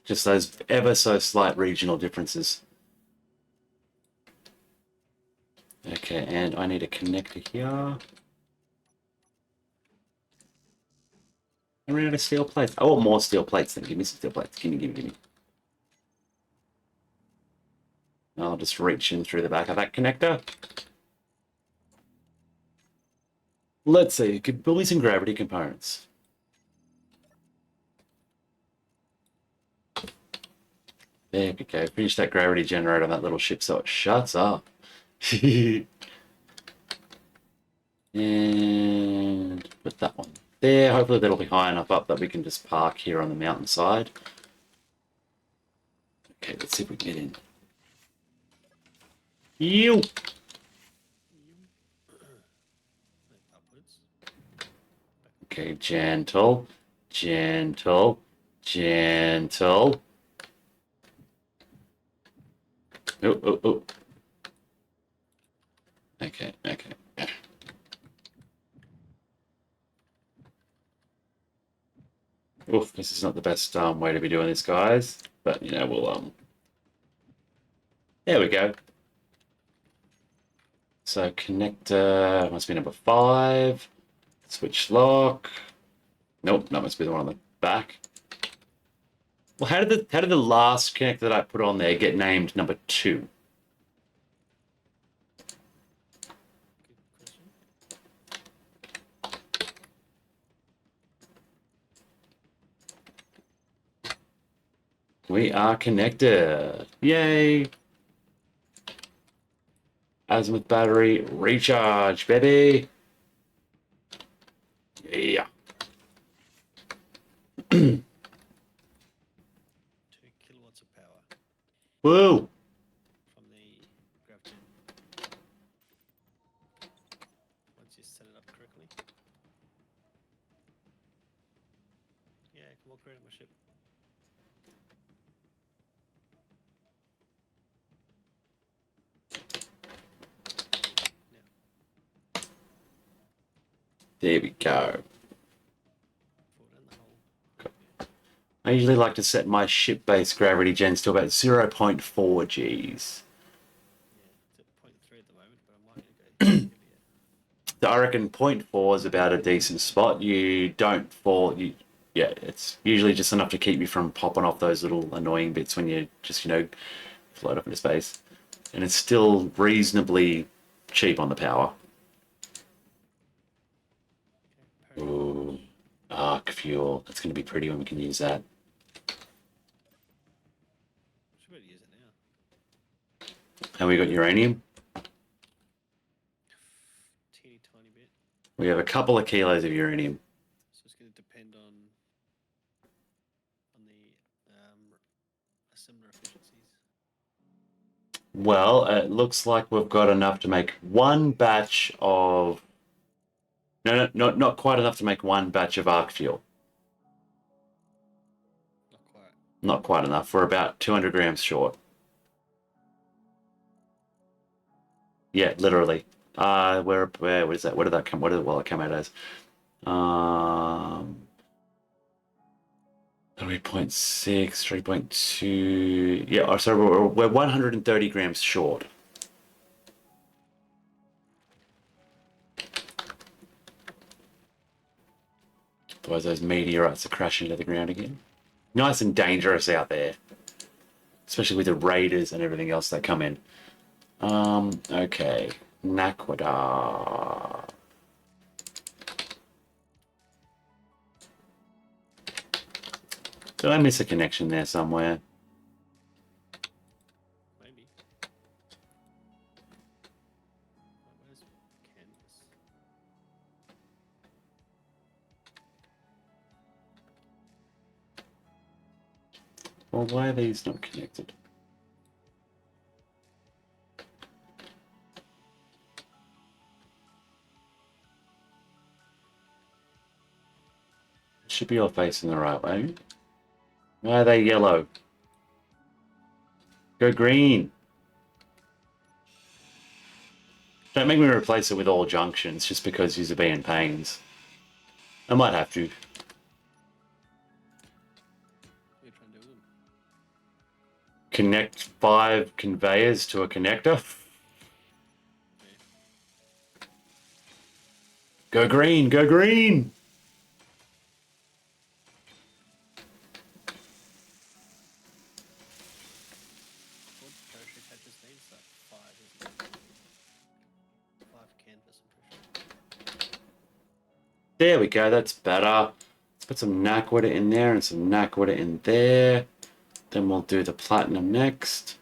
Just those ever so slight regional differences. Okay, and I need a connector here. I ran out of steel plates. I want more steel plates then. Give me some steel plates. Give me. I'll just reach in through the back of that connector. Let's see. It could build me some gravity components. There we go. Finish that gravity generator on that little ship so it shuts up. And put that one there. Hopefully that'll be high enough up that we can just park here on the mountainside. Okay, let's see if we can get in. You. Like upwards. Okay, gentle, gentle, gentle. Oh, oh, oh. Okay, okay. Oof, this is not the best way to be doing this, guys. But you know, we'll there we go. So connector must be number 5. Switch lock. Nope, that must be the one on the back. Well, how did the last connector that I put on there get named number 2? Good question. We are connected. Yay! Azimuth battery recharge, baby. Yeah. 2 kilowatts of power Woo! from the GravGen. Once you set it up correctly. Yeah, I can walk around my ship. Now, There we go. fall down the hole. I usually like to set my ship-based gravity gens to about 0.4 Gs. Yeah, it's at 0.3 at the moment, but I might go heavier. So I reckon 0.4 is about a decent spot. You don't fall. Yeah, it's usually just enough to keep you from popping off those little annoying bits when you just, float up into space. And it's still reasonably cheap on the power. Okay, Ooh, arc fuel. That's going to be pretty when we can use that. should be able to use it now. And we got uranium. Teeny tiny bit. We have a couple of kilos of uranium. So it's going to depend on the assembler efficiencies. Well, it looks like we've got enough to make one batch of. No, not quite enough to make one batch of arc fuel. Not quite. Not quite enough. We're about 200 grams short. Yeah, literally. What is that? What did that come? What did it come out as? 3.6, 3.2. Yeah, so we're 130 grams short. Otherwise, those meteorites are crashing to the ground again. Nice and dangerous out there, especially with the raiders and everything else that come in. Okay, Naquadar. Did I miss a connection there somewhere? Maybe. Where's Canvas? Well, why are these not connected? be all facing the right way. Why are they yellow? Go green. Don't make me replace it with all junctions just because you're being pains. I might have to. What are you trying to do with them? Connect 5 conveyors to a connector. Okay. Go green, go green! What parachute hatches needs that? 5, isn't it? 5 canvas, I'm pretty sure. There we go, that's better. Let's put some Nakwita in there and some Nakwita in there. Then we'll do the platinum next.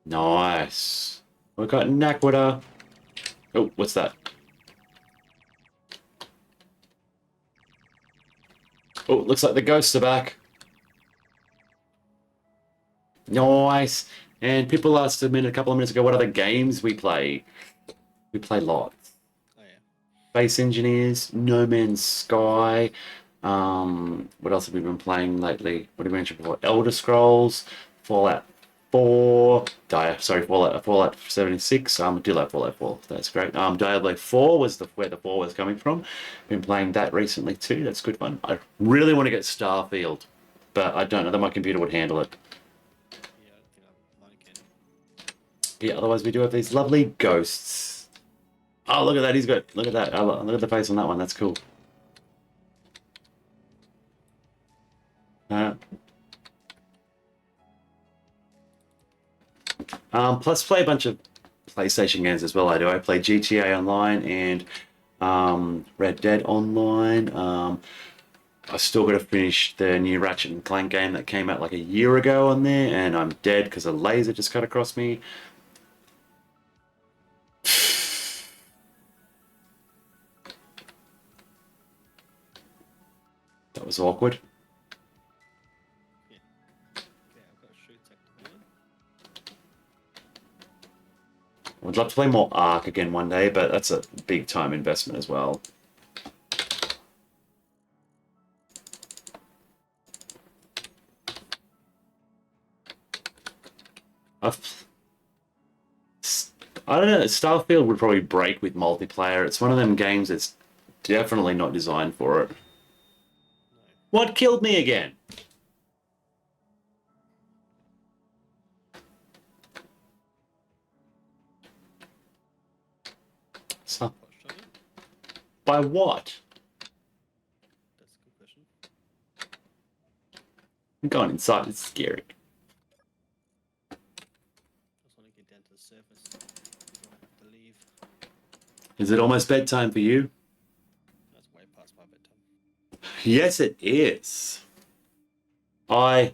Nice. We got Nakwita. Oh, what's that? Oh, looks like the ghosts are back. Nice. And people asked a couple of minutes ago, what other games we play? We play lots. Oh, yeah. Space Engineers, No Man's Sky. What else have we been playing lately? What did we mention before? Elder Scrolls, Fallout 4, Fallout 76. I do like Fallout 4. That's great. Diablo 4 was where the 4 was coming from. Been playing that recently too. That's good fun. I really want to get Starfield, but I don't know that my computer would handle it. Yeah, I don't think mine can. Yeah, otherwise we do have these lovely ghosts. Oh, look at that. He's good. Look at that. Oh, look at the face on that one. That's cool. Plus play a bunch of PlayStation games as well. I play GTA Online and Red Dead Online. I still got to finish the new Ratchet and Clank game that came out like a year ago on there, and I'm dead because a laser just cut across me. That was awkward. Okay, I've got shoots activated. I'd love to play more Ark again one day, but that's a big time investment as well. I don't know, Starfield would probably break with multiplayer. It's one of them games that's definitely not designed for it. No. What killed me again? So, What shot it? by what? That's a good question. I'm going inside, it's scary. I just want to get down to the surface. I have to leave. Is it almost bedtime for you? That's way past my bedtime. Yes, it is. I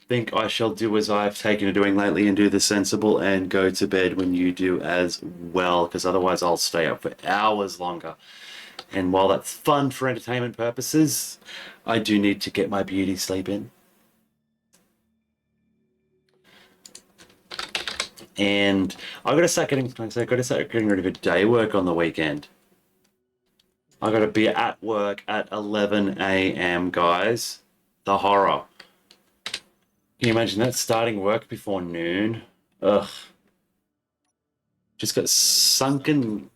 think I shall do as I've taken to doing lately and do the sensible and go to bed when you do as well, because otherwise I'll stay up for hours longer. And while that's fun for entertainment purposes, I do need to get my beauty sleep in. And I've got to start getting rid of day work on the weekend. I got to be at work at 11 a.m., guys. The horror. Can you imagine that? Starting work before noon? Ugh. Just got sunken...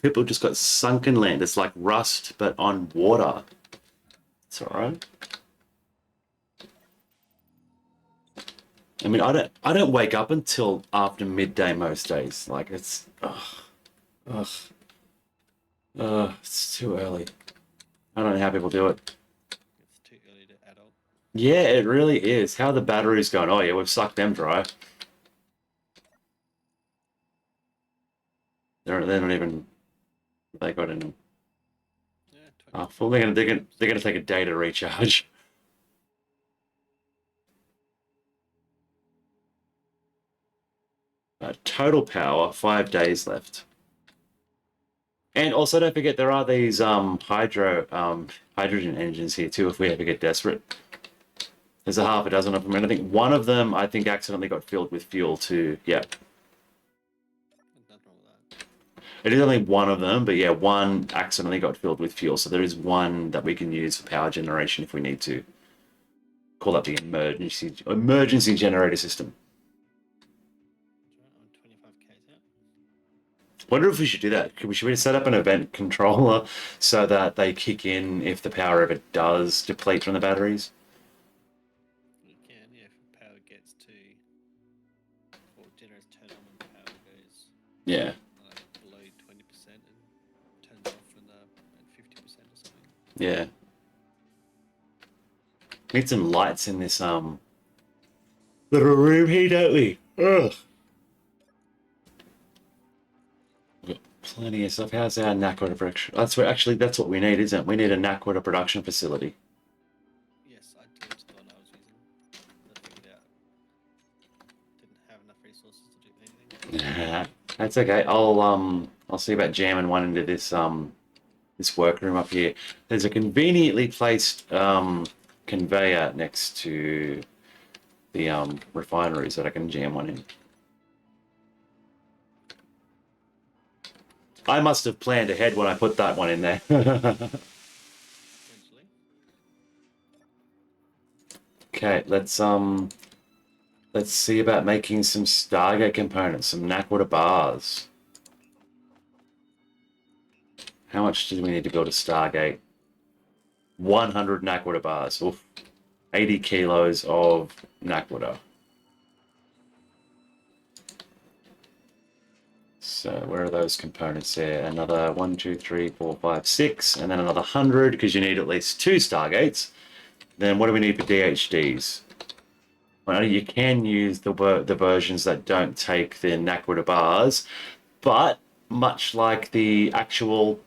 People just got sunken land. It's like rust, but on water. It's alright. I mean, I don't wake up until after midday most days. Like, it's... Ugh. It's too early. I don't know how people do it. It's too early to adult. Yeah, it really is. How are the batteries going? Oh yeah, we've sucked them dry. They're not even... They got in them. Yeah, 20. Oh, well, they're gonna take a day to recharge. Total power, 5 days left. And also, don't forget there are these hydrogen engines here too. If we ever get desperate, there's a half a dozen of them, and I think one of them accidentally got filled with fuel too. Yeah. Nothing wrong with that. It is only one of them, but yeah, one accidentally got filled with fuel. So there is one that we can use for power generation if we need to. Call that the emergency generator system. On 25K's out. Wonder if we should do that. Should we set up an event controller so that they kick in if the power ever does deplete from the batteries? You can, yeah, if power gets to, or generators turn on when power goes Yeah. like below 20% and turns off when at 50% or something. Yeah. Need some lights in this little room here, don't we? Ugh. We've got plenty of stuff. How's our Nakwata production? That's what we need, isn't it? We need a Nakwata production facility. Yes, I did the one I was using. I figured out didn't have enough resources to do anything. That's okay. I'll see about jamming one into this workroom up here. There's a conveniently placed conveyor next to the refineries that I can jam one in. I must have planned ahead when I put that one in there. Essentially. Okay, let's see about making some Stargate components, some Nakwata bars. How much do we need to build a Stargate? 100 Nakwata bars. Oof. 80 kilos of Nakwata. So where are those components there? Another 1, 2, 3, 4, 5, 6, and then another 100 because you need at least 2 Stargates. Then what do we need for DHDs? Well, you can use the versions that don't take the Nakwata bars, but much like the actual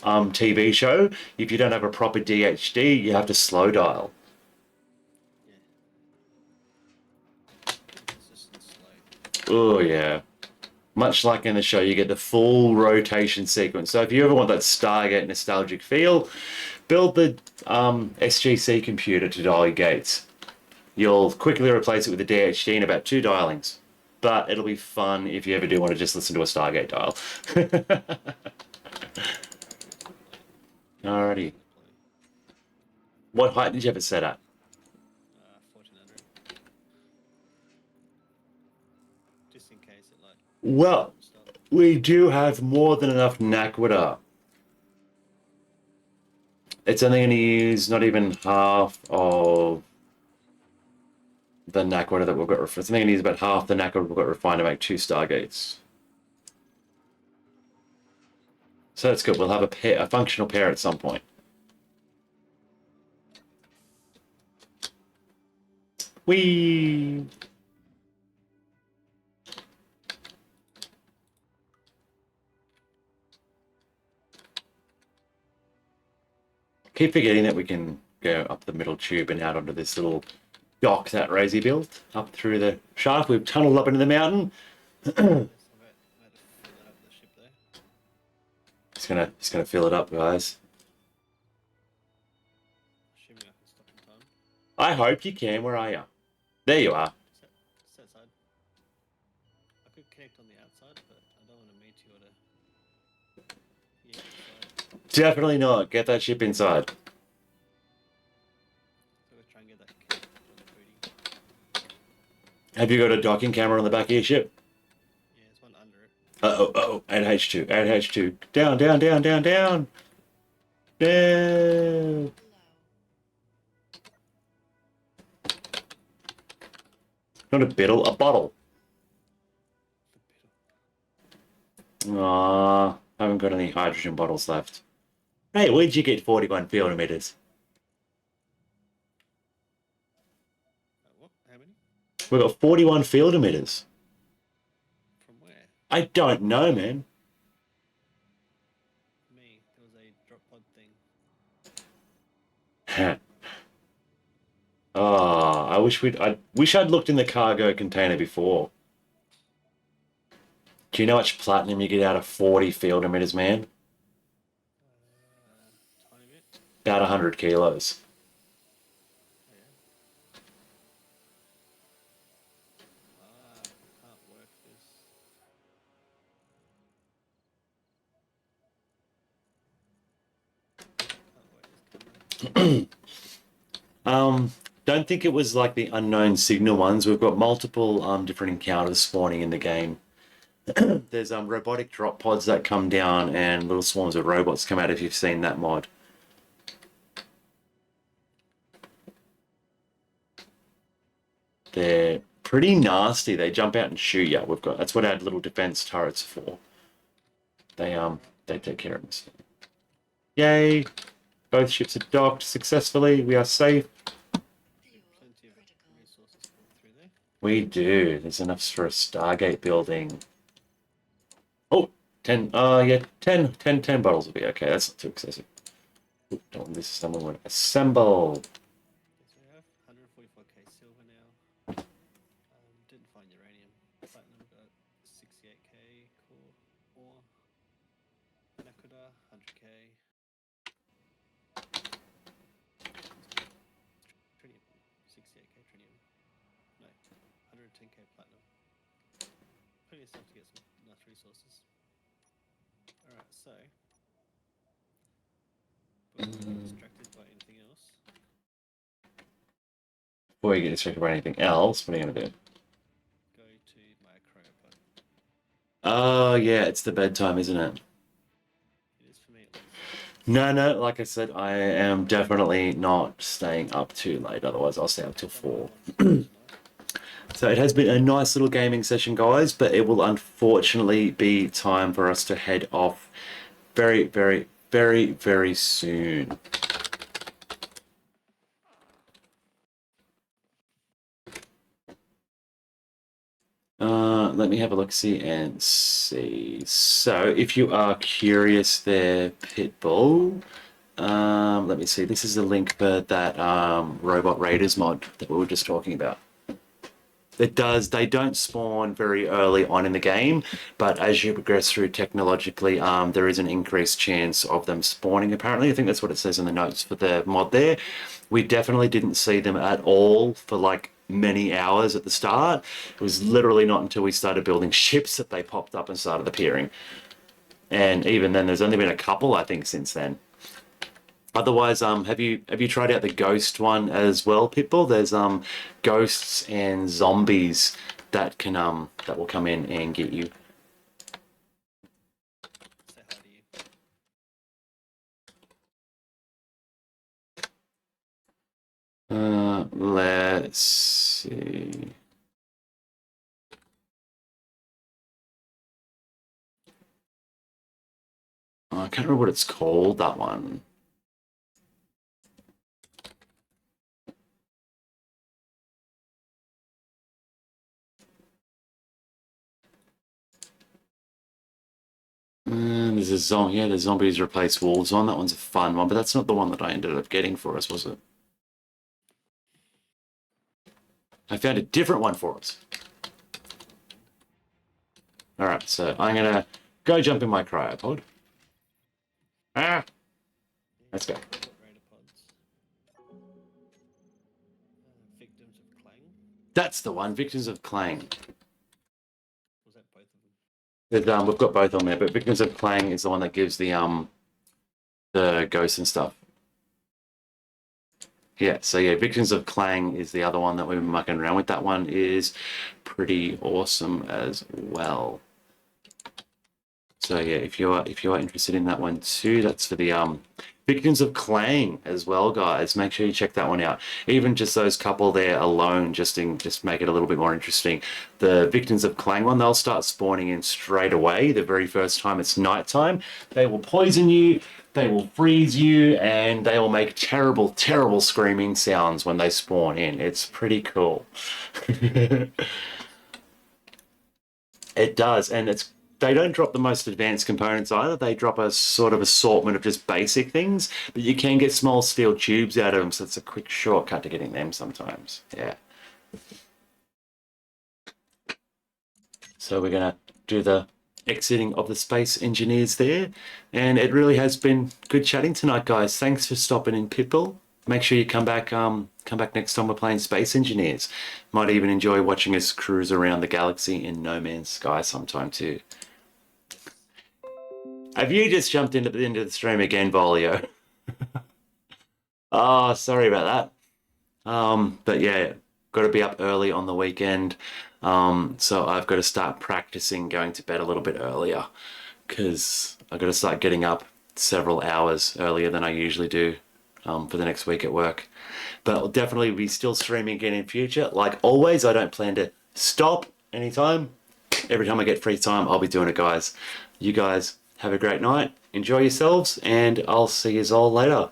TV show, if you don't have a proper DHD, you have to slow dial. Yeah. Consistent slow. Oh yeah. Much like in the show, you get the full rotation sequence. So if you ever want that Stargate nostalgic feel, build the SGC computer to dial your gates. You'll quickly replace it with a DHD in about 2 dialings. But it'll be fun if you ever do want to just listen to a Stargate dial. Alrighty. What height did you have it set at? 1400. Just in case it like. Well, Stop. we do have more than enough Nakwata. It's only going to use not even half of the Nakwata that we've got. It's only going to use about half the Nakwata we've got refined to make 2 Stargates. So that's good. We'll have a functional pair at some point. Whee! Keep forgetting that we can go up the middle tube and out onto this little dock that Razy built up through the shaft. We've tunneled up into the mountain. Yes, I'm about to fill out the ship there. It's gonna fill it up, guys. Assuming I can stop in time. I hope you can. Where are you? There you are. Set aside. I could connect on the outside, but I don't want to meet you at a. Yeah, inside. Definitely not. Get that ship inside. So we'll try and get that connected on the booty. Have you got a docking camera on the back of your ship? Yeah, there's one under it. Uh-oh. Add H2. Add H2. Down, down, down, down, down. Down. Low. Not a biddle, a bottle. The biddle. Aww. Haven't got any hydrogen bottles left. Hey, where'd you get 41 field emitters? What? How many? We've got 41 field emitters. From where? I don't know, man. Me. There was a drop pod thing. Oh, I wish I'd looked in the cargo container before. Do you know how much platinum you get out of 40 field emitters, man? Tiny bit. About 100 kilos. Yeah. Can't work this. Don't think it was like the unknown signal ones. We've got multiple different encounters spawning in the game. There's robotic drop pods that come down and little swarms of robots come out if you've seen that mod. They're pretty nasty. They jump out and shoot you. That's what our little defense turrets are for. They take care of us. Yay! Both ships are docked successfully. We are safe. Fuel Plenty of critical. resources coming through there. We do. There's enough for a Stargate building. Oh, 10. Yeah, 10 bottles will be okay. That's not too excessive. Ooh, don't want this someone would assemble. Yes, we have 144k silver now. Didn't find uranium. Platinum got 68k core ore. Nakoda 100k. Trinium 68k trinium. No, 110k platinum. Plenty of stuff to get some nice resources. Alright, so before we get distracted by anything else, Before you get distracted by anything else, what are you going to do? go to my cryopod. Oh, yeah, it's the bedtime, isn't it? It is for me at least. No, like I said, I am definitely not staying up too late. Otherwise, I'll stay up till 4. Tonight. So it has been a nice little gaming session, guys, but it will unfortunately be time for us to head off very, very, very, very soon. Let me have a look-see and see. So if you are curious there, Pitbull, let me see. This is the link for that Robot Raiders mod that we were just talking about. They don't spawn very early on in the game, but as you progress through technologically, there is an increased chance of them spawning, apparently. I think that's what it says in the notes for the mod there. We definitely didn't see them at all for like many hours at the start. It was literally not until we started building ships that they popped up and started appearing. And even then, there's only been a couple, I think, since then. Otherwise, have you tried out the ghost one as well, Pitbull? There's ghosts and zombies that can that will come in and get you. Say hi to you. Let's see. Oh, I can't remember what it's called, that one. There's a zombie. Yeah, the zombies replace wolves one. That one's a fun one, but that's not the one that I ended up getting for us, was it? I found a different one for us. All right, so I'm gonna go jump in my cryopod. Ah, let's go. Raider pods. Victims of Clang. That's the one. Victims of Clang. Was that both of them? We've got both on there, but Victims of Clang is the one that gives the ghosts and stuff. Yeah, so yeah, Victims of Clang is the other one that we've been mucking around with. That one is pretty awesome as well. So yeah, if you are interested in that one too, that's for the Victims of Clang as well, guys. Make sure you check that one out. Even just those couple there alone, just make it a little bit more interesting. The Victims of Clang one, they'll start spawning in straight away. The very first time it's nighttime, they will poison you. They will freeze you, and they will make terrible, terrible screaming sounds when they spawn in. It's pretty cool. It does, and they don't drop the most advanced components either. They drop a sort of assortment of just basic things, but you can get small steel tubes out of them, so it's a quick shortcut to getting them sometimes. Yeah. So we're going to do the exiting of the Space Engineers there. And it really has been good chatting tonight, guys. Thanks for stopping in, Pitbull. Make sure you come back next time we're playing Space Engineers. Might even enjoy watching us cruise around the galaxy in No Man's Sky sometime too. Have you just jumped into the stream again, Volio? Oh, sorry about that. But yeah, got to be up early on the weekend. So I've got to start practicing going to bed a little bit earlier because I've got to start getting up several hours earlier than I usually do for the next week at work. But I'll definitely be still streaming again in future. Like always, I don't plan to stop anytime. Every time I get free time, I'll be doing it, guys. You guys have a great night. Enjoy yourselves, and I'll see you all later.